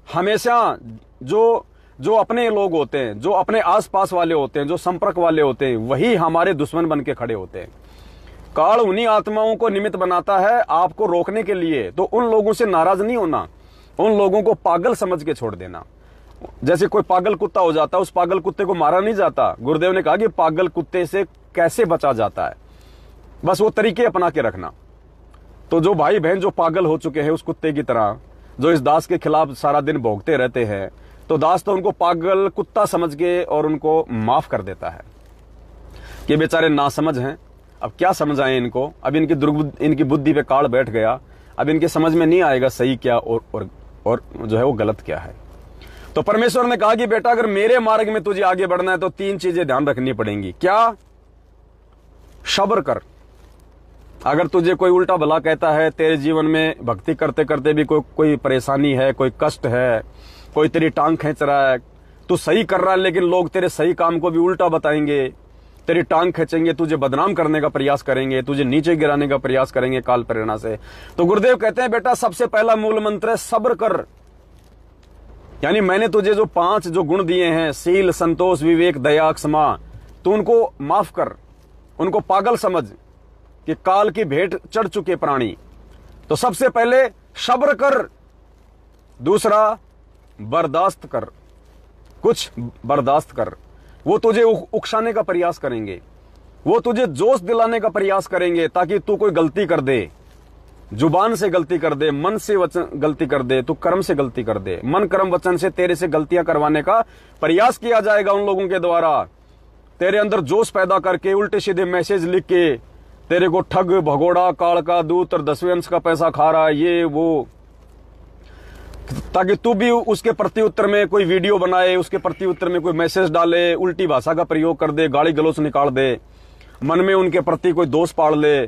हमेशा जो अपने लोग होते हैं, जो अपने आसपास वाले होते हैं, जो संपर्क वाले होते हैं, वही हमारे दुश्मन बन के खड़े होते हैं। काल उन्हीं आत्माओं को निमित्त बनाता है आपको रोकने के लिए। तो उन लोगों से नाराज नहीं होना, उन लोगों को पागल समझ के छोड़ देना। जैसे कोई पागल कुत्ता हो जाता है, उस पागल कुत्ते को मारा नहीं जाता। गुरुदेव ने कहा कि पागल कुत्ते से कैसे बचा जाता है, बस वो तरीके अपना के रखना। तो जो भाई बहन जो पागल हो चुके हैं उस कुत्ते की तरह, जो इस दास के खिलाफ सारा दिन भौंकते रहते हैं, तो दास तो उनको पागल कुत्ता समझ के और उनको माफ कर देता है कि बेचारे नासमझ हैं, अब क्या समझाएं इनको, अब इनकी बुद्धि पे काल बैठ गया, अब इनके समझ में नहीं आएगा सही क्या और जो है वो गलत क्या है। तो परमेश्वर ने कहा कि बेटा अगर मेरे मार्ग में तुझे आगे बढ़ना है तो 3 चीजें ध्यान रखनी पड़ेंगी। क्या? सब्र कर। अगर तुझे कोई उल्टा भला कहता है, तेरे जीवन में भक्ति करते करते भी कोई परेशानी है, कोई कष्ट है, कोई तेरी टांग खींच रहा है, तू सही कर रहा है लेकिन लोग तेरे सही काम को भी उल्टा बताएंगे, तेरी टांग खींचेंगे, तुझे बदनाम करने का प्रयास करेंगे, तुझे नीचे गिराने का प्रयास करेंगे काल प्रेरणा से, तो गुरुदेव कहते हैं बेटा सबसे पहला मूल मंत्र है सब्र कर। यानी मैंने तुझे जो 5 जो गुण दिए हैं, शील, संतोष, विवेक, दया, क्षमा, तू उनको माफ कर, उनको पागल समझ कि काल की भेंट चढ़ चुके प्राणी। तो सबसे पहले सब्र कर, दूसरा बर्दाश्त कर, कुछ बर्दाश्त कर, वो तुझे उकसाने का प्रयास करेंगे, वो तुझे जोश दिलाने का प्रयास करेंगे ताकि तू कोई गलती कर दे, जुबान से गलती कर दे, मन से वचन गलती कर दे, तू कर्म से गलती कर दे। मन कर्म वचन से तेरे से गलतियां करवाने का प्रयास किया जाएगा उन लोगों के द्वारा। तेरे अंदर जोश पैदा करके उल्टे सीधे मैसेज लिख के तेरे को ठग, भगोड़ा, काल का दूत और 10वें अंश का पैसा खा रहा है, ये वो, ताकि तू भी उसके प्रति उत्तर में कोई वीडियो बनाए, उसके प्रति उत्तर में कोई मैसेज डाले, उल्टी भाषा का प्रयोग कर दे, गाली गलौज निकाल दे, मन में उनके प्रति कोई दोष पाड़ ले।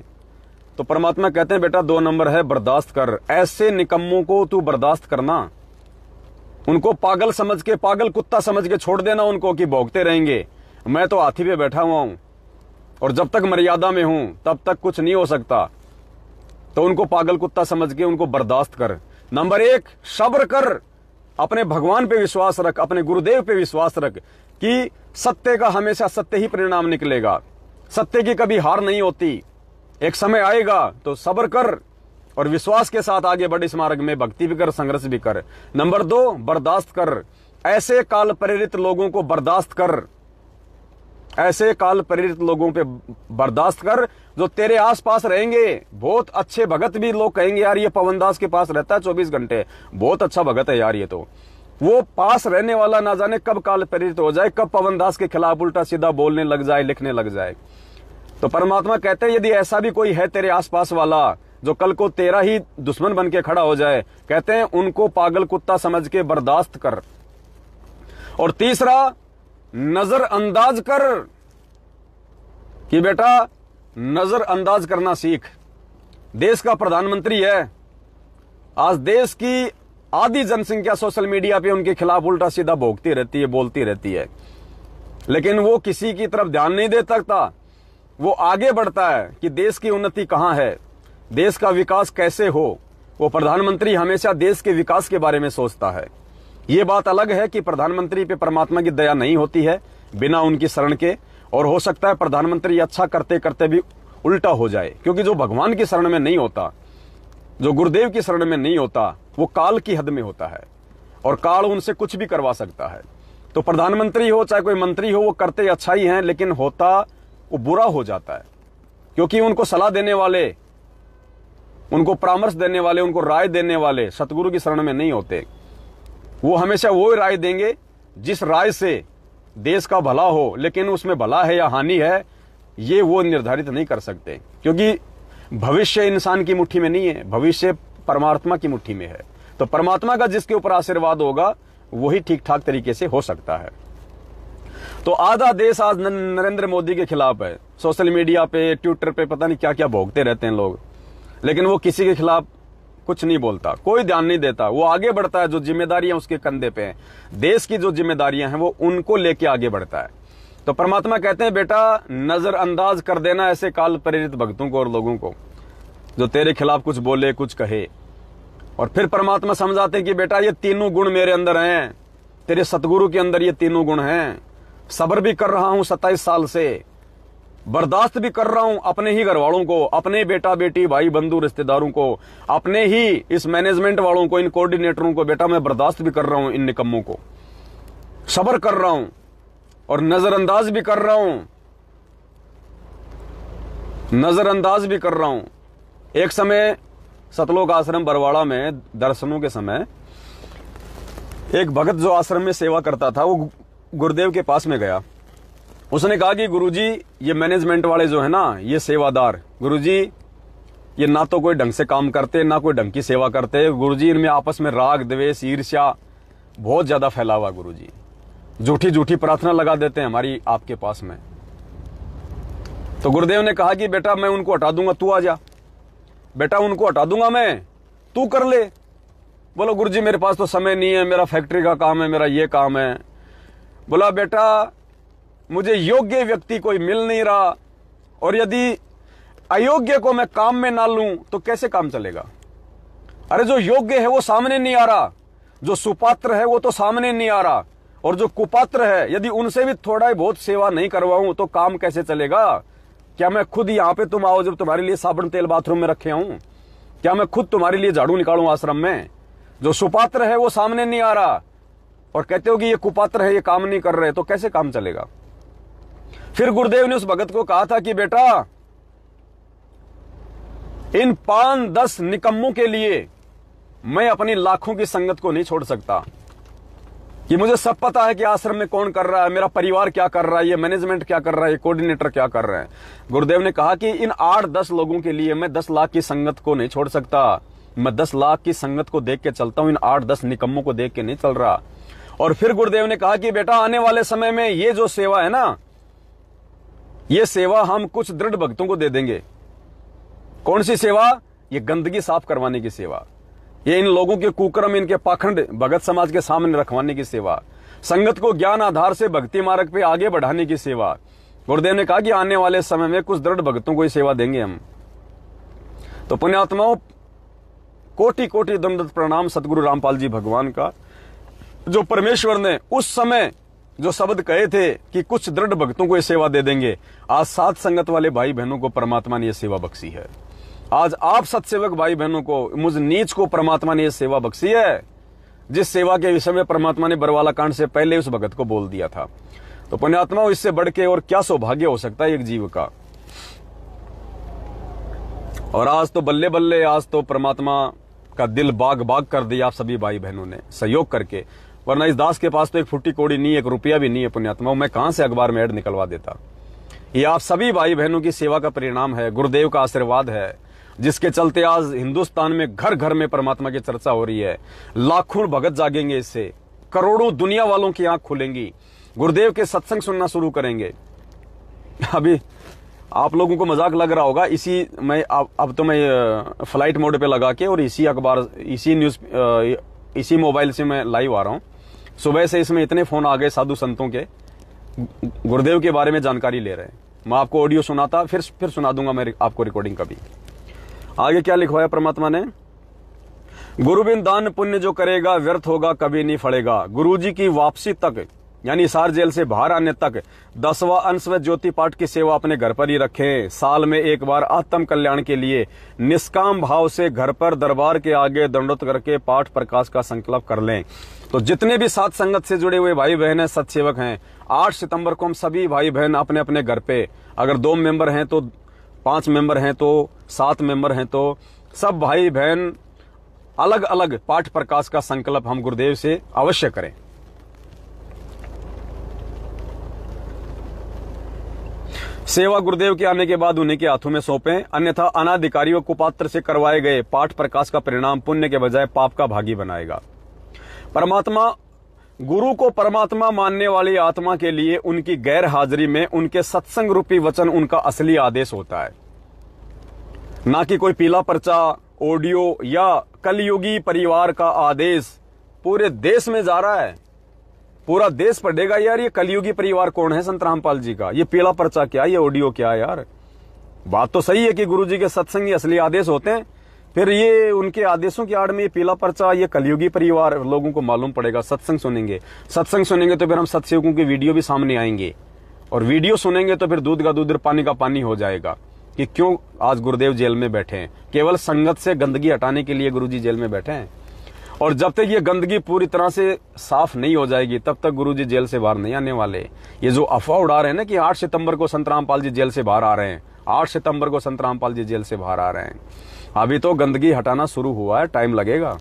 तो परमात्मा कहते हैं बेटा 2 नंबर है, बर्दाश्त कर। ऐसे निकम्मों को तू बर्दाश्त करना, उनको पागल समझ के, पागल कुत्ता समझ के छोड़ देना उनको कि भोगते रहेंगे, मैं तो हाथी पे बैठा हुआ हूं और जब तक मर्यादा में हूं तब तक कुछ नहीं हो सकता। तो उनको पागल कुत्ता समझ के उनको बर्दाश्त कर। नंबर 1, सब्र कर, अपने भगवान पे विश्वास रख, अपने गुरुदेव पे विश्वास रख कि सत्य का हमेशा सत्य ही परिणाम निकलेगा, सत्य की कभी हार नहीं होती। एक समय आएगा तो सब्र कर और विश्वास के साथ आगे बढ़, इस मार्ग में भक्ति भी कर, संघर्ष भी कर। नंबर 2, बर्दाश्त कर, ऐसे काल प्रेरित लोगों को बर्दाश्त कर, ऐसे काल प्रेरित लोगों पे बर्दाश्त कर जो तेरे आसपास रहेंगे। बहुत अच्छे भगत भी लोग कहेंगे यार ये पवन दास के पास रहता है 24 घंटे, बहुत अच्छा भगत है यार ये तो। वो पास रहने वाला ना जाने कब काल प्रेरित हो जाए, कब पवन दास के खिलाफ उल्टा सीधा बोलने लग जाए, लिखने लग जाए। तो परमात्मा कहते हैं यदि ऐसा भी कोई है तेरे आसपास वाला जो कल को तेरा ही दुश्मन बन के खड़ा हो जाए, कहते हैं उनको पागल कुत्ता समझ के बर्दाश्त कर। और तीसरा, नजरअंदाज कर कि बेटा नजरअंदाज करना सीख। देश का प्रधानमंत्री है, आज देश की आधी जनसंख्या सोशल मीडिया पे उनके खिलाफ उल्टा सीधा भोगती रहती है, बोलती रहती है, लेकिन वो किसी की तरफ ध्यान नहीं दे सकता। वो आगे बढ़ता है कि देश की उन्नति कहां है, देश का विकास कैसे हो। वो प्रधानमंत्री हमेशा देश के विकास के बारे में सोचता है। ये बात अलग है कि प्रधानमंत्री पे परमात्मा की दया नहीं होती है बिना उनकी शरण के, और हो सकता है प्रधानमंत्री अच्छा करते करते भी उल्टा हो जाए, क्योंकि जो भगवान की शरण में नहीं होता, जो गुरुदेव की शरण में नहीं होता, वो काल की हद में होता है और काल उनसे कुछ भी करवा सकता है। तो प्रधानमंत्री हो चाहे कोई मंत्री हो, वो करते अच्छा ही हैं, लेकिन होता वो बुरा हो जाता है, क्योंकि उनको सलाह देने वाले, उनको परामर्श देने वाले, उनको राय देने वाले सतगुरु की शरण में नहीं होते। वो हमेशा वो राय देंगे जिस राय से देश का भला हो, लेकिन उसमें भला है या हानि है ये वो निर्धारित नहीं कर सकते, क्योंकि भविष्य इंसान की मुट्ठी में नहीं है, भविष्य परमात्मा की मुट्ठी में है। तो परमात्मा का जिसके ऊपर आशीर्वाद होगा वही ठीक ठाक तरीके से हो सकता है। तो आधा देश आज नरेंद्र मोदी के खिलाफ है, सोशल मीडिया पे, ट्विटर पे पता नहीं क्या क्या भोगते रहते हैं लोग, लेकिन वो किसी के खिलाफ कुछ नहीं बोलता, कोई ध्यान नहीं देता। वो आगे बढ़ता है, जो जिम्मेदारियां उसके कंधे पे हैं, देश की जो जिम्मेदारियां हैं वो उनको लेके आगे बढ़ता है। तो परमात्मा कहते हैं बेटा नजरअंदाज कर देना ऐसे काल प्रेरित भक्तों को और लोगों को जो तेरे खिलाफ कुछ बोले, कुछ कहे। और फिर परमात्मा समझाते हैं कि बेटा ये तीनों गुण मेरे अंदर हैं, तेरे सतगुरु के अंदर ये तीनों गुण हैं। सब्र भी कर रहा हूं 27 साल से, बर्दाश्त भी कर रहा हूं अपने ही घर वालों को, अपने बेटा बेटी भाई बंधु रिश्तेदारों को, अपने ही इस मैनेजमेंट वालों को, इन कोऑर्डिनेटरों को बेटा मैं बर्दाश्त भी कर रहा हूं, इन निकम्मों को सब्र कर रहा हूं और नजरअंदाज भी कर रहा हूं, नजरअंदाज भी कर रहा हूं। एक समय सतलोक आश्रम बरवाड़ा में दर्शनों के समय एक भगत जो आश्रम में सेवा करता था वो गुरुदेव के पास में गया। उसने कहा कि गुरुजी ये मैनेजमेंट वाले जो है ना, ये सेवादार, गुरुजी ये ना तो कोई ढंग से काम करते, ना कोई ढंग की सेवा करते। गुरुजी इनमें आपस में राग द्वेष ईर्ष्या बहुत ज्यादा फैला हुआ, गुरुजी झूठी झूठी प्रार्थना लगा देते हैं हमारी आपके पास में। तो गुरुदेव ने कहा कि बेटा मैं उनको हटा दूंगा, तू आ जा। बेटा उनको हटा दूंगा मैं, तू कर ले। बोलो गुरुजी मेरे पास तो समय नहीं है, मेरा फैक्ट्री का काम है, मेरा ये काम है। बोला बेटा मुझे योग्य व्यक्ति कोई मिल नहीं रहा, और यदि अयोग्य को मैं काम में ना लूं तो कैसे काम चलेगा। अरे जो योग्य है वो सामने नहीं आ रहा, जो सुपात्र है वो तो सामने नहीं आ रहा, और जो कुपात्र है यदि उनसे भी थोड़ा बहुत सेवा नहीं करवाऊं तो काम कैसे चलेगा। क्या मैं खुद यहां पे तुम आओ जब तुम्हारे लिए साबुन तेल बाथरूम में रखे हूं, क्या मैं खुद तुम्हारे लिए झाड़ू निकालूं आश्रम में। जो सुपात्र है वो सामने नहीं आ रहा और कहते हो कि ये कुपात्र है, ये काम नहीं कर रहे, तो कैसे काम चलेगा। फिर गुरुदेव ने उस भगत को कहा था कि बेटा, इन 5-10 निकम्मों के लिए मैं अपनी लाखों की संगत को नहीं छोड़ सकता, कि मुझे सब पता है कि आश्रम में कौन कर रहा है, मेरा परिवार क्या कर रहा है, ये मैनेजमेंट क्या कर रहा है, ये कोऑर्डिनेटर क्या कर रहे हैं। गुरुदेव ने कहा कि इन 8-10 लोगों के लिए मैं 10 लाख की संगत को नहीं छोड़ सकता। मैं 10 लाख की संगत को देख के चलता हूं, इन 8-10 निकम्मों को देख के नहीं चल रहा। और फिर गुरुदेव ने कहा कि बेटा, आने वाले समय में ये जो सेवा है ना, ये सेवा हम कुछ दृढ़ भक्तों को दे देंगे। कौन सी सेवा? ये गंदगी साफ करवाने की सेवा, ये इन लोगों के कुकर्म, इनके पाखंड भगत समाज के सामने रखवाने की सेवा, संगत को ज्ञान आधार से भक्ति मार्ग पे आगे बढ़ाने की सेवा। गुरुदेव ने कहा कि आने वाले समय में कुछ दृढ़ भक्तों को ये सेवा देंगे हम। तो पुण्यात्माओं, कोटि कोटि दंडवत प्रणाम सतगुरु रामपाल जी भगवान का, जो परमेश्वर ने उस समय जो शब्द कहे थे कि कुछ दृढ़ भक्तों को ये सेवा दे देंगे, आज सात संगत वाले भाई बहनों को परमात्मा ने यह सेवा बख्शी है। आज आप सत्सेवक भाई बहनों को, मुझ नीच को परमात्मा ने यह सेवा बख्शी है, जिस सेवा के विषय में परमात्मा ने बरवाला कांड से पहले उस भगत को बोल दिया था। तो पुण्यात्मा, इससे बढ़ के और क्या सौभाग्य हो सकता है एक जीव का। और आज तो बल्ले बल्ले, आज तो परमात्मा का दिल बाग बाग कर दिया आप सभी भाई बहनों ने सहयोग करके, वरना इस दास के पास तो एक फुट्टी कोड़ी नहीं, एक रुपया भी नहीं है। पुण्यात्मा, मैं कहां से अखबार में ऐड निकलवा देता। ये आप सभी भाई बहनों की सेवा का परिणाम है, गुरुदेव का आशीर्वाद है, जिसके चलते आज हिंदुस्तान में घर घर में परमात्मा की चर्चा हो रही है। लाखों भगत जागेंगे इससे, करोड़ों दुनिया वालों की आंख खुलेंगी, गुरुदेव के सत्संग सुनना शुरू करेंगे। अभी आप लोगों को मजाक लग रहा होगा, इसी मैं अब तो मैं फ्लाइट मोड पे लगा के और इसी अखबार, इसी न्यूज, इसी मोबाइल से मैं लाइव आ रहा हूं। सुबह से इसमें इतने फोन आ गए साधु संतों के, गुरुदेव के बारे में जानकारी ले रहे हैं। मैं आपको ऑडियो सुनाता, फिर सुना दूंगा मैं आपको रिकॉर्डिंग कभी। आगे क्या लिखवाया परमात्मा ने? गुरु बिन दान पुण्य जो करेगा व्यर्थ होगा, कभी नहीं फड़ेगा। गुरु जी की वापसी तक, यानी हिसार जेल से बाहर आने तक 10वां अंश व ज्योति पाठ की सेवा अपने घर पर ही रखें। साल में एक बार आत्म कल्याण के लिए निष्काम भाव से घर पर दरबार के आगे दंडोत करके पाठ प्रकाश का संकल्प कर लें। तो जितने भी साथ संगत से जुड़े हुए भाई बहन हैं, सत्सेवक हैं, 8 सितंबर को हम सभी भाई बहन अपने अपने घर पे, अगर 2 मेंबर हैं तो 5 मेंबर हैं तो 7 मेंबर हैं तो सब भाई बहन अलग अलग पाठ प्रकाश का संकल्प हम गुरुदेव से अवश्य करें। सेवा गुरुदेव के आने के बाद उन्हीं के हाथों में सौंपें, अन्यथा अनाधिकारियों कुपात्र से करवाए गए पाठ प्रकाश का परिणाम पुण्य के बजाय पाप का भागी बनाएगा। परमात्मा, गुरु को परमात्मा मानने वाली आत्मा के लिए उनकी गैर हाजिरी में उनके सत्संग रूपी वचन उनका असली आदेश होता है, ना कि कोई पीला पर्चा, ऑडियो या कलयुगी परिवार का आदेश पूरे देश में जा रहा है। पूरा देश पढ़ेगा यार ये कलयुगी परिवार कौन है संत रामपाल जी का, ये पीला पर्चा क्या, ये ऑडियो क्या है यार। बात तो सही है कि गुरु जी के सत्संग ये असली आदेश होते हैं, फिर ये उनके आदेशों की आड़ में ये पीला पर्चा, ये कलयुगी परिवार लोगों को मालूम पड़ेगा। सत्संग सुनेंगे तो फिर हम सत्संगों की वीडियो भी सामने आएंगे, और वीडियो सुनेंगे तो फिर दूध का दूध पानी का पानी हो जाएगा कि क्यों आज गुरुदेव जेल में बैठे हैं। केवल संगत से गंदगी हटाने के लिए गुरु जी जेल में बैठे हैं, और जब तक ये गंदगी पूरी तरह से साफ नहीं हो जाएगी तब तक गुरुजी जेल से बाहर नहीं आने वाले। ये जो अफवाह उड़ा रहे हैं ना कि 8 सितंबर को संत रामपाल जी जेल से बाहर आ रहे हैं, 8 सितंबर को संत रामपाल जी जेल से बाहर आ रहे हैं, अभी तो गंदगी हटाना शुरू हुआ है, टाइम लगेगा।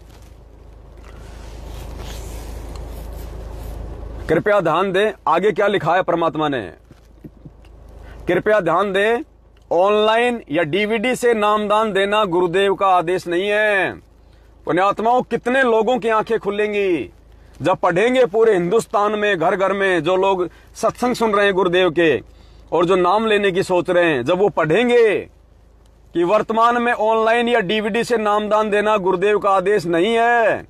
कृपया ध्यान दें, आगे क्या लिखा है परमात्मा ने, कृपया ध्यान दें, ऑनलाइन या डीवीडी से नामदान देना गुरुदेव का आदेश नहीं है। पुण्यात्माओं, कितने लोगों की आंखें खुलेंगी जब पढ़ेंगे पूरे हिंदुस्तान में, घर घर में जो लोग सत्संग सुन रहे हैं गुरुदेव के और जो नाम लेने की सोच रहे हैं, जब वो पढ़ेंगे कि वर्तमान में ऑनलाइन या डीवीडी से नामदान देना गुरुदेव का आदेश नहीं है,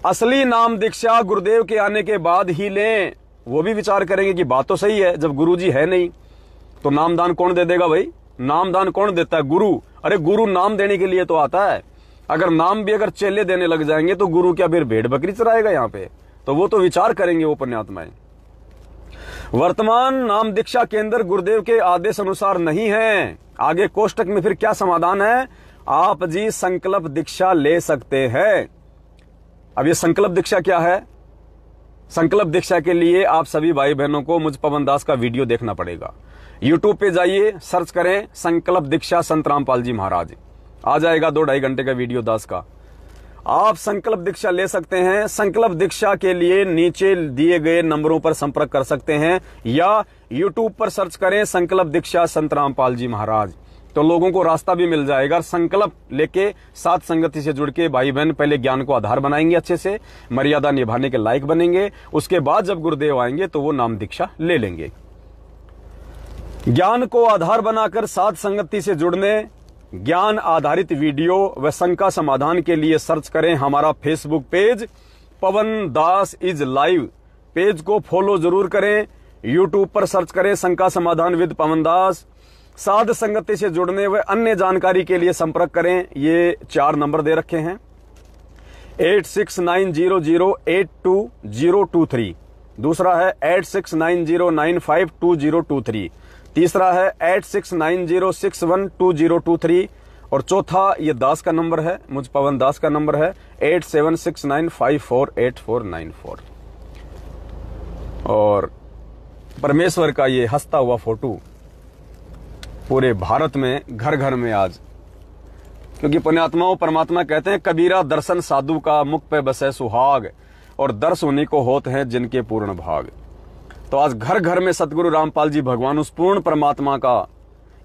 असली नाम दीक्षा गुरुदेव के आने के बाद ही लें, वो भी विचार करेंगे कि बात तो सही है, जब गुरुजी है नहीं तो नामदान कौन दे देगा भाई। नामदान कौन देता है? गुरु। अरे गुरु नाम देने के लिए तो आता है, अगर नाम भी अगर चेले देने लग जाएंगे तो गुरु क्या फिर भेड़ बकरी चराएगा यहाँ पे? तो वो तो विचार करेंगे वो पुण्यात्माएं। वर्तमान नाम दीक्षा केंद्र गुरुदेव के आदेश अनुसार नहीं है। आगे कोष्टक में फिर क्या समाधान है? आप जी संकल्प दीक्षा ले सकते हैं। अब ये संकल्प दीक्षा क्या है? संकल्प दीक्षा के लिए आप सभी भाई बहनों को मुझ पवन दास का वीडियो देखना पड़ेगा। यूट्यूब पे जाइए, सर्च करें संकल्प दीक्षा संत रामपाल जी महाराज, आ जाएगा 2-2.5 घंटे का वीडियो दास का। आप संकल्प दीक्षा ले सकते हैं। संकल्प दीक्षा के लिए नीचे दिए गए नंबरों पर संपर्क कर सकते हैं या यूट्यूब पर सर्च करें संकल्प दीक्षा संत रामपाल जी महाराज, तो लोगों को रास्ता भी मिल जाएगा। संकल्प लेके साथ संगति से जुड़ के भाई बहन पहले ज्ञान को आधार बनाएंगे, अच्छे से मर्यादा निभाने के लायक बनेंगे। उसके बाद जब गुरुदेव आएंगे तो वो नाम दीक्षा ले लेंगे। ज्ञान को आधार बनाकर साथ संगति से जुड़ने, ज्ञान आधारित वीडियो व शंका समाधान के लिए सर्च करें हमारा Facebook page Pawan Das is live. Page को फॉलो जरूर करें। यूट्यूब पर सर्च करें शंका समाधान विद पवन दास। साध संगति से जुड़ने व अन्य जानकारी के लिए संपर्क करें। ये 4 नंबर दे रखे हैं, 8690082023, दूसरा है 8690952023, तीसरा है 8690612023 और चौथा ये दास का नंबर है, मुझ पवन दास का नंबर है 8769548494। और परमेश्वर का ये हंसता हुआ फोटो पूरे भारत में घर घर में आज, क्योंकि पुण्यात्माओं परमात्मा कहते हैं कबीरा दर्शन साधु का मुख पे बसे सुहाग, और दर्श उन्हीं को होते हैं जिनके पूर्ण भाग। तो आज घर घर में सतगुरु रामपाल जी भगवान उस पूर्ण परमात्मा का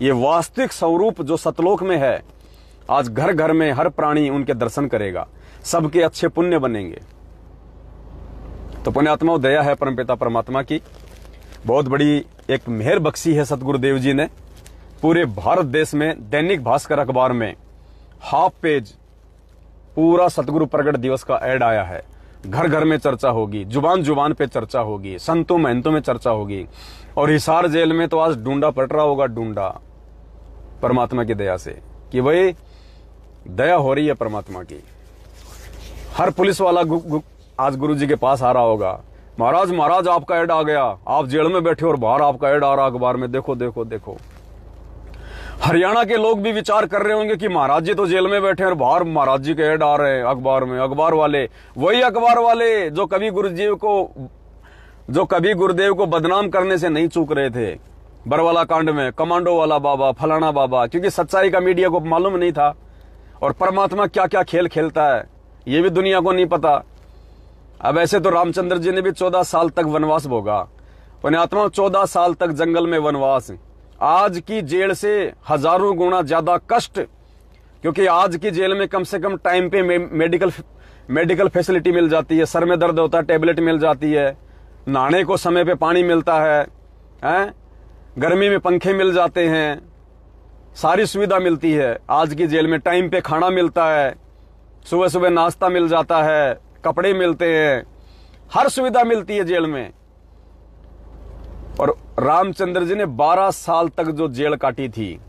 ये वास्तविक स्वरूप जो सतलोक में है, आज घर घर में हर प्राणी उनके दर्शन करेगा, सबके अच्छे पुण्य बनेंगे। तो पुण्यात्माओं दया है परमपिता परमात्मा की, बहुत बड़ी एक मेहर बख्शी है सतगुरुदेव जी ने। पूरे भारत देश में दैनिक भास्कर अखबार में हाफ पेज पूरा सतगुरु प्रगट दिवस का ऐड आया है। घर घर में चर्चा होगी, जुबान जुबान पे चर्चा होगी, संतों महंतों में चर्चा होगी। और हिसार जेल में तो आज ढूंढा पड़ रहा होगा, ढूंढा परमात्मा की दया से कि भाई दया हो रही है परमात्मा की। हर पुलिस वाला आज गुरु जी के पास आ रहा होगा, महाराज महाराज आपका ऐड आ गया, आप जेल में बैठे और बाहर आपका ऐड आ रहा अखबार में, देखो देखो देखो। हरियाणा के लोग भी विचार कर रहे होंगे कि महाराज जी तो जेल में बैठे और बाहर महाराज जी के ऐड आ रहे हैं अखबार में। अखबार वाले वही अखबार वाले जो कभी गुरुदेव को बदनाम करने से नहीं चूक रहे थे बरवाला कांड में, कमांडो वाला बाबा, फलाना बाबा, क्योंकि सच्चाई का मीडिया को मालूम नहीं था। और परमात्मा क्या क्या खेल खेलता है ये भी दुनिया को नहीं पता। अब ऐसे तो रामचंद्र जी ने भी 14 साल तक वनवास भोगा, पुण्यात्मा 14 साल तक जंगल में वनवास। आज की जेल से हजारों गुना ज्यादा कष्ट, क्योंकि आज की जेल में कम से कम टाइम पे मेडिकल फैसिलिटी मिल जाती है, सर में दर्द होता है टेबलेट मिल जाती है, नहाने को समय पे पानी मिलता है, गर्मी में पंखे मिल जाते हैं, सारी सुविधा मिलती है। आज की जेल में टाइम पे खाना मिलता है, सुबह सुबह नाश्ता मिल जाता है, कपड़े मिलते हैं, हर सुविधा मिलती है जेल में। और रामचंद्र जी ने 12 साल तक जो जेल काटी थी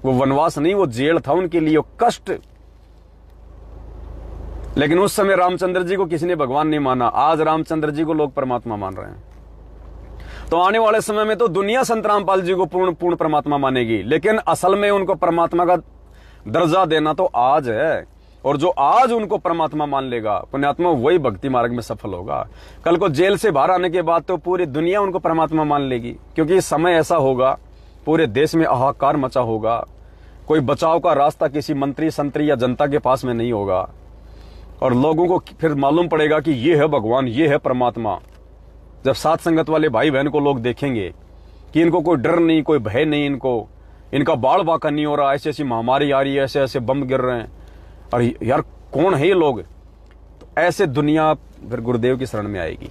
वो वनवास नहीं, वो जेल था उनके लिए, वो कष्ट। लेकिन उस समय रामचंद्र जी को किसी ने भगवान नहीं माना, आज रामचंद्र जी को लोग परमात्मा मान रहे हैं। तो आने वाले समय में तो दुनिया संत रामपाल जी को पूर्ण परमात्मा मानेगी, लेकिन असल में उनको परमात्मा का दर्जा देना तो आज है। और जो आज उनको परमात्मा मान लेगा पुण्यात्मा, वही भक्ति मार्ग में सफल होगा। कल को जेल से बाहर आने के बाद तो पूरी दुनिया उनको परमात्मा मान लेगी, क्योंकि समय ऐसा होगा पूरे देश में हाहाकार मचा होगा। कोई बचाव का रास्ता किसी मंत्री संतरी या जनता के पास में नहीं होगा, और लोगों को फिर मालूम पड़ेगा कि ये है भगवान, ये है परमात्मा। जब साथ संगत वाले भाई बहन को लोग देखेंगे कि इनको कोई डर नहीं, कोई भय नहीं, इनका बाढ़ बाका नहीं हो रहा, ऐसी ऐसी महामारी आ रही है, ऐसे ऐसे बम गिर रहे हैं, और यार कौन है ये लोग, तो ऐसे दुनिया फिर गुरुदेव की शरण में आएगी।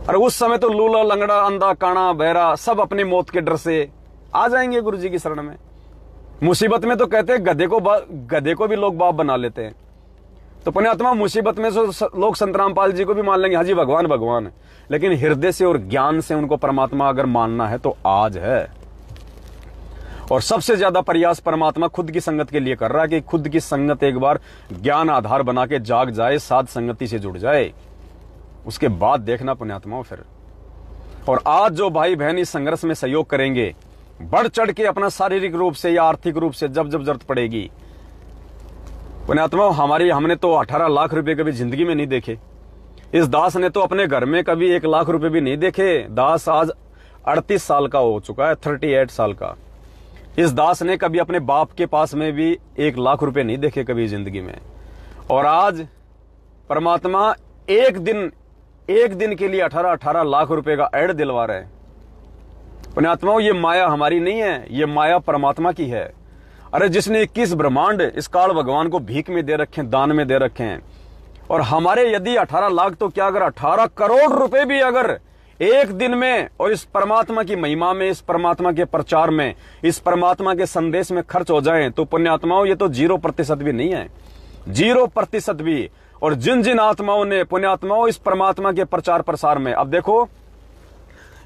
और उस समय तो लूला लंगड़ा अंधा काना बहरा सब अपनी मौत के डर से आ जाएंगे गुरु जी की शरण में। मुसीबत में तो कहते हैं गधे को भी लोग बाप बना लेते हैं। तो पुण्यात्मा मुसीबत में लोग संत रामपाल जी को भी मान लेंगे, हाँ जी भगवान भगवान है, लेकिन हृदय से और ज्ञान से उनको परमात्मा अगर मानना है तो आज है। और सबसे ज्यादा प्रयास परमात्मा खुद की संगत के लिए कर रहा है कि खुद की संगत एक बार ज्ञान आधार बना के जाग जाए, साध संगति से जुड़ जाए, उसके बाद देखना पुण्यात्माओं फिर। और आज जो भाई बहन इस संघर्ष में सहयोग करेंगे, बढ़ चढ़ के अपना शारीरिक रूप से या आर्थिक रूप से जब जब जरूरत पड़ेगी, पुण्यात्माओं हमने तो 18 लाख रुपए कभी जिंदगी में नहीं देखे, इस दास ने तो अपने घर में कभी 1 लाख रुपए भी नहीं देखे। दास आज 38 साल का हो चुका है, 38 साल का। इस दास ने कभी अपने बाप के पास में भी 1 लाख रुपए नहीं देखे कभी जिंदगी में। और आज परमात्मा एक दिन के लिए 18 लाख रुपए का ऐड दिलवा रहे हैं। पुण्यात्माओं, ये माया हमारी नहीं है, ये माया परमात्मा की है। अरे जिसने 21 ब्रह्मांड इस काल भगवान को भीख में दे रखे हैं, दान में दे रखे हैं, और हमारे यदि 18 लाख तो क्या अगर 18 करोड़ रुपए भी अगर एक दिन में और इस परमात्मा की महिमा में, इस परमात्मा के प्रचार में, इस परमात्मा के संदेश में खर्च हो जाएं, तो पुण्यात्माओं ये तो 0% भी नहीं है, 0% भी। और जिन जिन आत्माओं ने, पुण्यात्माओं, इस परमात्मा के प्रचार प्रसार में, अब देखो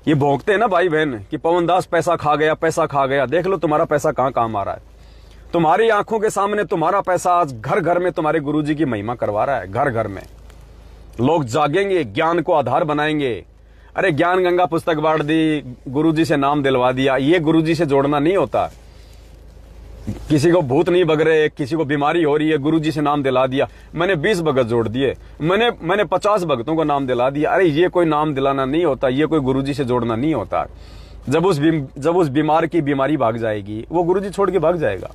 ये भोंकते हैं ना भाई बहन कि पवनदास पैसा खा गया, पैसा खा गया। देख लो तुम्हारा पैसा कहां काम आ रहा है। तुम्हारी आंखों के सामने तुम्हारा पैसा आज घर घर में तुम्हारे गुरुजी की महिमा करवा रहा है। घर घर में लोग जागेंगे, ज्ञान को आधार बनाएंगे। अरे ज्ञान गंगा पुस्तक बांट दी, गुरुजी से नाम दिलवा दिया, ये गुरुजी से जोड़ना नहीं होता। किसी को भूत नहीं बग रहे, किसी को बीमारी हो रही है, गुरुजी से नाम दिला दिया। मैंने 20 भगत जोड़ दिए, मैंने 50 भक्तों को नाम दिला दिया। अरे ये कोई नाम दिलाना नहीं होता, ये कोई गुरुजी से जोड़ना नहीं होता। जब उस बीमार की बीमारी भाग जाएगी, वो गुरुजी छोड़ के भाग जाएगा।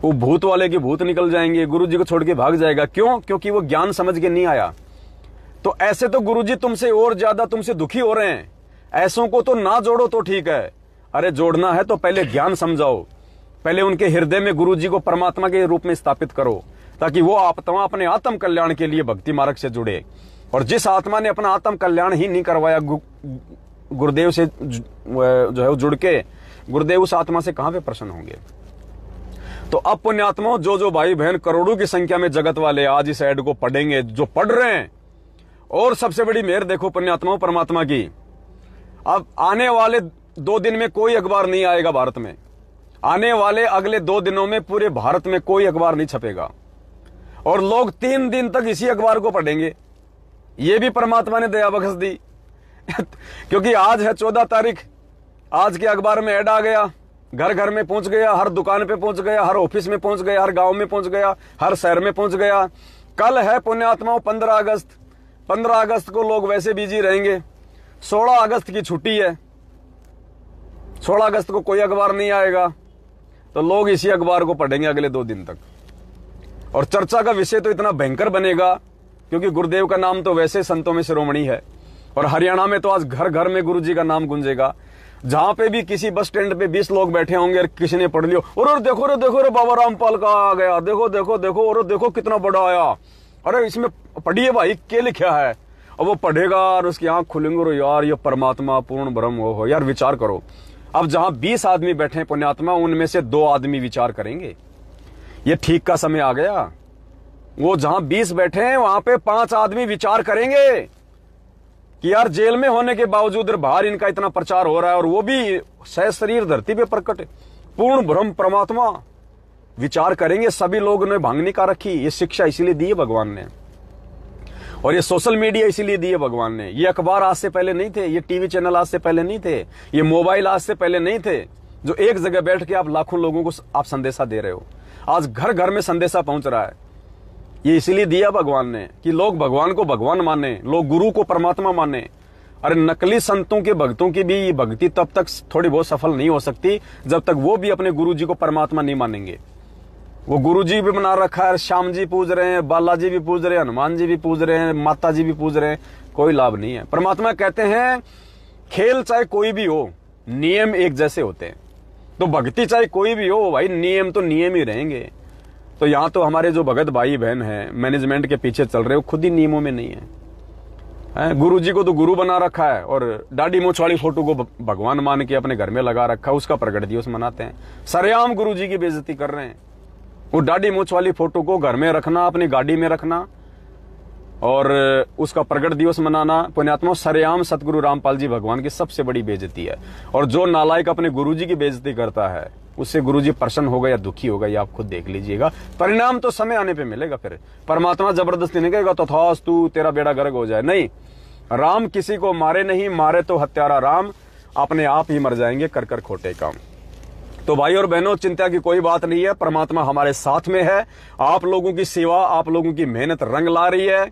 वो भूत वाले के भूत निकल जाएंगे, गुरुजी को छोड़ के भाग जाएगा। क्यों? क्योंकि वो ज्ञान समझ के नहीं आया। तो ऐसे तो गुरुजी तुमसे और ज्यादा तुमसे दुखी हो रहे हैं। ऐसों को तो ना जोड़ो तो ठीक है। अरे जोड़ना है तो पहले ज्ञान समझाओ, पहले उनके हृदय में गुरुजी को परमात्मा के रूप में स्थापित करो, ताकि वो आत्मा अपने आत्म कल्याण के लिए भक्ति मार्ग से जुड़े। और जिस आत्मा ने अपना आत्म कल्याण ही नहीं करवाया गुरुदेव से जो है जुड़ के, गुरुदेव उस आत्मा से कहां पे प्रसन्न होंगे। तो अब पुण्यात्माओं, जो भाई बहन करोड़ों की संख्या में जगत वाले आज इस ऐड को पढ़ेंगे, जो पढ़ रहे हैं, और सबसे बड़ी मेहर देखो पुण्यात्माओं परमात्मा की, अब आने वाले 2 दिन में कोई अखबार नहीं आएगा भारत में। आने वाले अगले 2 दिनों में पूरे भारत में कोई अखबार नहीं छपेगा, और लोग 3 दिन तक इसी अखबार को पढ़ेंगे। ये भी परमात्मा ने दया बख्श दी क्योंकि आज है 14 तारीख, आज के अखबार में ऐड आ गया, घर घर में पहुंच गया, हर दुकान पे पहुंच गया, हर ऑफिस में पहुंच गया, हर गांव में पहुंच गया, हर शहर में पहुंच गया। कल है पुण्यात्माओं 15 अगस्त। 15 अगस्त को लोग वैसे बिजी रहेंगे। 16 अगस्त की छुट्टी है, 16 अगस्त को कोई अखबार नहीं आएगा, तो लोग इसी अखबार को पढ़ेंगे अगले 2 दिन तक। और चर्चा का विषय तो इतना भयंकर बनेगा, क्योंकि गुरुदेव का नाम तो वैसे संतों में शिरोमणि है, और हरियाणा में तो आज घर घर में गुरुजी का नाम गूंजेगा। जहां पे भी किसी बस स्टैंड पे 20 लोग बैठे होंगे और किसी ने पढ़ लियो, और देखो रे बाबा रामपाल का आ गया, देखो देखो देखो, और देखो कितना बड़ा आया, अरे इसमें पढ़िए भाई क्या लिखा है। और वो पढ़ेगा और उसकी आंख खुलेंगे, और यार ये परमात्मा पूर्ण ब्रह्म हो। यार विचार करो, अब जहां 20 आदमी बैठे हैं पुण्यात्मा, उनमें से 2 आदमी विचार करेंगे। ये ठीक का समय आ गया। वो जहां 20 बैठे हैं वहां पे 5 आदमी विचार करेंगे कि यार जेल में होने के बावजूद बाहर इनका इतना प्रचार हो रहा है, और वो भी सहशरीर धरती पे प्रकट पूर्ण ब्रह्म परमात्मा। विचार करेंगे। सभी लोगों ने भांग नहीं का रखी। ये शिक्षा इसीलिए दी है भगवान ने, और ये सोशल मीडिया इसीलिए दी है भगवान ने। ये अखबार आज से पहले नहीं थे, ये टीवी चैनल आज से पहले नहीं थे, ये मोबाइल आज से पहले नहीं थे, जो एक जगह बैठ के आप लाखों लोगों को आप संदेशा दे रहे हो। आज घर घर में संदेशा पहुंच रहा है। ये इसीलिए दिया भगवान ने कि लोग भगवान को भगवान माने, लोग गुरु को परमात्मा माने। अरे नकली संतों के भक्तों की भी ये भक्ति तब तक थोड़ी बहुत सफल नहीं हो सकती जब तक वो भी अपने गुरु जी को परमात्मा नहीं मानेंगे। वो गुरु जी भी बना रखा है, श्याम जी पूज रहे हैं, बालाजी भी पूज रहे हैं, हनुमान जी भी पूज रहे हैं, माता जी भी पूज रहे हैं, कोई लाभ नहीं है। परमात्मा कहते हैं खेल चाहे कोई भी हो, नियम एक जैसे होते हैं। तो भक्ति चाहे कोई भी हो भाई, नियम तो नियम ही रहेंगे। तो यहाँ तो हमारे जो भगत भाई बहन हैं मैनेजमेंट के पीछे चल रहे हो, खुद ही नियमों में नहीं है। गुरु जी को तो गुरु बना रखा है, और दाढ़ी मूंछ वाली फोटो को भगवान मान के अपने घर में लगा रखा है, उसका प्रगट दिवस मनाते हैं। सरेआम गुरु जी की बेइज्जती कर रहे हैं। वो दाढ़ी मूंछ वाली फोटो को घर में रखना, अपनी गाड़ी में रखना, और उसका प्रगट दिवस मनाना, पुण्यात्मा सरेआम सतगुरु रामपाल जी भगवान की सबसे बड़ी बेइज्जती है। और जो नालायक अपने गुरु जी की बेइज्जती करता है, उससे गुरुजी प्रसन्न होगा या दुखी होगा, ये आप खुद देख लीजिएगा। परिणाम तो समय आने पे मिलेगा। फिर परमात्मा जबरदस्ती नहीं कहेगा तथास्तु तेरा बेड़ा गर्क हो जाए, नहीं। राम किसी को मारे नहीं, मारे तो हत्यारा राम, अपने आप ही मर जाएंगे कर कर खोटे काम। तो भाई और बहनों, चिंता की कोई बात नहीं है, परमात्मा हमारे साथ में है। आप लोगों की सेवा, आप लोगों की मेहनत रंग ला रही है।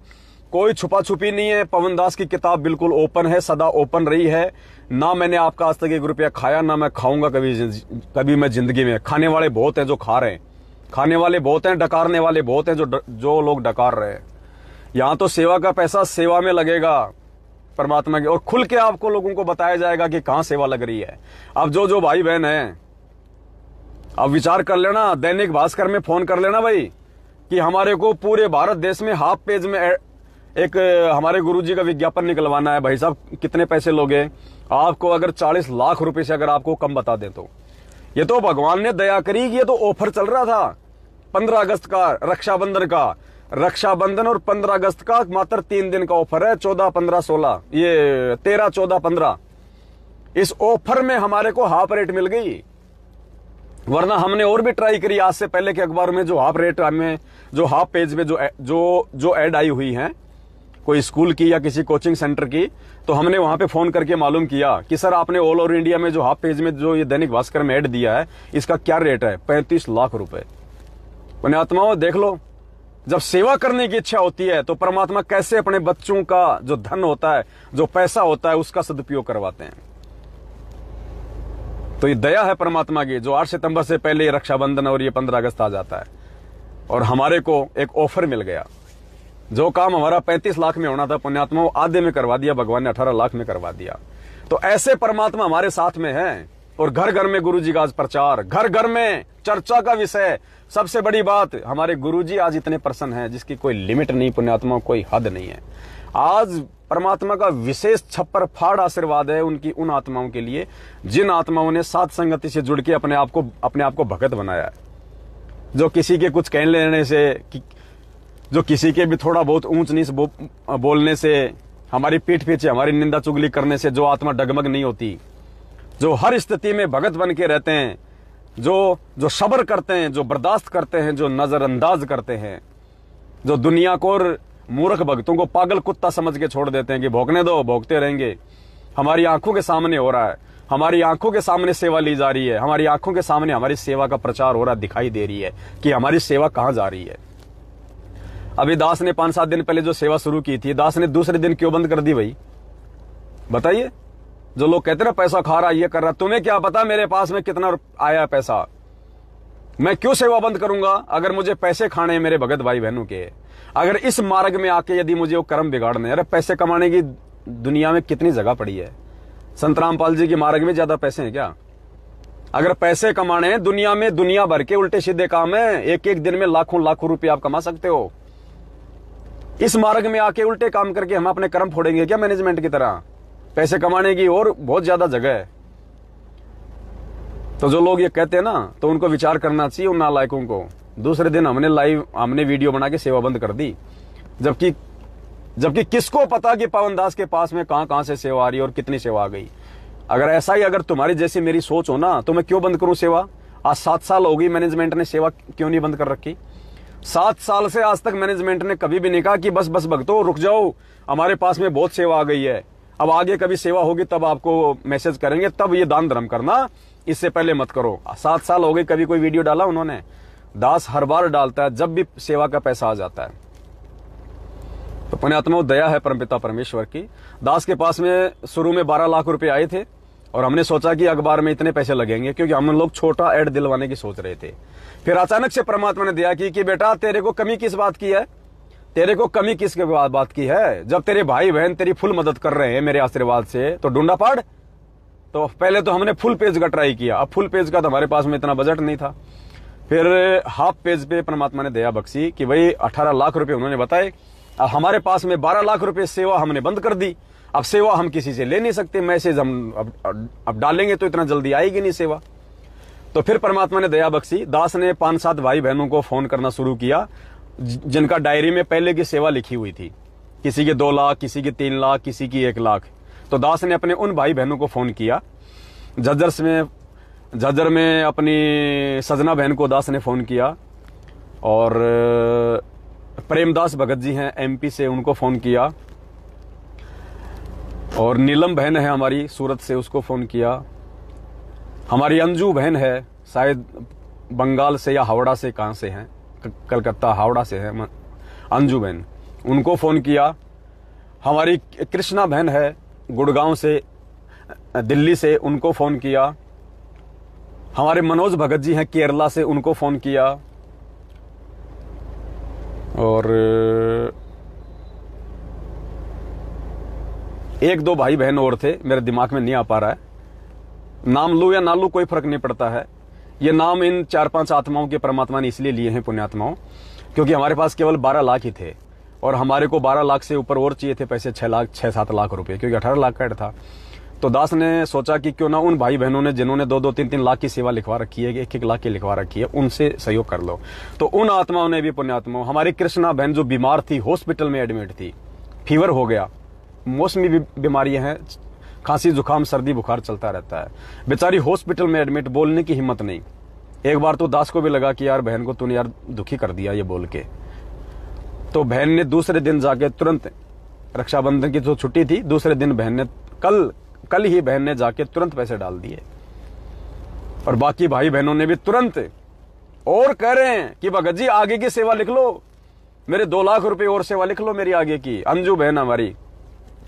कोई छुपा छुपी नहीं है। पवन दास की किताब बिल्कुल ओपन है, सदा ओपन रही है। ना मैंने आपका आज तक 1 रुपया खाया, ना मैं खाऊंगा कभी मैं जिंदगी में। खाने वाले बहुत हैं जो खा रहे हैं, खाने वाले बहुत हैं, डकारने वाले बहुत हैं जो लोग डकार रहे हैं। यहां तो सेवा का पैसा सेवा में लगेगा परमात्मा की, और खुल के आपको लोगों को बताया जाएगा कि कहां सेवा लग रही है। अब जो भाई बहन है, अब विचार कर लेना, दैनिक भास्कर में फोन कर लेना भाई कि हमारे को पूरे भारत देश में हाफ पेज में एक हमारे गुरुजी का विज्ञापन निकलवाना है। भाई साहब कितने पैसे लोगे? आपको अगर 40 लाख रुपए से अगर आपको कम बता दें तो ये तो भगवान ने दया करी कि ये तो ऑफर चल रहा था 15 अगस्त का, रक्षाबंधन का। रक्षाबंधन और 15 अगस्त का मात्र 3 दिन का ऑफर है, 14, 15, 16, ये 13, 14, 15। इस ऑफर में हमारे को हाफ रेट मिल गई, वरना हमने और भी ट्राई करी। आज से पहले के अखबार में जो हाफ रेट में, जो हाफ पेज में जो ऐड आई हुई है कोई स्कूल की या किसी कोचिंग सेंटर की, तो हमने वहां पे फोन करके मालूम किया कि सर आपने ऑल ओवर इंडिया में जो हाफ पेज में जो ये दैनिक भास्कर में ऐड दिया है इसका क्या रेट है? 35 लाख रुपए। पुण्यात्माओं देख लो, जब सेवा करने की इच्छा होती है तो परमात्मा कैसे अपने बच्चों का जो धन होता है, जो पैसा होता है, उसका सदुपयोग करवाते हैं। तो ये दया है परमात्मा की, जो 8 सितंबर से पहले ये रक्षाबंधन और ये 15 अगस्त आ जाता है और हमारे को एक ऑफर मिल गया। जो काम हमारा 35 लाख में होना था पुण्यात्मा, वो आधे में करवा दिया भगवान ने, 18 लाख में करवा दिया। तो ऐसे परमात्मा हमारे साथ में है। और घर घर में गुरुजी का आज प्रचार, घर घर में चर्चा का विषय। सबसे बड़ी बात, हमारे गुरुजी आज इतने प्रसन्न हैं जिसकी कोई लिमिट नहीं पुण्यात्मा, कोई हद नहीं है। आज परमात्मा का विशेष छप्पर फाड़ आशीर्वाद है उनकी उन आत्माओं के लिए जिन आत्माओं ने साथ संगति से जुड़ के अपने आप को भगत बनाया है। जो किसी के कुछ कह लेने से, जो किसी के भी थोड़ा बहुत ऊंच नीच बोलने से, हमारी पीठ पीछे हमारी निंदा चुगली करने से जो आत्मा डगमग नहीं होती, जो हर स्थिति में भगत बन के रहते हैं, जो सब्र करते हैं, जो बर्दाश्त करते हैं, जो नजरअंदाज करते हैं, जो दुनिया को और मूर्ख भक्तों को पागल कुत्ता समझ के छोड़ देते हैं कि भोंकने दो, भोंकते रहेंगे। हमारी आंखों के सामने हो रहा है, हमारी आंखों के सामने सेवा ली जा रही है, हमारी आंखों के सामने हमारी सेवा का प्रचार हो रहा दिखाई दे रही है कि हमारी सेवा कहां जा रही है। अभी दास ने 5-7 दिन पहले जो सेवा शुरू की थी, दास ने दूसरे दिन क्यों बंद कर दी भाई? बताइए। जो लोग कहते ना पैसा खा रहा, ये कर रहा, तुम्हें क्या पता मेरे पास में कितना आया पैसा? मैं क्यों सेवा बंद करूंगा अगर मुझे पैसे खाने हैं मेरे भगत भाई बहनों के? अगर इस मार्ग में आके यदि मुझे वो कर्म बिगाड़ने, अरे पैसे कमाने की दुनिया में कितनी जगह पड़ी है। संत रामपाल जी के मार्ग में ज्यादा पैसे हैं क्या? अगर पैसे कमाने हैं दुनिया में, दुनिया भर के उल्टे सीधे काम है। एक एक दिन में लाखों लाखों रुपए आप कमा सकते हो। इस मार्ग में आके उल्टे काम करके हम अपने कर्म फोड़ेंगे क्या मैनेजमेंट की तरह? पैसे कमाने की और बहुत ज्यादा जगह है। तो जो लोग ये कहते हैं ना, तो उनको विचार करना चाहिए उन नालायकों को। दूसरे दिन हमने वीडियो बना के सेवा बंद कर दी, जबकि किसको पता कि पवन दास के पास में कहां से सेवा आ रही है और कितनी सेवा आ गई। अगर ऐसा ही अगर तुम्हारी जैसी मेरी सोच हो ना, तो मैं क्यों बंद करूं सेवा? आज 7 साल हो गई, मैनेजमेंट ने सेवा क्यों नहीं बंद कर रखी? 7 साल से आज तक मैनेजमेंट ने कभी भी नहीं कहा कि बस भक्तों रुक जाओ, हमारे पास में बहुत सेवा आ गई है, अब आगे कभी सेवा होगी तब आपको मैसेज करेंगे, तब ये दान धर्म करना, इससे पहले मत करो। 7 साल हो गए, कभी कोई वीडियो डाला उन्होंने? दास हर बार डालता है जब भी सेवा का पैसा आ जाता है। तो पुण्यात्मा दया है परमपिता परमेश्वर की। दास के पास में शुरू में 12 लाख रुपए आए थे और हमने सोचा कि अखबार में इतने पैसे लगेंगे, क्योंकि हम लोग छोटा ऐड दिलवाने की सोच रहे थे। फिर अचानक से परमात्मा ने दिया कि बेटा तेरे को कमी किस बात की है? तेरे को कमी किस बात की है? जब तेरे भाई बहन तेरी फुल मदद कर रहे हैं मेरे आशीर्वाद से, तो ढूंढा पाड़। तो पहले तो हमने फुल पेज का ट्राई किया, अब फुल पेज का तो हमारे पास में इतना बजट नहीं था। फिर हाफ पेज पे परमात्मा ने दया बख्शी कि भाई 18 लाख रुपए उन्होंने बताए। अब हमारे पास में 12 लाख रुपए सेवा हमने बंद कर दी। अब सेवा हम किसी से ले नहीं सकते, मैसेज हम अब डालेंगे तो इतना जल्दी आएगी नहीं सेवा। तो फिर परमात्मा ने दया बख्शी, दास ने 5-7 भाई बहनों को फोन करना शुरू किया जिनका डायरी में पहले की सेवा लिखी हुई थी। किसी के 2 लाख, किसी के 3 लाख, किसी की 1 लाख। तो दास ने अपने उन भाई बहनों को फोन किया। झज्जर में अपनी सजना बहन को दास ने फोन किया, और प्रेमदास भगत जी हैं MP से, उनको फोन किया, और नीलम बहन है हमारी सूरत से, उसको फोन किया। हमारी अंजू बहन है, शायद बंगाल से या हावड़ा से, कहां से हैं, कलकत्ता हावड़ा से है अंजू बहन, उनको फ़ोन किया। हमारी कृष्णा बहन है गुड़गांव से, दिल्ली से, उनको फ़ोन किया। हमारे मनोज भगत जी हैं केरला से, उनको फ़ोन किया। और एक दो भाई बहन और थे, मेरे दिमाग में नहीं आ पा रहा है। नाम लूं या ना लूं कोई फर्क नहीं पड़ता है। ये नाम इन 4-5 आत्माओं के परमात्मा ने इसलिए लिए हैं, पुण्यात्माओं, क्योंकि हमारे पास केवल 12 लाख ही थे और हमारे को 12 लाख से ऊपर और चाहिए थे पैसे, 6-7 लाख रुपए, क्योंकि 18 लाख का ऐड था। तो दास ने सोचा कि क्यों ना उन भाई बहनों ने जिन्होंने 2-2, 3-3 लाख की सेवा लिखवा रखी है, 1-1 लाख की लिखवा रखी है, उनसे सहयोग कर लो। तो उन आत्माओं ने भी, पुण्यात्माओं, हमारी कृष्णा बहन जो बीमार थी, हॉस्पिटल में एडमिट थी, फीवर हो गया, मौसमी बीमारियां हैं, खांसी जुकाम सर्दी बुखार चलता रहता है, बेचारी हॉस्पिटल में एडमिट, बोलने की हिम्मत नहीं। एक बार तो दास को भी लगा कि यार बहन को तूने यार दुखी कर दिया ये बोल के। तो बहन ने दूसरे दिन जाके तुरंत, रक्षाबंधन की जो छुट्टी थी, दूसरे दिन बहन ने कल ही बहन ने जाके तुरंत पैसे डाल दिए। और बाकी भाई बहनों ने भी तुरंत, और कह रहे हैं कि भगत जी आगे की सेवा लिख लो, मेरे 2 लाख रुपए और सेवा लिख लो मेरी आगे की। अंजू बहन हमारी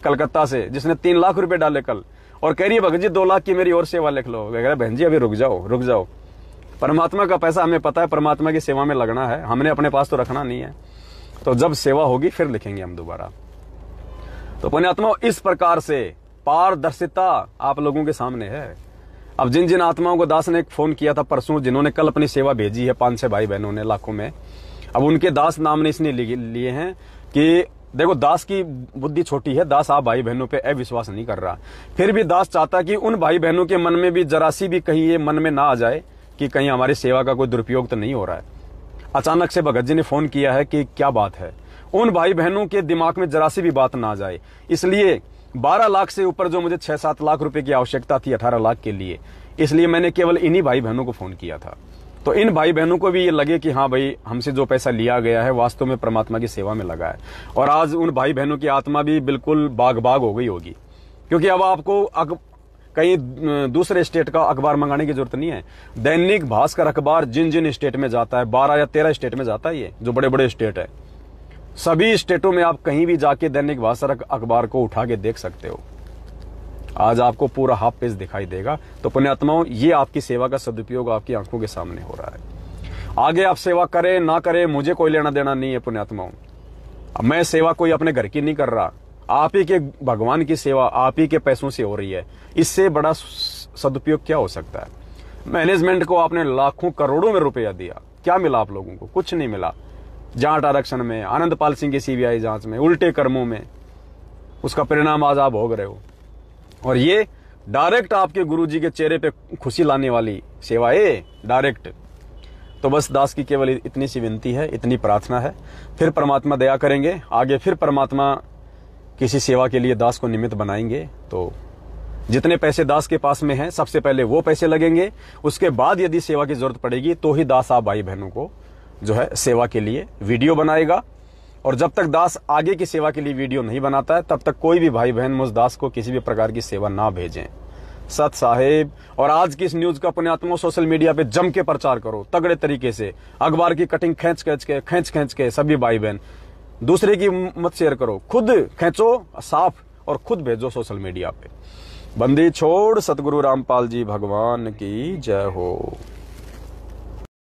कलकत्ता से, जिसने 3 लाख रुपए डाले कल, और कह रही है भगत जी 2 लाख की मेरी और सेवा लिख लो। कह रहे बहन जी अभी रुक जाओ, परमात्मा का पैसा हमें पता है, परमात्मा की सेवा में लगना है, हमने अपने पास तो रखना नहीं है। तो जब सेवा होगी फिर लिखेंगे हम दोबारा। तो पुण्यात्माओं, इस प्रकार से पारदर्शिता आप लोगों के सामने है। अब जिन जिन आत्माओं को दास ने एक फोन किया था परसों, जिन्होंने कल अपनी सेवा भेजी है, 5-6 भाई बहनों ने लाखों में, अब उनके दास नाम ने इसने लिए हैं कि देखो दास की बुद्धि छोटी है, दास आप भाई बहनों पे अविश्वास नहीं कर रहा, फिर भी दास चाहता कि उन भाई बहनों के मन में भी जरा सी भी कहीं ये मन में ना आ जाए कि कहीं हमारी सेवा का कोई दुरुपयोग तो नहीं हो रहा है। अचानक से भगत जी ने फोन किया है कि क्या बात है, उन भाई बहनों के दिमाग में जरा सी भी बात ना आ जाए। इसलिए 12 लाख से ऊपर जो मुझे 6-7 लाख रुपए की आवश्यकता थी 18 लाख के लिए, इसलिए मैंने केवल इन्हीं भाई बहनों को फोन किया था। तो इन भाई बहनों को भी ये लगे कि हाँ भाई, हमसे जो पैसा लिया गया है वास्तव में परमात्मा की सेवा में लगा है। और आज उन भाई बहनों की आत्मा भी बिल्कुल बाग हो गई होगी, क्योंकि अब आपको कहीं दूसरे स्टेट का अखबार मंगाने की जरूरत नहीं है। दैनिक भास्कर अखबार जिन जिन स्टेट में जाता है, 12 या 13 स्टेट में जाता है, ये जो बड़े बड़े स्टेट है, सभी स्टेटों में आप कहीं भी जाके दैनिक भास्कर अखबार को उठा के देख सकते हो। आज आपको पूरा हाफ पेज दिखाई देगा। तो पुण्यात्माओं, ये आपकी सेवा का सदुपयोग आपकी आंखों के सामने हो रहा है। आगे आप सेवा करें ना करें, मुझे कोई लेना देना नहीं है पुण्यात्माओं। अब मैं सेवा कोई अपने घर की नहीं कर रहा, आप ही के भगवान की सेवा आप ही के पैसों से हो रही है। इससे बड़ा सदुपयोग क्या हो सकता है। मैनेजमेंट को आपने लाखों करोड़ों में रुपया दिया, क्या मिला आप लोगों को? कुछ नहीं मिला। जाट आरक्षण में, आनंदपाल सिंह की सीबीआई जांच में, उल्टे कर्मों में, उसका परिणाम आज आप भोग रहे हो। और ये डायरेक्ट आपके गुरुजी के चेहरे पे खुशी लाने वाली सेवा है, डायरेक्ट। तो बस दास की केवल इतनी सी विनती है, इतनी प्रार्थना है, फिर परमात्मा दया करेंगे। आगे फिर परमात्मा किसी सेवा के लिए दास को निमित्त बनाएंगे। तो जितने पैसे दास के पास में हैं, सबसे पहले वो पैसे लगेंगे, उसके बाद यदि सेवा की जरूरत पड़ेगी तो ही दास आप भाई बहनों को जो है सेवा के लिए वीडियो बनाएगा। और जब तक दास आगे की सेवा के लिए वीडियो नहीं बनाता है, तब तक कोई भी भाई बहन मुझ दास को किसी भी प्रकार की सेवा ना भेजें। सत साहेब। और आज की इस न्यूज का पुण्यात्मा सोशल मीडिया पे जम के प्रचार करो, तगड़े तरीके से। अखबार की कटिंग खींच के सभी भाई बहन, दूसरे की मत शेयर करो, खुद खींचो साफ और खुद भेजो सोशल मीडिया पे। बंदी छोड़। सतगुरु रामपाल जी भगवान की जय हो।